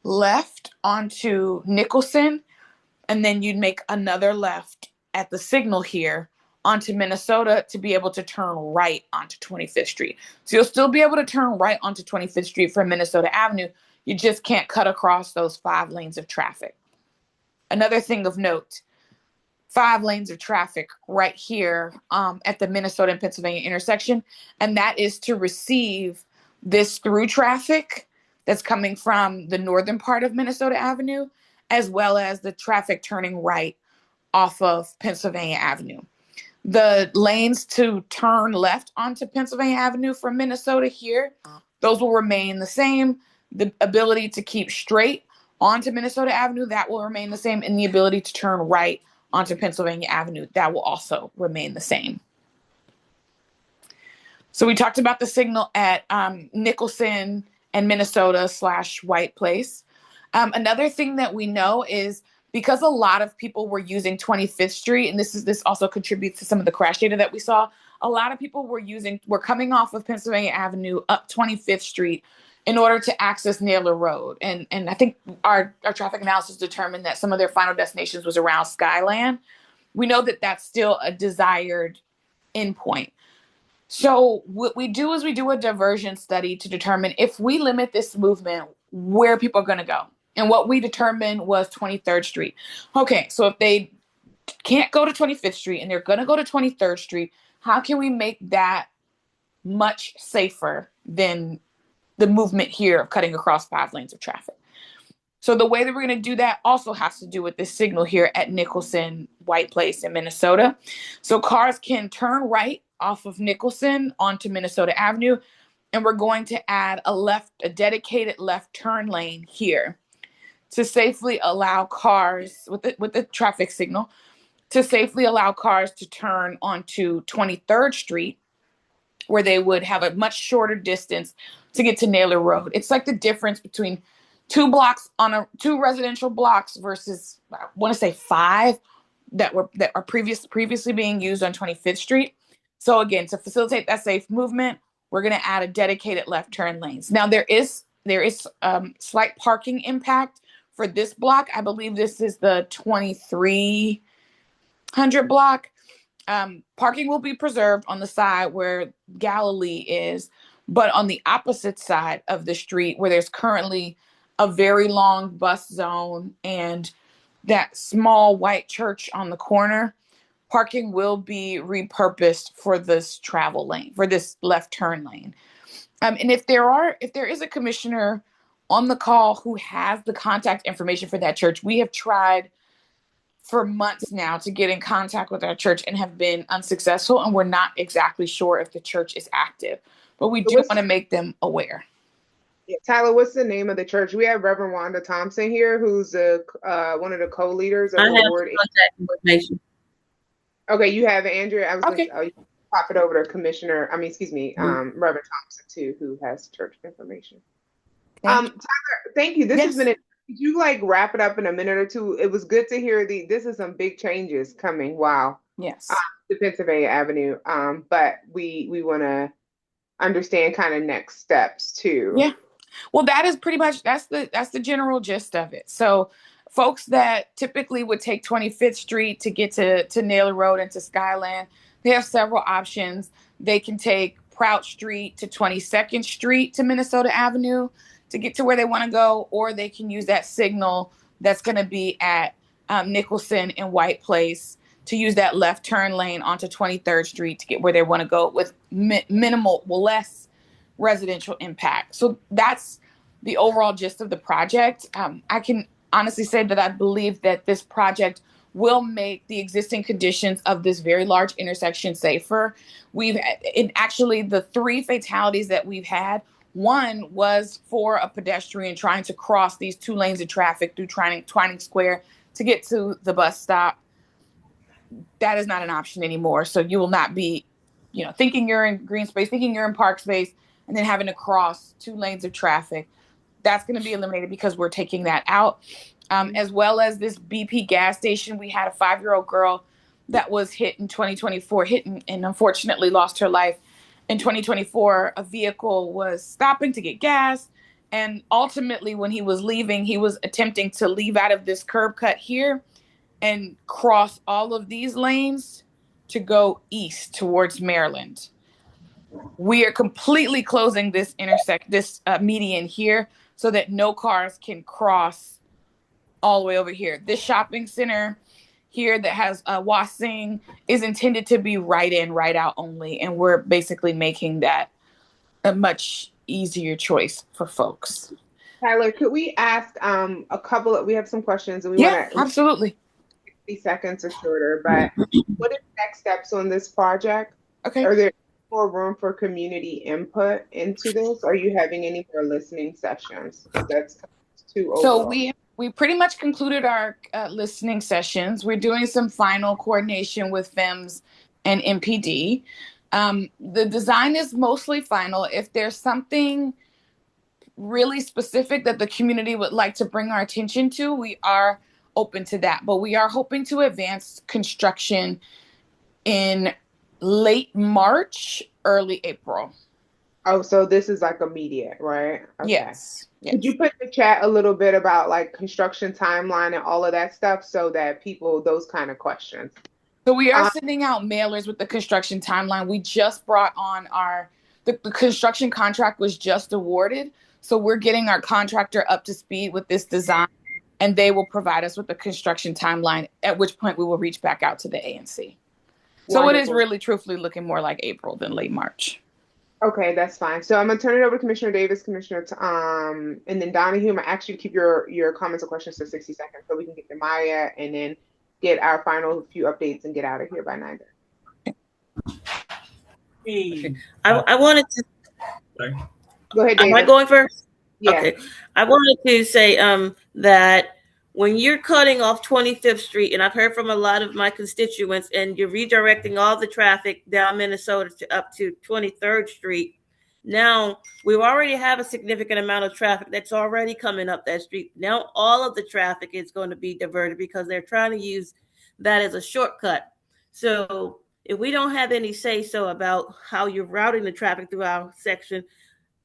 left onto Nicholson, and then you'd make another left at the signal here onto Minnesota to be able to turn right onto 25th Street. So you'll still be able to turn right onto 25th Street from Minnesota Avenue. You just can't cut across those 5 lanes of traffic. Another thing of note, 5 lanes of traffic right here at the Minnesota and Pennsylvania intersection, and that is to receive this through traffic that's coming from the northern part of Minnesota Avenue, as well as the traffic turning right off of Pennsylvania Avenue. The lanes to turn left onto Pennsylvania Avenue from Minnesota here those will remain the same. The ability to keep straight onto Minnesota Avenue, that will remain the same. And the ability to turn right onto Pennsylvania Avenue, that will also remain the same. So we talked about the signal at Nicholson and Minnesota / White Place. Another thing that we know is because a lot of people were using 25th Street, and this also contributes to some of the crash data that we saw, a lot of people were coming off of Pennsylvania Avenue up 25th Street in order to access Naylor Road. And I think our traffic analysis determined that some of their final destinations was around Skyland. We know that that's still a desired endpoint. So what we do is we do a diversion study to determine if we limit this movement, where people are going to go. And what we determined was 23rd Street. Okay, so if they can't go to 25th Street and they're going to go to 23rd Street, how can we make that much safer than the movement here of cutting across 5 lanes of traffic? So the way that we're going to do that also has to do with this signal here at Nicholson, White Place in Minnesota. So cars can turn right off of Nicholson onto Minnesota Avenue, and we're going to add a dedicated left turn lane here to safely allow cars with the traffic signal to safely allow cars to turn onto 23rd Street, where they would have a much shorter distance to get to Naylor Road. It's like the difference between 2 residential blocks versus, I want to say 5 that are previously being used on 25th Street. So again, to facilitate that safe movement, we're going to add a dedicated left turn lanes. Now there is slight parking impact for this block. I believe this is the 2300 block. Parking will be preserved on the side where Galilee is, but on the opposite side of the street where there's currently a very long bus zone and that small white church on the corner, parking will be repurposed for this travel lane, for this left turn lane. And if there is a commissioner on the call who has the contact information for that church, we have tried for months now to get in contact with our church and have been unsuccessful, and we're not exactly sure if the church is active, but we do want to make them aware. Yeah, Tyler, what's the name of the church? We have Reverend Wanda Thompson here, who's one of the co-leaders of the Ward. Contact information. Okay, you have it, Andrea. I was going to pop it over to Reverend Thompson too, who has church information. Tyler, thank you. This has been Could you wrap it up in a minute or two? It was good to hear this is some big changes coming. Wow. Yes. To Pennsylvania Avenue. But we want to understand kind of next steps too. Yeah. Well, that is pretty much that's the general gist of it. So folks that typically would take 25th Street to get to Naylor Road and to Skyland, they have several options. They can take Prout Street to 22nd Street to Minnesota Avenue to get to where they want to go, or they can use that signal that's going to be at Nicholson and White Place to use that left turn lane onto 23rd Street to get where they want to go with less residential impact. So that's the overall gist of the project. I can honestly say that I believe that this project will make the existing conditions of this very large intersection safer. Actually the 3 fatalities that we've had, one was for a pedestrian trying to cross these 2 lanes of traffic through Twining Square to get to the bus stop. That is not an option anymore. So you will not be, thinking you're in green space, thinking you're in park space, and then having to cross 2 lanes of traffic. That's going to be eliminated because we're taking that out. As well as this BP gas station. We had a 5-year-old girl that was hit in 2024, and unfortunately lost her life. In 2024, a vehicle was stopping to get gas. And ultimately, when he was leaving, he was attempting to leave out of this curb cut here and cross all of these lanes to go east towards Maryland. We are completely closing this median here so that no cars can cross all the way over here. This shopping center here that has Wasing is intended to be right in, right out only. And we're basically making that a much easier choice for folks. Tyler, could we ask we have some questions and absolutely. 60 seconds or shorter, but what are the next steps on this project? Okay. Are there more room for community input into this? Are you having any more listening sessions? Because that's too So overall. we pretty much concluded our listening sessions. We're doing some final coordination with FEMS and MPD. The design is mostly final. If there's something really specific that the community would like to bring our attention to, we are open to that. But we are hoping to advance construction in late March, early April. Oh, so this is like immediate, right? Okay. Yes. Could you put in the chat a little bit about like construction timeline and all of that stuff so that people, those kind of questions? So we are sending out mailers with the construction timeline. We just brought on the construction contract was just awarded. So we're getting our contractor up to speed with this design, and they will provide us with the construction timeline, at which point we will reach back out to the ANC. So Wonderful. it is really truthfully looking more like April than late March. Okay, that's fine. So I'm gonna turn it over to Commissioner Davis, and then Donahue. I'm gonna ask you to keep your comments or questions to 60 seconds so we can get to Maya and then get our final few updates and get out of here by 9:30. Hey. I wanted to. Sorry. Go ahead, Davis. Am I going first? Yeah. Okay. I wanted to say that when you're cutting off 25th Street, and I've heard from a lot of my constituents, and you're redirecting all the traffic down Minnesota to up to 23rd Street, now we already have a significant amount of traffic that's already coming up that street. Now all of the traffic is going to be diverted because they're trying to use that as a shortcut. So if we don't have any say-so about how you're routing the traffic through our section,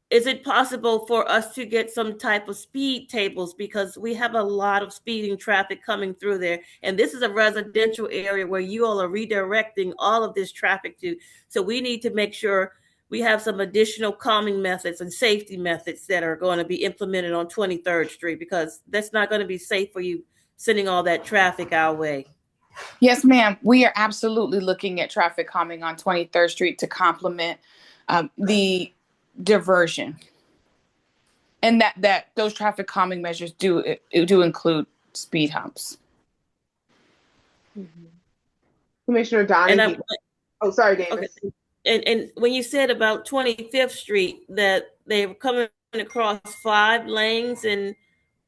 is it possible for us to get some type of speed tables, because we have a lot of speeding traffic coming through there, and this is a residential area where you all are redirecting all of this traffic to. So we need to make sure we have some additional calming methods and safety methods that are going to be implemented on 23rd Street, because that's not going to be safe for you sending all that traffic our way. Yes, ma'am. We are absolutely looking at traffic calming on 23rd Street to complement the diversion, and that those traffic calming measures do include speed humps. Mm-hmm. Commissioner Donahue. Sorry, Davis. Okay. And when you said about 25th Street that they were coming across 5 lanes, and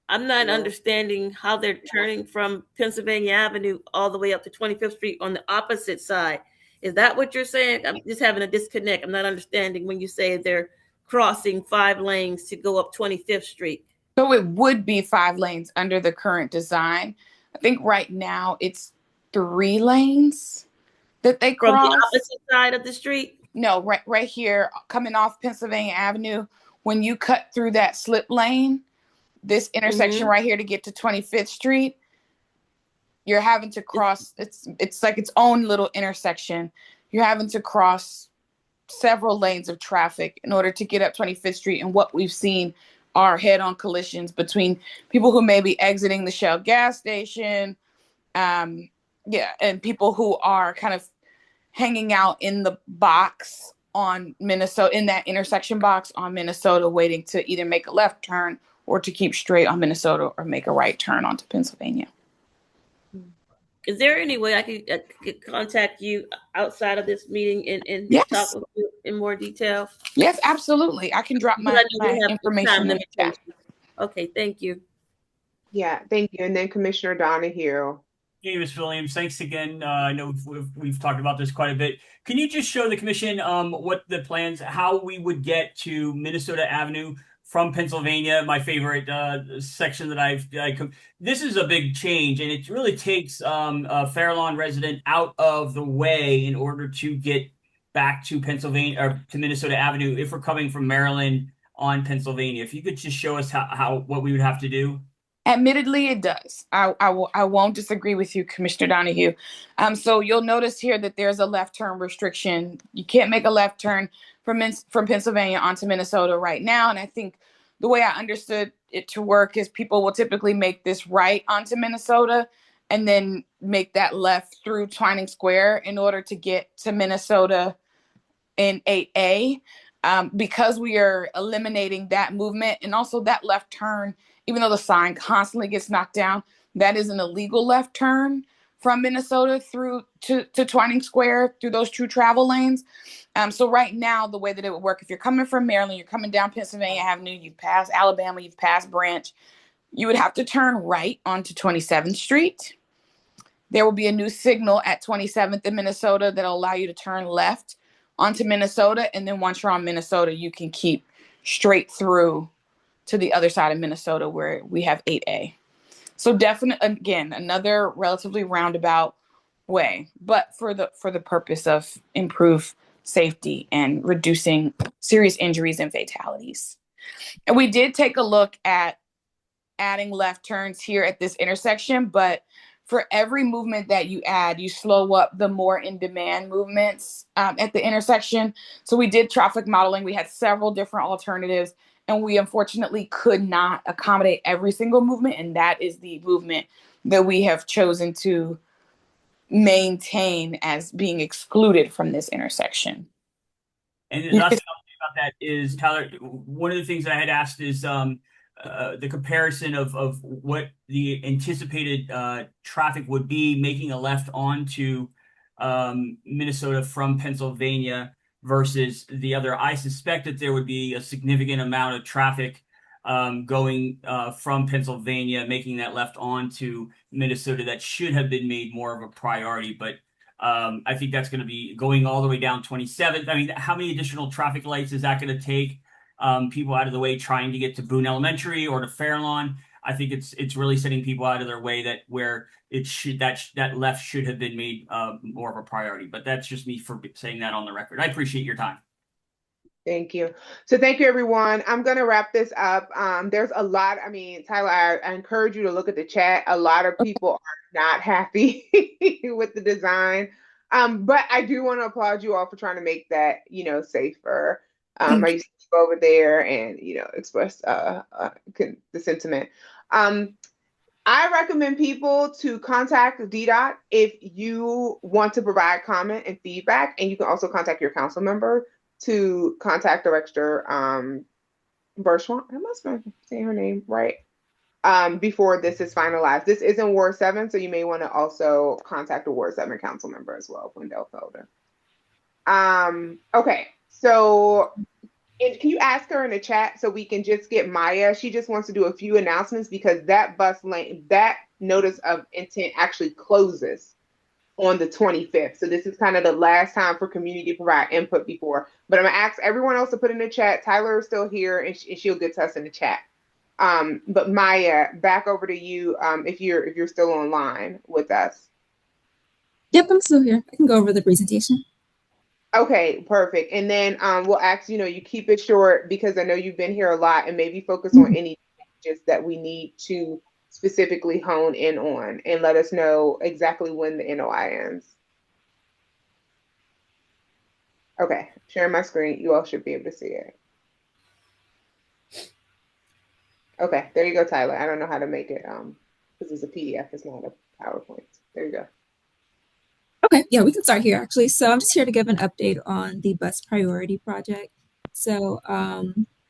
I'm not understanding how they're turning from Pennsylvania Avenue all the way up to 25th Street on the opposite side. Is that what you're saying? I'm just having a disconnect. I'm not understanding when you say they're crossing 5 lanes to go up 25th Street. So it would be 5 lanes under the current design. I think right now it's 3 lanes that they cross. From the opposite side of the street? No, right here, coming off Pennsylvania Avenue. When you cut through that slip lane, this intersection right here to get to 25th Street, you're having to cross. It's like its own little intersection. You're having to cross several lanes of traffic in order to get up 25th Street. And what we've seen are head-on collisions between people who may be exiting the Shell gas station, and people who are kind of hanging out in the box on Minnesota, in that intersection box on Minnesota, waiting to either make a left turn or to keep straight on Minnesota or make a right turn onto Pennsylvania. Is there any way I could contact you outside of this meeting and talk with you in more detail? Yes, absolutely. I can drop my information in the chat. Okay, thank you. Yeah, thank you. And then Commissioner Donahue. Hey, Ms. Williams, thanks again. I know we've talked about this quite a bit. Can you just show the commission what the plans, how we would get to Minnesota Avenue from Pennsylvania, my favorite section that this is a big change, and it really takes a Fair Lawn resident out of the way in order to get back to Pennsylvania or to Minnesota Avenue if we're coming from Maryland on Pennsylvania. If you could just show us what we would have to do. Admittedly, it does. I won't disagree with you, Commissioner Donahue. So you'll notice here that there's a left turn restriction. You can't make a left turn from Pennsylvania onto Minnesota right now. And I think the way I understood it to work is people will typically make this right onto Minnesota and then make that left through Twining Square in order to get to Minnesota in 8A. Because we are eliminating that movement and also that left turn, even though the sign constantly gets knocked down, that is an illegal left turn from Minnesota through to Twining Square through those true travel lanes. So right now, the way that it would work, if you're coming from Maryland, you're coming down Pennsylvania Avenue, you've passed Alabama, you've passed Branch, you would have to turn right onto 27th Street. There will be a new signal at 27th in Minnesota that'll allow you to turn left onto Minnesota. And then once you're on Minnesota, you can keep straight through to the other side of Minnesota where we have 8A. So definitely, again, another relatively roundabout way, but for the purpose of improved safety and reducing serious injuries and fatalities. And we did take a look at adding left turns here at this intersection, but for every movement that you add, you slow up the more in-demand movements at the intersection. So we did traffic modeling. We had several different alternatives, and we unfortunately could not accommodate every single movement, and that is the movement that we have chosen to maintain as being excluded from this intersection. And the last thing I'll say about that is, Tyler, one of the things I had asked is the comparison of what the anticipated traffic would be making a left onto Minnesota from Pennsylvania versus the other. I suspect that there would be a significant amount of traffic going from Pennsylvania, making that left onto Minnesota that should have been made more of a priority. But I think that's going to be going all the way down 27th. I mean, how many additional traffic lights is that going to take? People out of the way trying to get to Boone Elementary or to Fairlawn. I think it's really setting people out of their way that where it should that left should have been made more of a priority. But that's just me for saying that on the record. I appreciate your time. Thank you. So thank you, everyone. I'm going to wrap this up. There's a lot. I mean, Tyler, I encourage you to look at the chat. A lot of people are not happy with the design. But I do want to applaud you all for trying to make that, safer. I used to go over there and, express the sentiment. I recommend people to contact DDOT if you want to provide comment and feedback. And you can also contact your council member to contact Director Berschwant. I must be saying her name right. Before this is finalized. This is in Ward 7, so you may want to also contact a Ward 7 council member as well, Wendell Felder. Okay, so can you ask her in the chat so we can just get Maya? She just wants to do a few announcements because that bus lane, that notice of intent actually closes on the 25th. So this is kind of the last time for community to provide input before. But I'm going to ask everyone else to put in the chat. Tyler is still here, and she'll get to us in the chat. But Maya, back over to you if you're still online with us. Yep, I'm still here. I can go over the presentation. Okay, perfect. And then we'll ask, you keep it short because I know you've been here a lot, and maybe focus on any changes that we need to specifically hone in on, and let us know exactly when the NOI ends. Okay, sharing my screen. You all should be able to see it. Okay, there you go, Tyler. I don't know how to make it because it's a PDF. It's not a PowerPoint. There you go. Okay, yeah, we can start here actually. So I'm just here to give an update on the bus priority project. So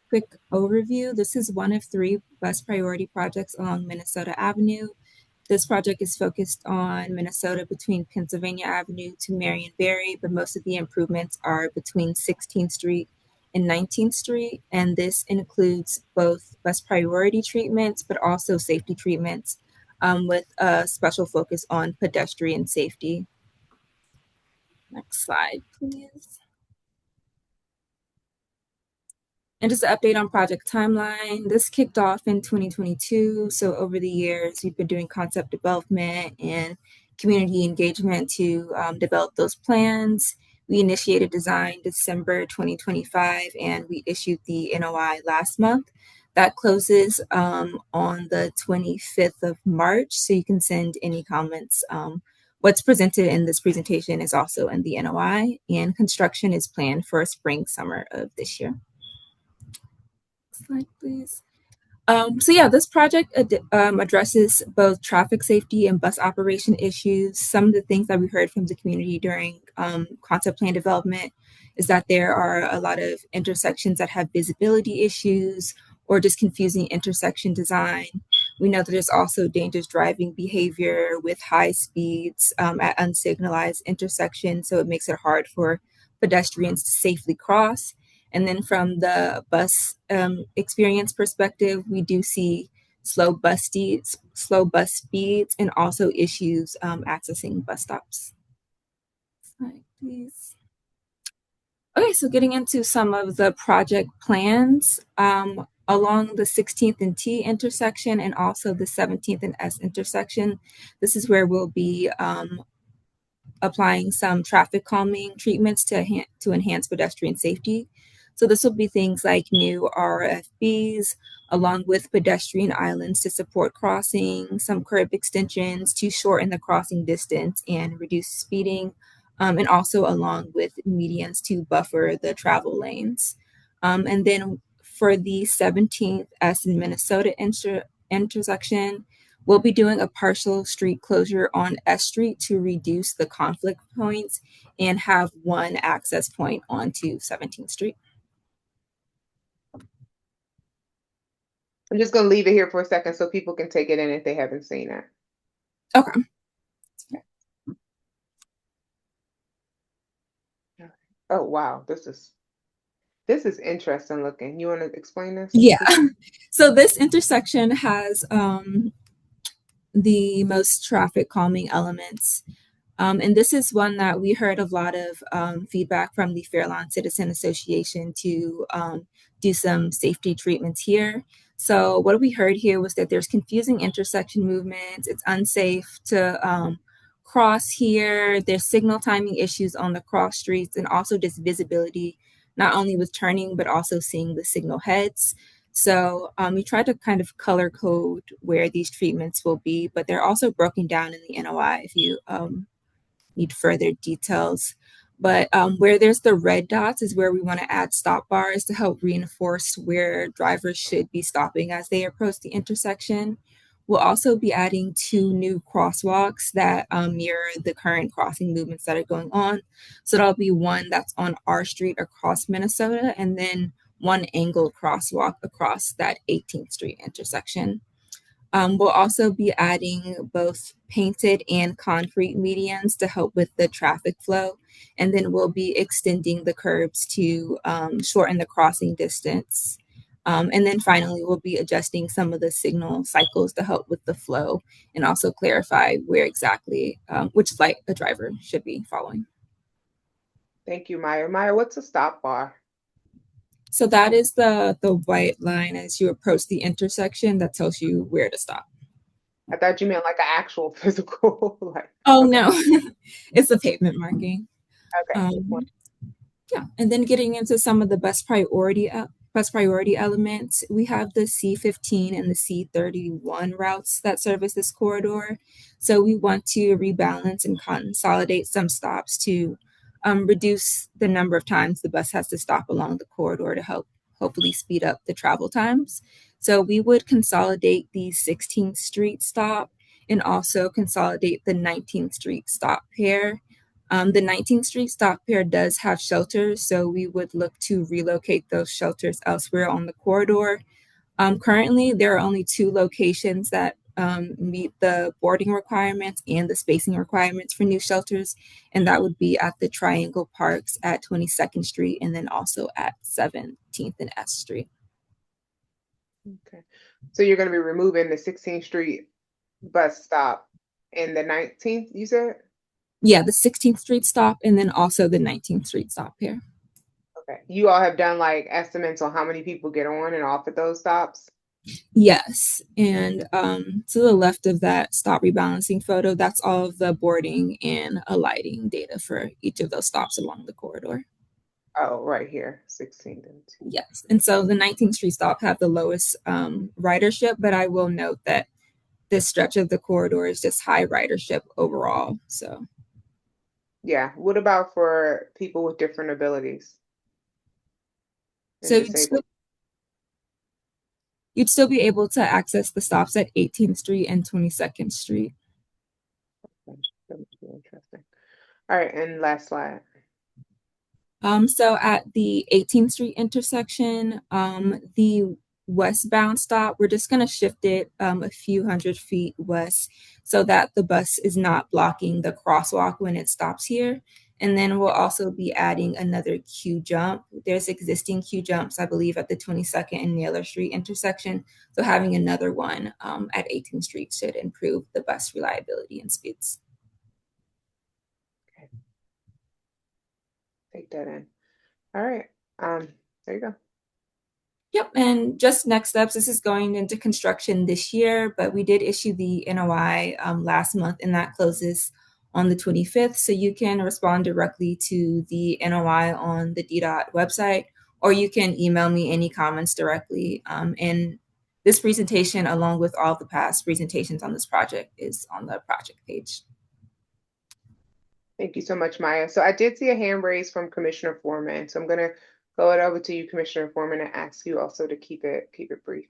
quick overview. This is one of 3 bus priority projects along Minnesota Avenue. This project is focused on Minnesota between Pennsylvania Avenue to Marionberry, but most of the improvements are between 16th Street and 19th Street. And this includes both bus priority treatments, but also safety treatments with a special focus on pedestrian safety. Next slide, please. And just an update on project timeline. This kicked off in 2022. So over the years, we've been doing concept development and community engagement to develop those plans. We initiated design December 2025, and we issued the NOI last month. That closes on the 25th of March, so you can send any comments. What's presented in this presentation is also in the NOI, and construction is planned for spring, summer of this year. Slide, please. So yeah, this project addresses both traffic safety and bus operation issues. Some of the things that we heard from the community during concept plan development is that there are a lot of intersections that have visibility issues or just confusing intersection design. We know that there's also dangerous driving behavior with high speeds at unsignalized intersections, so it makes it hard for pedestrians to safely cross. And then from the bus experience perspective, we do see slow bus speeds, and also issues accessing bus stops. Slide, please. Okay, so getting into some of the project plans along the 16th and T intersection and also the 17th and S intersection. This is where we'll be applying some traffic calming treatments to enhance pedestrian safety. So this will be things like new RFBs, along with pedestrian islands to support crossing, some curb extensions to shorten the crossing distance and reduce speeding, and also along with medians to buffer the travel lanes. And then for the 17th S in Minnesota intersection, we'll be doing a partial street closure on S Street to reduce the conflict points and have one access point onto 17th Street. I'm just going to leave it here for a second so people can take it in if they haven't seen it. Okay. Oh, wow. This is interesting looking. You want to explain this? Yeah. So this intersection has the most traffic calming elements. And this is one that we heard a lot of feedback from the Fairlawn Citizen Association to do some safety treatments here. So what we heard here was that there's confusing intersection movements. It's unsafe to cross here. There's signal timing issues on the cross streets, and also just visibility, not only with turning, but also seeing the signal heads. So we tried to kind of color code where these treatments will be, but they're also broken down in the NOI if you need further details. But where there's the red dots is where we want to add stop bars to help reinforce where drivers should be stopping as they approach the intersection. We'll also be adding 2 new crosswalks that mirror the current crossing movements that are going on. So that'll be one that's on our street across Minnesota, and then one angled crosswalk across that 18th Street intersection. We'll also be adding both painted and concrete medians to help with the traffic flow. And then we'll be extending the curbs to shorten the crossing distance. And then finally, we'll be adjusting some of the signal cycles to help with the flow and also clarify where exactly, which light a driver should be following. Thank you, Maya. Maya, what's a stop bar? So that is the white line as you approach the intersection that tells you where to stop. I thought you meant like an actual physical. Oh, okay. No, it's a pavement marking. Okay. Yeah, and then getting into some of the best priority elements, we have the C15 and the C31 routes that service this corridor. So we want to rebalance and consolidate some stops to reduce the number of times the bus has to stop along the corridor to help hopefully speed up the travel times. So we would consolidate the 16th Street stop and also consolidate the 19th Street stop pair. The 19th Street stop pair does have shelters, so we would look to relocate those shelters elsewhere on the corridor. Currently, there are only 2 locations that meet the boarding requirements and the spacing requirements for new shelters, and that would be at the Triangle Parks at 22nd Street and then also at 17th and S Street. Okay. So you're going to be removing the 16th Street bus stop and the 19th, you said? Yeah, the 16th Street stop and then also the 19th Street stop here. Okay. You all have done like estimates on how many people get on and off at those stops? Yes. And to the left of that stop rebalancing photo, that's all of the boarding and alighting data for each of those stops along the corridor. Oh, right here, 16th and 2. Yes. And so the 19th Street stop have the lowest ridership, but I will note that this stretch of the corridor is just high ridership overall. So yeah. What about for people with different abilities? So you'd still be able to access the stops at 18th Street and 22nd Street. That must be interesting. All right, and last slide. So at the 18th Street intersection, the westbound stop, we're just going to shift it a few hundred feet west so that the bus is not blocking the crosswalk when it stops here. And then we'll also be adding another queue jump. There's existing queue jumps, I believe, at the 22nd and Naylor Street intersection. So having another one at 18th Street should improve the bus reliability and speeds. Okay. Take that in. All right. There you go. Yep, and just next steps, this is going into construction this year, but we did issue the NOI last month, and that closes on the 25th. So you can respond directly to the NOI on the DDOT website, or you can email me any comments directly. And this presentation, along with all the past presentations on this project, is on the project page. Thank you so much, Maya. So I did see a hand raised from Commissioner Foreman. So I'm going to go it over to you, Commissioner Foreman, and ask you also to keep it brief.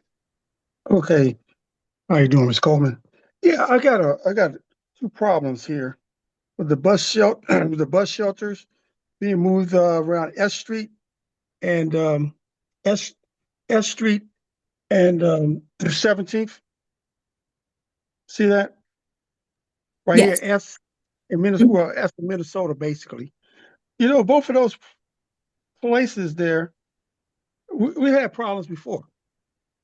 Okay. How you doing, Ms. Coleman? Yeah, I got two problems here with the bus shelters being moved around S Street and S Street and 17th. See that? Right Yes. here, S in Minnesota, well, S in Minnesota, basically. You know, both of those places there, we had problems before.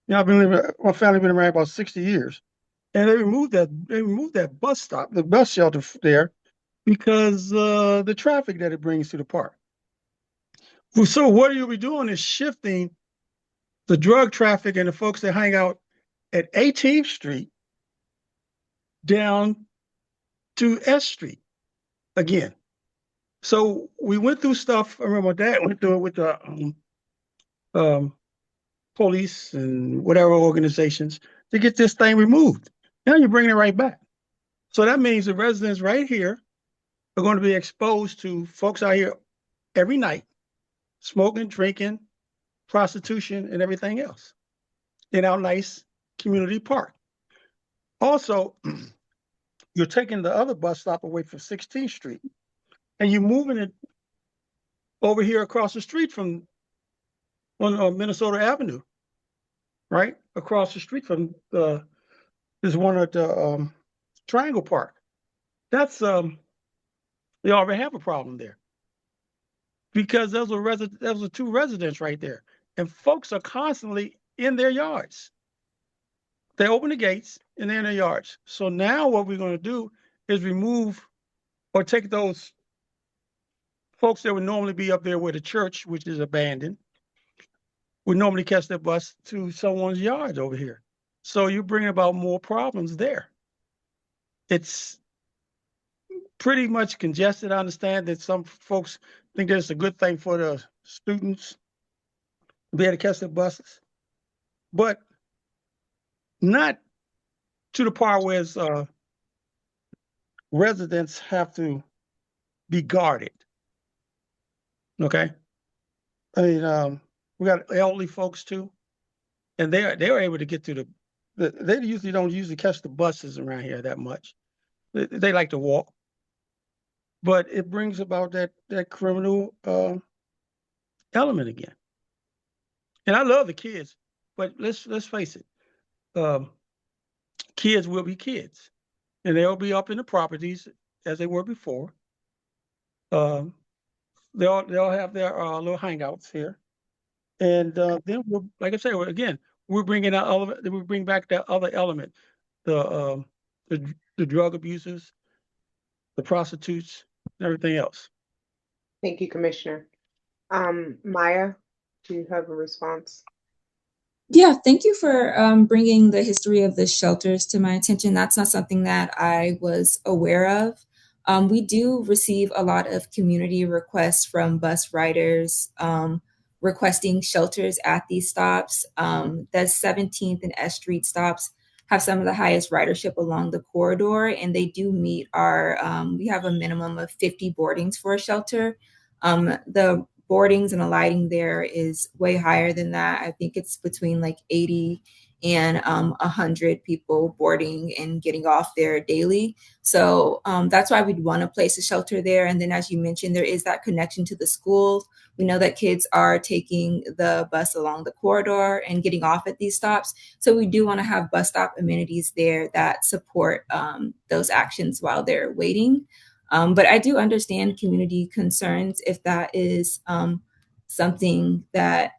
You know, my family been around about 60 years. And they removed that bus stop, the bus shelter there, because the traffic that it brings to the park. So what you'll be doing is shifting the drug traffic and the folks that hang out at 18th Street down to S Street again. So we went through stuff. I remember my dad went through it with the police and whatever organizations to get this thing removed. Now you're bringing it right back. So that means the residents right here are going to be exposed to folks out here every night, smoking, drinking, prostitution, and everything else in our nice community park. Also, you're taking the other bus stop away from 16th Street, and you're moving it over here across the street from on Minnesota Avenue, right? Across the street from there's one at the Triangle Park. That's they already have a problem there because those are two residents right there, and folks are constantly in their yards. They open the gates and they're in their yards. So now what we're going to do is remove or take those folks that would normally be up there where the church, which is abandoned, would normally catch their bus to someone's yard over here. So you're bringing about more problems there. It's pretty much congested. I understand that some folks think that it's a good thing for the students to be able to catch their buses, but not to the part where residents have to be guarded. Okay, I mean, we got elderly folks too, and they're able to get to they usually don't catch the buses around here that much. They like to walk, but it brings about that criminal element again. And I love the kids, but let's face it, kids will be kids, and they'll be up in the properties as they were before. They'll have their little hangouts here, and then we'll, like I said, again, we're bringing out we bring back that other element, the drug abusers, the prostitutes, and everything else. Thank you, Commissioner. Maya, do you have a response? Yeah, thank you for bringing the history of the shelters to my attention. That's not something that I was aware of. We do receive a lot of community requests from bus riders requesting shelters at these stops. The 17th and S Street stops have some of the highest ridership along the corridor, and they do meet our, we have a minimum of 50 boardings for a shelter. The boardings and alighting there is way higher than that. I think it's between like 80 and 100 people boarding and getting off there daily. So that's why we'd want to place a shelter there. And then, as you mentioned, there is that connection to the school. We know that kids are taking the bus along the corridor and getting off at these stops. So we do want to have bus stop amenities there that support those actions while they're waiting. But I do understand community concerns if that is something that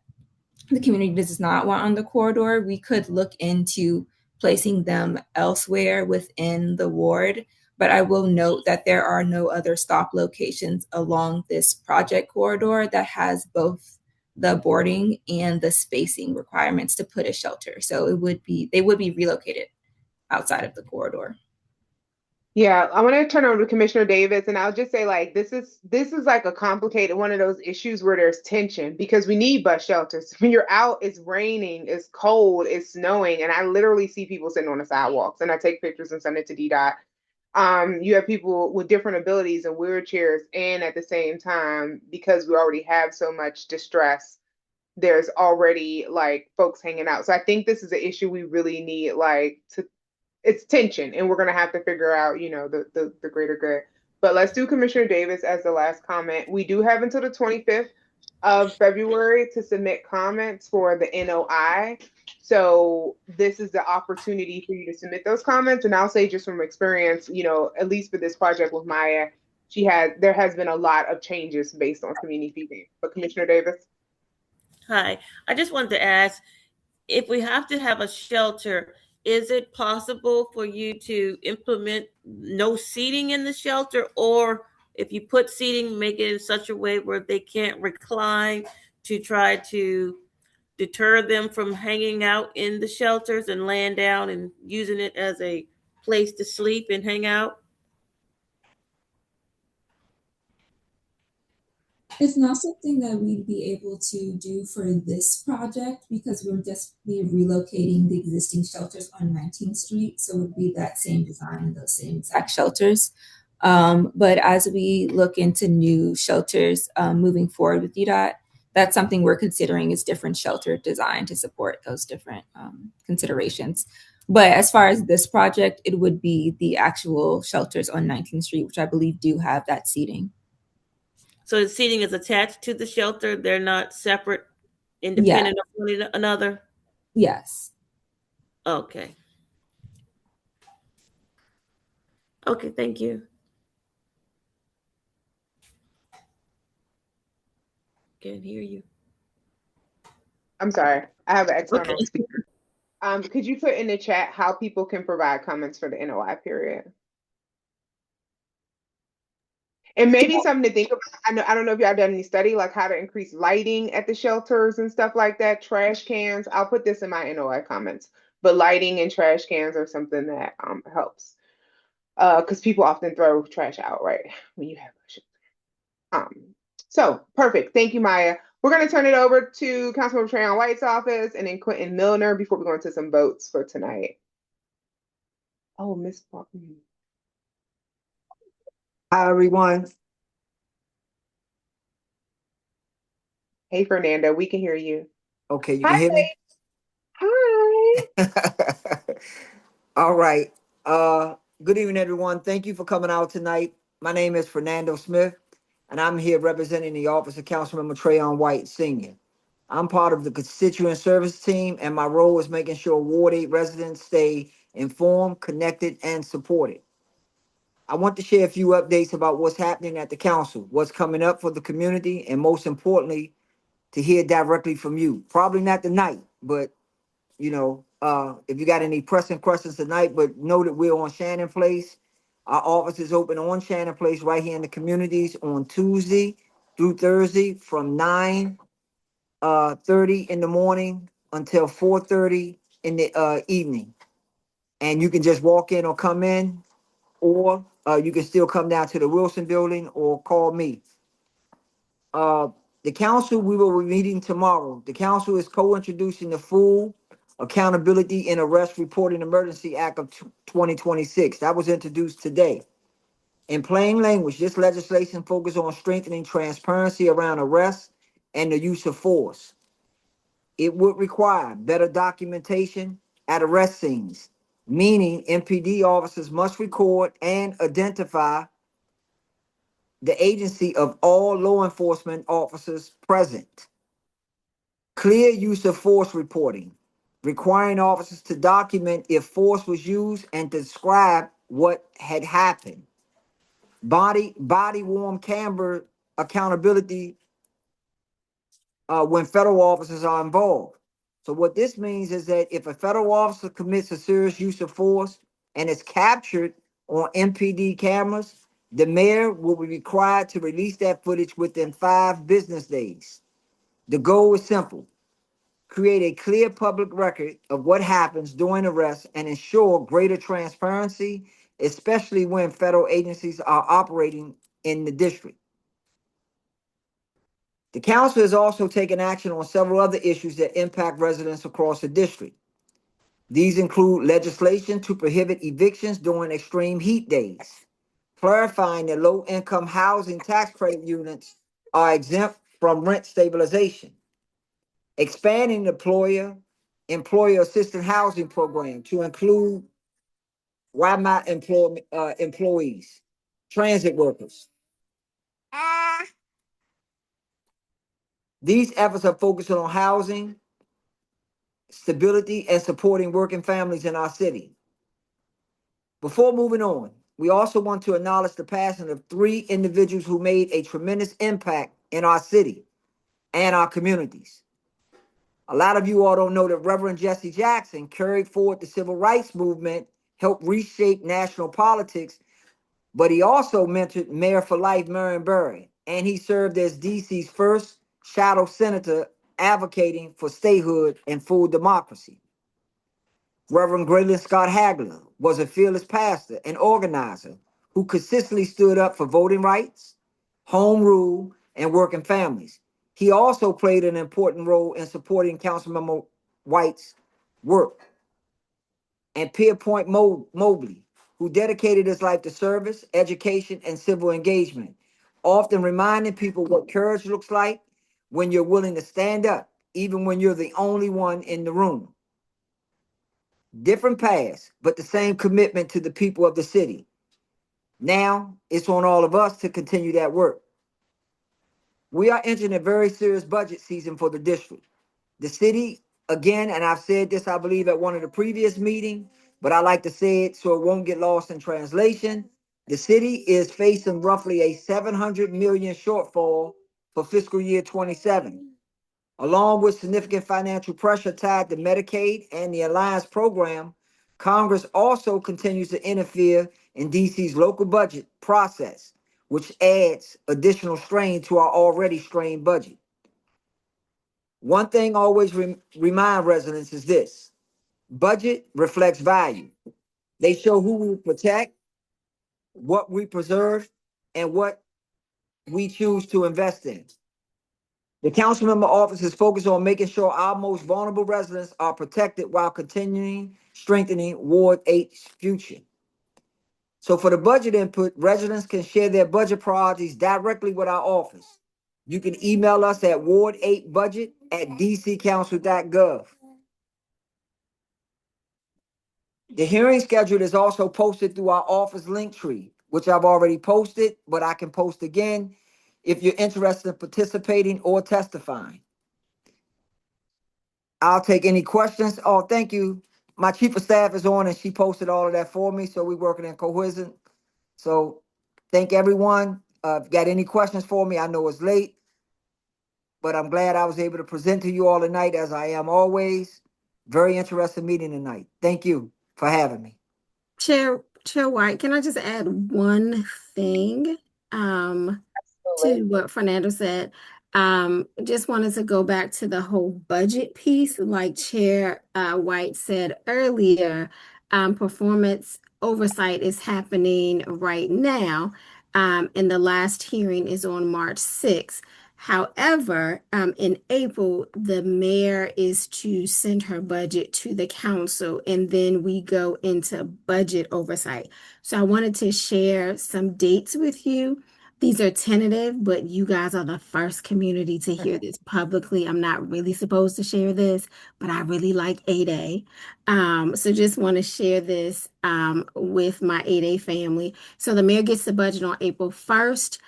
the community does not want on the corridor. We could look into placing them elsewhere within the ward. But I will note that there are no other stop locations along this project corridor that has both the boarding and the spacing requirements to put a shelter. So they would be relocated outside of the corridor. Yeah, I want to turn over to Commissioner Davis, and I'll just say, like, this is like a complicated one of those issues where there's tension because we need bus shelters. When you're out, it's raining, it's cold, it's snowing, and I literally see people sitting on the sidewalks, and I take pictures and send it to DDOT. You have people with different abilities and wheelchairs, and at the same time, because we already have so much distress, there's already like folks hanging out. So I think this is an issue we really need, like, to it's tension, and we're going to have to figure out, you know, the greater good. But let's do Commissioner Davis as the last comment. We do have until the 25th of February to submit comments for the NOI. So this is the opportunity for you to submit those comments. And I'll say, just from experience, you know, at least for this project with Maya, there has been a lot of changes based on community feedback. But Commissioner Davis? Hi, I just wanted to ask, if we have to have a shelter, is it possible for you to implement no seating in the shelter? Or if you put seating, make it in such a way where they can't recline, to try to deter them from hanging out in the shelters and laying down and using it as a place to sleep and hang out? It's not something that we'd be able to do for this project because we're just be relocating the existing shelters on 19th Street. So it would be that same design and those same exact shelters. But as we look into new shelters moving forward with UDOT, that's something we're considering, is different shelter design to support those different considerations. But as far as this project, it would be the actual shelters on 19th Street, which I believe do have that seating. So the seating is attached to the shelter. They're not separate, independent of one another? Yes. Okay. Okay, thank you. Can't hear you. I'm sorry. I have an external speaker. Could you put in the chat how people can provide comments for the NOI period? And maybe something to think about. I don't know if y'all done any study, like how to increase lighting at the shelters and stuff like that. Trash cans. I'll put this in my NOI comments. But lighting and trash cans are something that helps. Because people often throw trash out, right, when you have a shelter. So perfect. Thank you, Maya. We're going to turn it over to Councilmember Trayon White's office and then Quentin Milner before we go into some votes for tonight. Oh, Miss Barton. Hi, everyone. Hey, Fernando, we can hear you. Okay, you can hear me? Hi. All right. Good evening, everyone. Thank you for coming out tonight. My name is Fernando Smith, and I'm here representing the office of Councilmember Trayon White Sr. I'm part of the constituent service team, and my role is making sure Ward 8 residents stay informed, connected, and supported. I want to share a few updates about what's happening at the council, what's coming up for the community, and most importantly, to hear directly from you. Probably not tonight, but you know, if you got any pressing questions tonight, but know that we're on Shannon Place. Our office is open on Shannon Place right here in the communities on Tuesday through Thursday from 9:30 in the morning until 4:30 in the evening. And you can just walk in or come in, or you can still come down to the Wilson building or call me. The council, we will be meeting tomorrow. The council is co-introducing the full Accountability and Arrest Reporting Emergency Act of 2026. That was introduced today. In plain language, this legislation focuses on strengthening transparency around arrests and the use of force. It would require better documentation, at arrest scenes, meaning MPD officers must record and identify the agency of all law enforcement officers present. Clear use of force reporting, requiring officers to document if force was used and describe what had happened. Body worn camera accountability when federal officers are involved. So what this means is that if a federal officer commits a serious use of force and is captured on MPD cameras, the mayor will be required to release that footage within 5 business days. The goal is simple: create a clear public record of what happens during arrests and ensure greater transparency, especially when federal agencies are operating in the district. The council has also taken action on several other issues that impact residents across the district. These include legislation to prohibit evictions during extreme heat days, clarifying that low-income housing tax credit units are exempt from rent stabilization, expanding the employer assisted housing program to include YMI employees, transit workers. These efforts are focused on housing, stability, and supporting working families in our city. Before moving on, we also want to acknowledge the passing of 3 individuals who made a tremendous impact in our city and our communities. A lot of you all don't know that Reverend Jesse Jackson carried forward the civil rights movement, helped reshape national politics, but he also mentored Mayor for Life Marion Barry, and he served as DC's first shadow senator advocating for statehood and full democracy. Reverend Graylin Scott Hagler was a fearless pastor and organizer who consistently stood up for voting rights, home rule, and working families. He also played an important role in supporting Councilmember White's work. And Pierpoint Mobley, who dedicated his life to service, education, and civil engagement, often reminding people what courage looks like when you're willing to stand up, even when you're the only one in the room. Different paths, but the same commitment to the people of the city. Now, it's on all of us to continue that work. We are entering a very serious budget season for the district. The city, again, and I've said this, I believe, at one of the previous meetings, but I like to say it so it won't get lost in translation. The city is facing roughly a 700 million shortfall for fiscal year 27. Along with significant financial pressure tied to Medicaid and the Alliance program, Congress also continues to interfere in DC's local budget process, which adds additional strain to our already strained budget. One thing I always remind residents is this: budget reflects value. They show who we protect, what we preserve, and what we choose to invest in. The council member office is focused on making sure our most vulnerable residents are protected while continuing strengthening Ward 8's future. So for the budget input, residents can share their budget priorities directly with our office. You can email us at ward8budget@dccouncil.gov. The hearing schedule is also posted through our office link tree, which I've already posted, but I can post again if you're interested in participating or testifying. I'll take any questions. Oh, thank you. My chief of staff is on and she posted all of that for me. So we're working in cohesion. So thank everyone. If you got any questions for me, I know it's late, but I'm glad I was able to present to you all tonight, as I am always. Very interesting meeting tonight. Thank you for having me. Chair White, can I just add one thing to what Fernando said? Just wanted to go back to the whole budget piece. Like Chair White said earlier, performance oversight is happening right now, and the last hearing is on March 6th. However, in April, the mayor is to send her budget to the council, and then we go into budget oversight. So I wanted to share some dates with you. These are tentative, but you guys are the first community to hear this publicly. I'm not really supposed to share this, but I really like 8A. So just want to share this with my 8A family. So the mayor gets the budget on April 1st.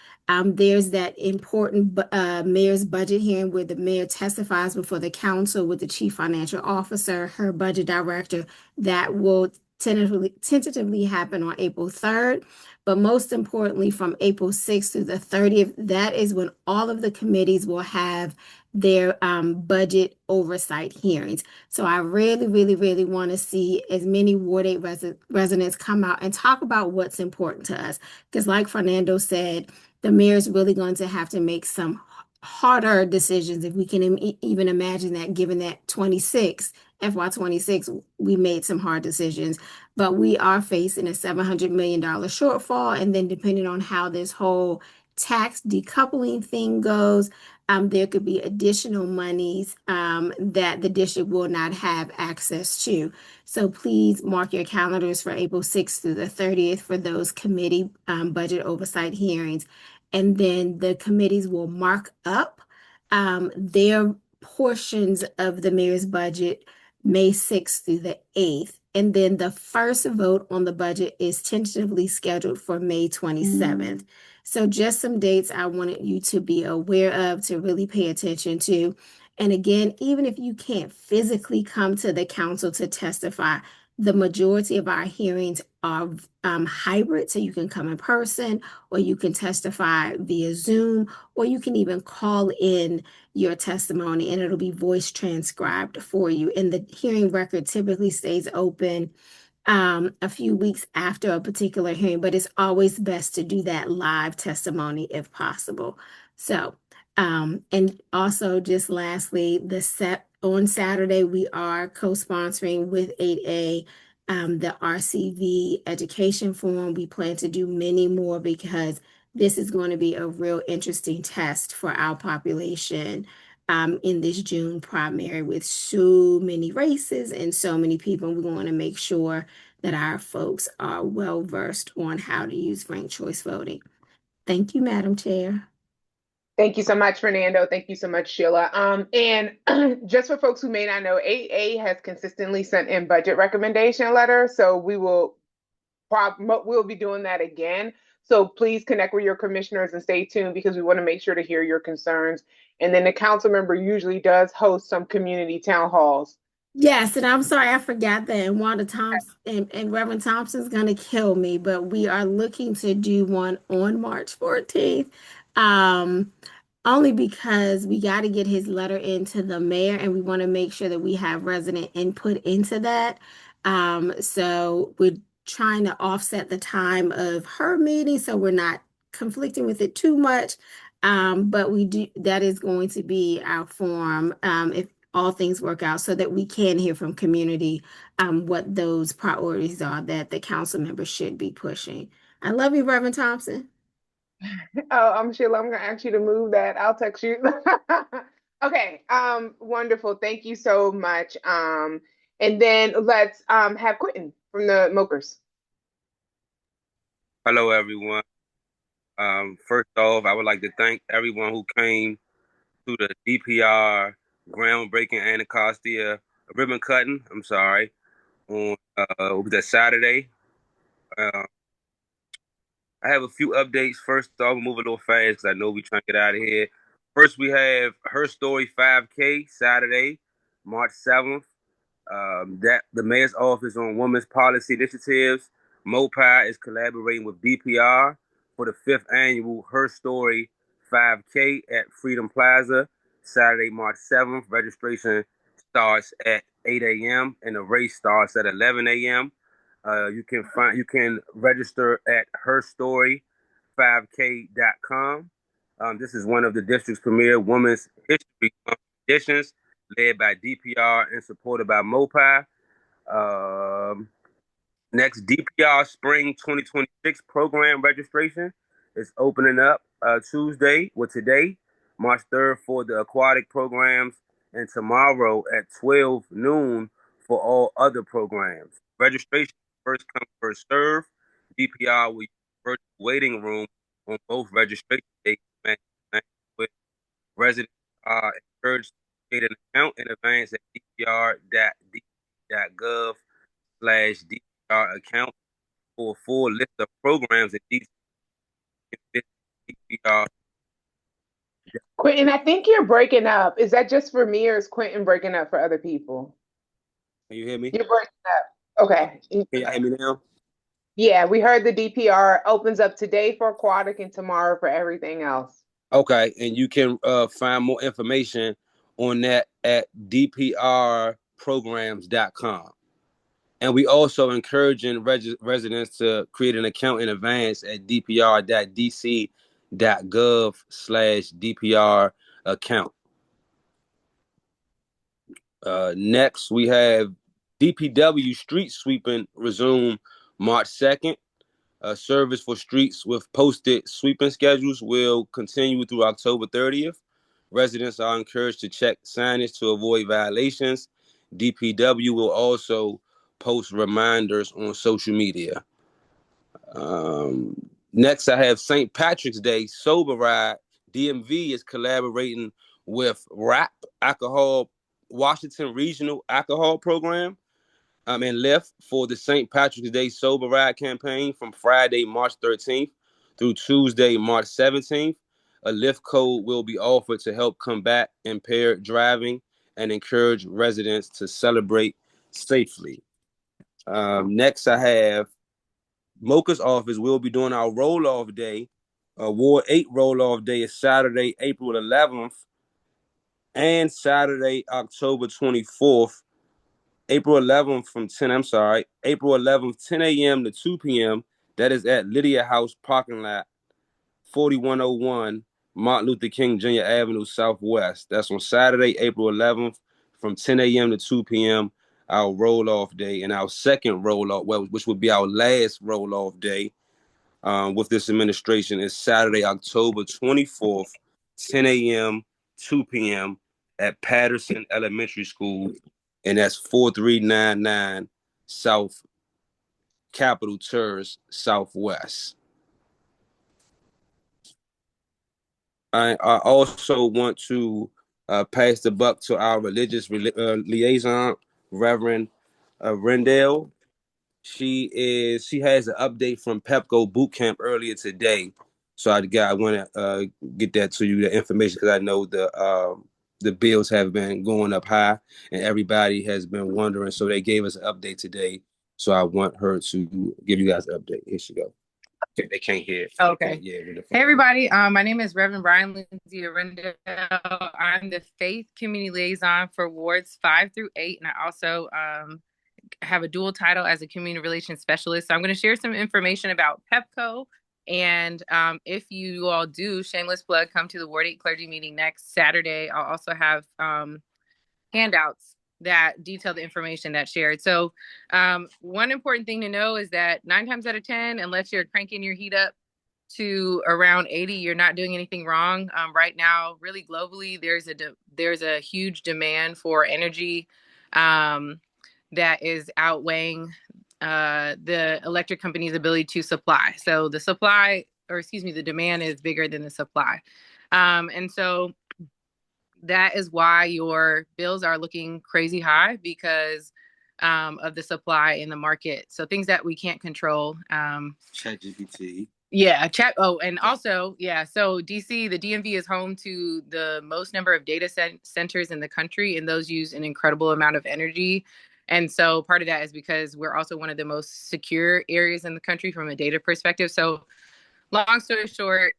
There's that important mayor's budget hearing where the mayor testifies before the council with the chief financial officer, her budget director. That will tentatively happen on April 3rd. But most importantly, from April 6th through the 30th, that is when all of the committees will have their budget oversight hearings. So I really, really, really want to see as many Ward 8 residents come out and talk about what's important to us. Because like Fernando said, the mayor is really going to have to make some harder decisions, if we can even imagine that, given that FY26, we made some hard decisions. But we are facing a $700 million shortfall. And then depending on how this whole tax decoupling thing goes, there could be additional monies that the district will not have access to. So please mark your calendars for April 6th through the 30th for those committee budget oversight hearings. And then the committees will mark up their portions of the mayor's budget May 6th through the 8th. And then the first vote on the budget is tentatively scheduled for May 27th. So just some dates I wanted you to be aware of, to really pay attention to. And again, even if you can't physically come to the council to testify, the majority of our hearings are hybrid, so you can come in person, or you can testify via Zoom, or you can even call in your testimony and it'll be voice transcribed for you. And the hearing record typically stays open a few weeks after a particular hearing, but it's always best to do that live testimony if possible. So, and also just lastly, on Saturday, we are co-sponsoring with 8A the RCV education forum. We plan to do many more because this is going to be a real interesting test for our population in this June primary with so many races and so many people. We want to make sure that our folks are well versed on how to use ranked choice voting. Thank you, Madam Chair. Thank you so much, Fernando. Thank you so much, Sheila. And just for folks who may not know, 8A has consistently sent in budget recommendation letters. So we'll be doing that again. So please connect with your commissioners and stay tuned because we want to make sure to hear your concerns. And then the council member usually does host some community town halls. Yes, and I'm sorry I forgot that. And Wanda Thompson and Reverend Thompson's gonna kill me, but we are looking to do one on March 14th. Only because we got to get his letter into the mayor and we want to make sure that we have resident input into that. So we're trying to offset the time of her meeting so we're not conflicting with it too much. But that is going to be our forum if all things work out so that we can hear from community what those priorities are that the council members should be pushing. I love you, Reverend Thompson. Oh, Sheila, I'm gonna ask you to move that. I'll text you. Okay, wonderful. Thank you so much. And then let's have Quentin from the Mokers. Hello, everyone. First off, I would like to thank everyone who came to the DPR groundbreaking Anacostia ribbon cutting. On was that Saturday. I have a few updates. First off, we'll move a little fast because I know we're trying to get out of here. First, we have Her Story 5K Saturday, March 7th. That the mayor's office on women's policy initiatives, MOPI, is collaborating with DPR for the 5th annual Her Story 5K at Freedom Plaza, Saturday, March 7th. Registration starts at 8 a.m. and the race starts at 11 a.m. You can register at herstory5k.com. This is one of the district's premier women's history competitions, led by DPR and supported by MOPI. Next, DPR Spring 2026 program registration is opening up today, March 3rd, for the aquatic programs, and tomorrow at 12 noon for all other programs. Registration first come, first serve. DPR will use virtual waiting room on both registration dates. With residents are encouraged to create an account in advance at dpr.dc.gov/DPR account for a full list of programs and details. DPR. Quentin, I think you're breaking up. Is that just for me or is Quentin breaking up for other people? Can you hear me? You're breaking up. Okay. Can you hear me now? Yeah, we heard the DPR opens up today for aquatic and tomorrow for everything else. Okay, and you can find more information on that at dprprograms.com. And we also encouraging residents to create an account in advance at dpr.dc.gov/DPR account. Next, we have DPW street sweeping resume March 2nd. Service for streets with posted sweeping schedules will continue through October 30th. Residents are encouraged to check signage to avoid violations. DPW will also post reminders on social media. Next, I have St. Patrick's Day Sober Ride. DMV is collaborating with RAP, Washington Regional Alcohol Program, and Lyft for the St. Patrick's Day Sober Ride campaign from Friday, March 13th through Tuesday, March 17th. A Lyft code will be offered to help combat impaired driving and encourage residents to celebrate safely. Next, I have Mocha's office. We'll be doing our roll-off day. Ward 8 roll-off day is Saturday, April 11th and Saturday, October 24th. April 11th, 10 a.m. to 2 p.m. That is at Lydia House parking lot, 4101 Martin Luther King Jr. Avenue Southwest. That's on Saturday, April 11th from 10 a.m. to 2 p.m. Our roll-off day, and our second roll-off, which would be our last roll-off day with this administration, is Saturday, October 24th, 10 a.m., 2 p.m. at Patterson Elementary School, and that's 4399 South Capitol Terrace, Southwest. I also want to pass the buck to our religious liaison, Reverend Rendell. She has an update from Pepco Boot Camp earlier today, so I want to get that to you, the information, because I know the bills have been going up high and everybody has been wondering. So they gave us an update today. So I want her to give you guys an update. Here she go. They can't hear. Okay. Yeah. Hey, everybody. My name is Reverend Brian Lindsay Arendelle. I'm the Faith Community Liaison for Wards 5 through 8. And I also have a dual title as a Community Relations Specialist. So I'm going to share some information about PEPCO. And if you all do, shameless plug, come to the Ward 8 clergy meeting next Saturday. I'll also have handouts that detail the information that's shared. So one important thing to know is that 9 times out of 10, unless you're cranking your heat up to around 80, you're not doing anything wrong. Right now, really globally, there's a huge demand for energy that is outweighing the electric company's ability to supply. So the demand is bigger than the supply. And so that is why your bills are looking crazy high, because of the supply in the market. So things that we can't control. ChatGPT. Yeah, chat. Oh, and also, yeah. So DC, the DMV is home to the most number of data centers in the country, and those use an incredible amount of energy. And so part of that is because we're also one of the most secure areas in the country from a data perspective. So long story short,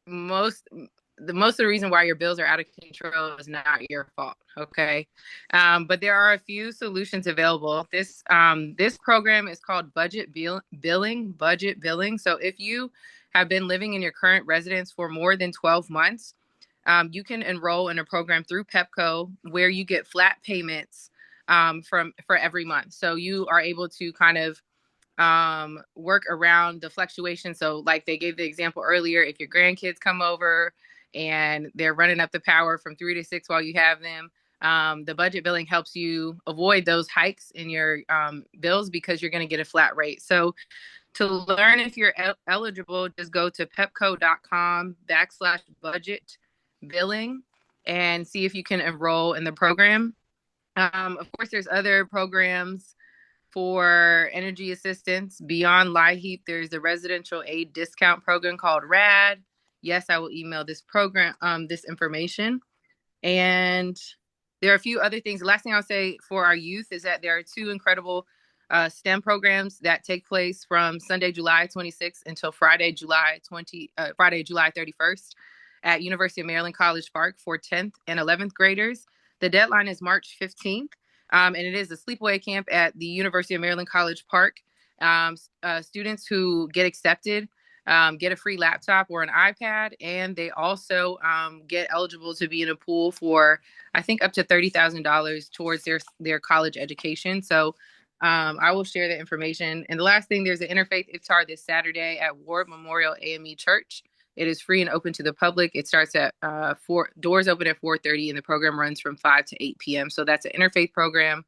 most of the reason why your bills are out of control is not your fault. Okay. But there are a few solutions available. This program is called budget billing. So if you have been living in your current residence for more than 12 months, you can enroll in a program through PEPCO where you get flat payments for every month. So you are able to kind of work around the fluctuation. So like they gave the example earlier, if your grandkids come over and they're running up the power from 3 to 6 while you have them, the budget billing helps you avoid those hikes in your bills because you're going to get a flat rate. So To learn if you're eligible, just go to pepco.com/budget billing and see if you can enroll in the program. Of course, there's other programs for energy assistance beyond LIHEAP. There's the residential aid discount program called RAD. Yes, I will email this program, this information. And there are a few other things. The last thing I'll say for our youth is that there are two incredible STEM programs that take place from Sunday, July 26th until Friday, July 31st at University of Maryland College Park for 10th and 11th graders. The deadline is March 15th, and it is a sleepaway camp at the University of Maryland College Park. Students who get accepted get a free laptop or an iPad, and they also get eligible to be in a pool for, I think, up to $30,000 towards their college education. So I will share the information. And the last thing, there's an interfaith iftar this Saturday at Ward Memorial AME Church. It is free and open to the public. It starts at doors open at 4:30, and the program runs from 5 to 8 p.m. So that's an interfaith program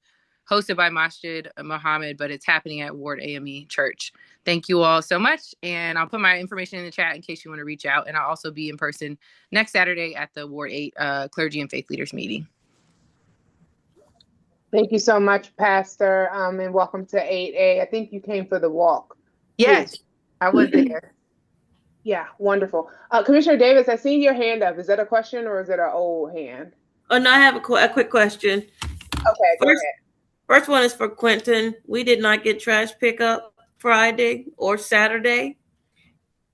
hosted by Masjid Muhammad, but it's happening at Ward AME Church. Thank you all so much. And I'll put my information in the chat in case you want to reach out. And I'll also be in person next Saturday at the Ward 8 Clergy and Faith Leaders meeting. Thank you so much, Pastor, and welcome to 8A. I think you came for the walk. Yes, I was there. Yeah, wonderful. Commissioner Davis, I see your hand up. Is that a question or is it an old hand? Oh, no, I have a quick question. Okay, go ahead. First one is for Quentin. We did not get trash pickup Friday or Saturday.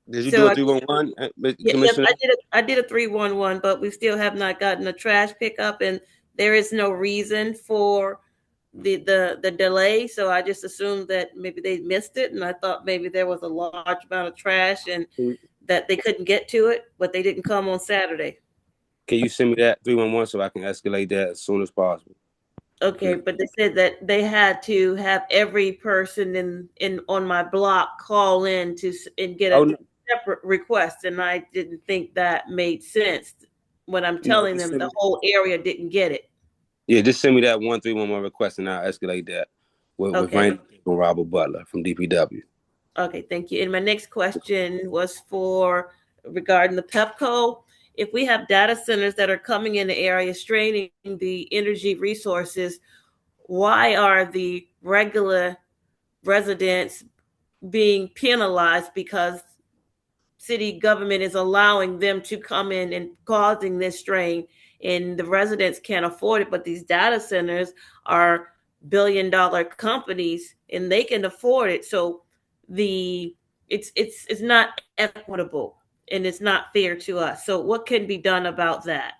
Did you do a 311, Commissioner? Yes, I did a 311, but we still have not gotten a trash pickup, and there is no reason for the delay. So I just assumed that maybe they missed it, and I thought maybe there was a large amount of trash and that they couldn't get to it, but they didn't come on Saturday. Can you send me that 311 so I can escalate that as soon as possible? Okay, but they said that they had to have every person in on my block call in and get a separate request, and I didn't think that made sense when I'm telling them the whole area didn't get it. Yeah, just send me that 1311 request, and I'll escalate that with Randy and Robert Butler from DPW. Okay, thank you. And my next question was regarding the PEPCO. If we have data centers that are coming in the area, straining the energy resources, why are the regular residents being penalized because city government is allowing them to come in and causing this strain, and the residents can't afford it, but these data centers are billion-dollar companies and they can afford it. So it's not equitable and it's not fair to us. So what can be done about that?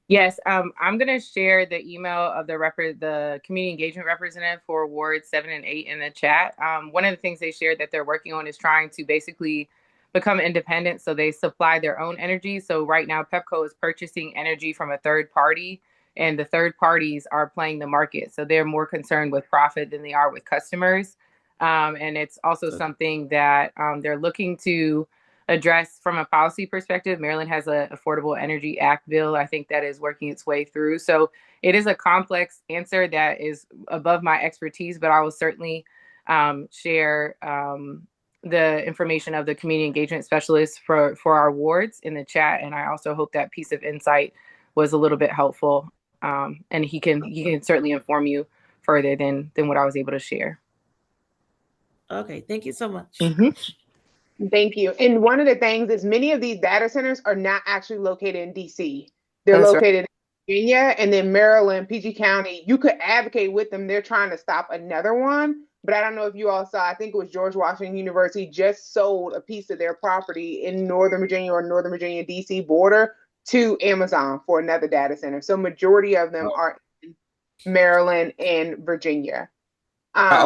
Yes, I'm going to share the email of the community engagement representative for Wards 7 and 8 in the chat. One of the things they shared that they're working on is trying to basically become independent, so they supply their own energy. So right now, PEPCO is purchasing energy from a third party, and the third parties are playing the market. So they're more concerned with profit than they are with customers. And it's also something that they're looking to address from a policy perspective. Maryland has an Affordable Energy Act bill, I think, that is working its way through. So it is a complex answer that is above my expertise, but I will certainly share the information of the community engagement specialist for our wards in the chat. And I also hope that piece of insight was a little bit helpful. And he can certainly inform you further than what I was able to share. Okay, thank you so much. Thank you. And one of the things is many of these data centers are not actually located in DC. They're That's located in Virginia and then Maryland, PG County. You could advocate with them. They're trying to stop another one. But I don't know if you all saw, I think it was George Washington University just sold a piece of their property in Northern Virginia or Northern Virginia, DC border to Amazon for another data center. So majority of them are in Maryland and Virginia. I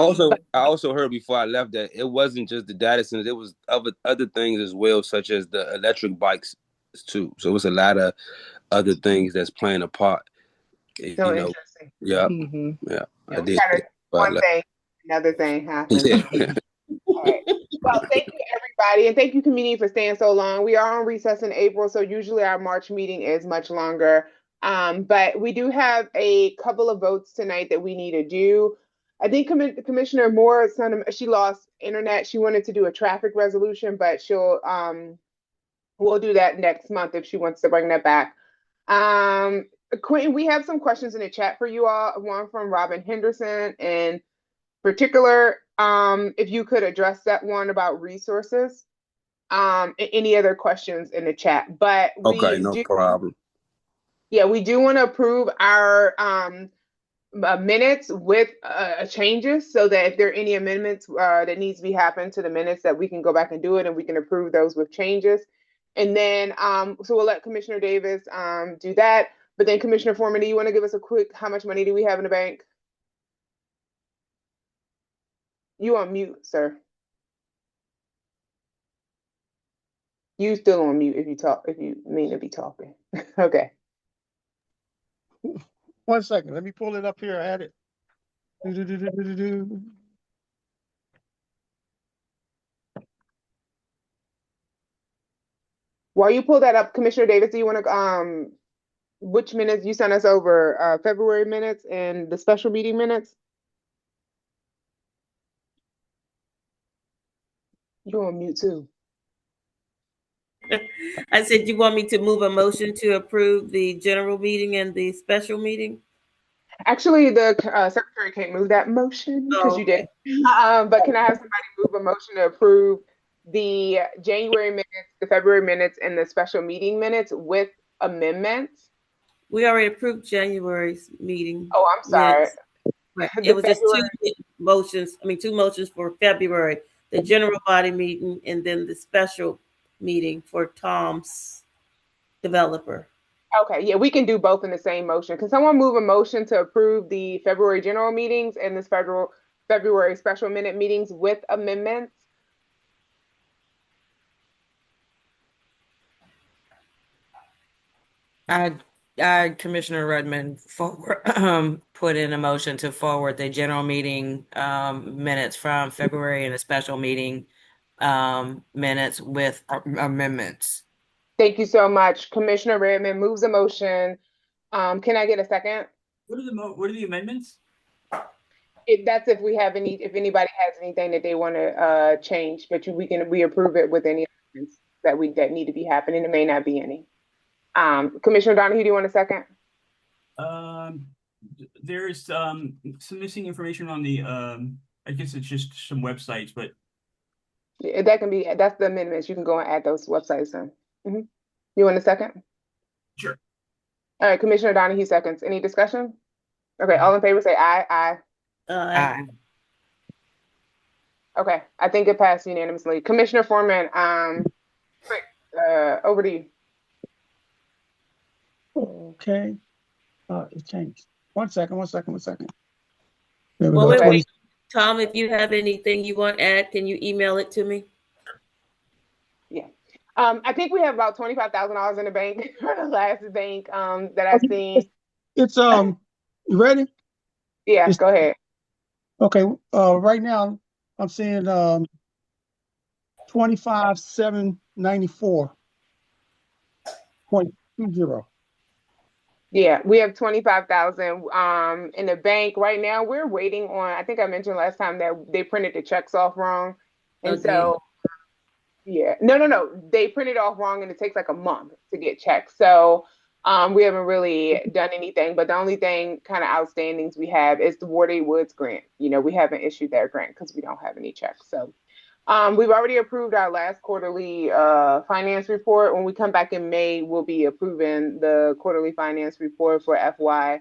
also heard before I left that it wasn't just the data centers; it was other things as well, such as the electric bikes too. So it was a lot of other things that's playing a part. So interesting. Yeah, yeah. I did. One thing, another thing happens. Yeah. All right. Well, thank you, everybody, and thank you, community, for staying so long. We are on recess in April, so usually our March meeting is much longer. But we do have a couple of votes tonight that we need to do. I think Commissioner Moore, she lost internet. She wanted to do a traffic resolution, but we'll do that next month if she wants to bring that back. Quentin, we have some questions in the chat for you all. One from Robin Henderson in particular. If you could address that one about resources. Any other questions in the chat? But Okay, no problem. Yeah, we do want to approve our minutes with changes, so that if there are any amendments that needs to be happened to the minutes, that we can go back and do it, and we can approve those with changes. And then, so we'll let Commissioner Davis do that. But then, Commissioner Foreman, do you want to give us a quick, how much money do we have in the bank? You on mute, sir. You still on mute if you mean to be talking. Okay. 1 second. Let me pull it up here. I had it. While you pull that up, Commissioner Davis, do you want to which minutes you sent us over? February minutes and the special meeting minutes? You're on mute too. I said, you want me to move a motion to approve the general meeting and the special meeting? Actually, the secretary can't move that motion because you did. But can I have somebody move a motion to approve the January minutes, the February minutes, and the special meeting minutes with amendments? We already approved January's meeting. Oh, I'm sorry. It was just two motions for February, the general body meeting and then the special meeting for Tom's developer. Okay, yeah, we can do both in the same motion. Can someone move a motion to approve the February general meetings and this February special minute meetings with amendments? Commissioner Rudman put in a motion to forward the general meeting minutes from February and the special meeting minutes with amendments. Thank you so much. Commissioner Redmond moves a motion. Can I get a second? What are the amendments? That's if anybody has anything that they want to change, but we approve it with any amendments that need to be happening. There may not be any. Commissioner Donahue, do you want a second? There's some missing information on the I guess it's just some websites, but that's the amendments. You can go and add those websites in. Mm-hmm. You want a second? Sure. All right, Commissioner Donahue seconds. Any discussion? Okay, all in favor say aye. Aye. Aye. Okay, I think it passed unanimously. Commissioner Foreman, quick, over to you. Okay. It changed. 1 second. Well, wait. Tom, if you have anything you want to add, can you email it to me? Yeah. I think we have about $25,000 in the bank for the last bank that I've seen. It's you ready? Yeah, go ahead. Okay. Right now I'm seeing 25,794.20. Yeah, we have 25,000 in the bank right now. We're waiting on, I think I mentioned last time that they printed the checks off wrong. And so yeah, no. They printed off wrong and it takes like a month to get checks. So we haven't really done anything, but the only thing kind of outstandings we have is the Ward 8 Woods grant. We haven't issued that grant because we don't have any checks. So we've already approved our last quarterly finance report. When we come back in May, we'll be approving the quarterly finance report for FY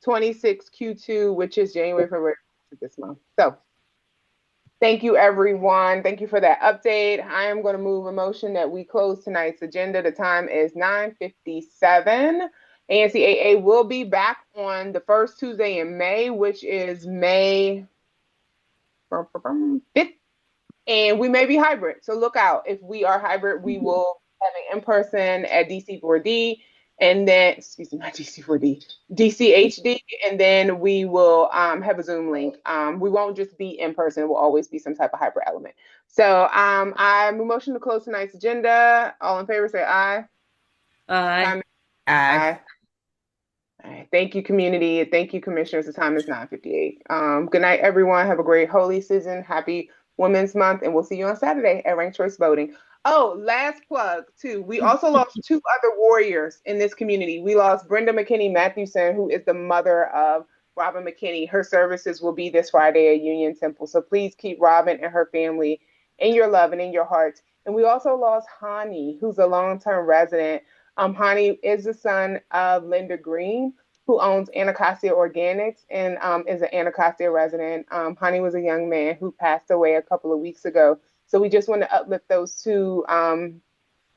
26 Q2, which is January, February this month. So thank you, everyone. Thank you for that update. I am going to move a motion that we close tonight's agenda. The time is 9:57. ANCAA will be back on the first Tuesday in May, which is May 5th. And we may be hybrid. So look out. If we are hybrid, we will have an in-person at DC4D and then, not DC4D, DCHD. And then we will have a Zoom link. We won't just be in person. It will always be some type of hybrid element. So I motion to close tonight's agenda. All in favor say aye. Aye. Aye. All right. Thank you, community. Thank you, commissioners. The time is 9:58. Good night, everyone. Have a great holy season. Happy Women's Month, and we'll see you on Saturday at Ranked Choice Voting. Oh, last plug, too. We also lost two other warriors in this community. We lost Brenda McKinney Matthewson, who is the mother of Robin McKinney. Her services will be this Friday at Union Temple. So please keep Robin and her family in your love and in your hearts. And we also lost Hani, who's a long-term resident. Hani is the son of Linda Green, who owns Anacostia Organics and is an Anacostia resident. Hani was a young man who passed away a couple of weeks ago. So we just want to uplift those two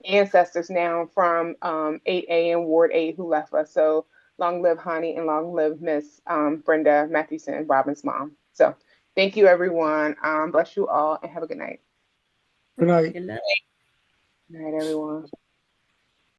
ancestors now from 8A and Ward 8 who left us. So long live Hani and long live Miss Brenda Matthewson, Robin's mom. So thank you, everyone. Bless you all and have a good night. Good night. Good night. Good night, everyone.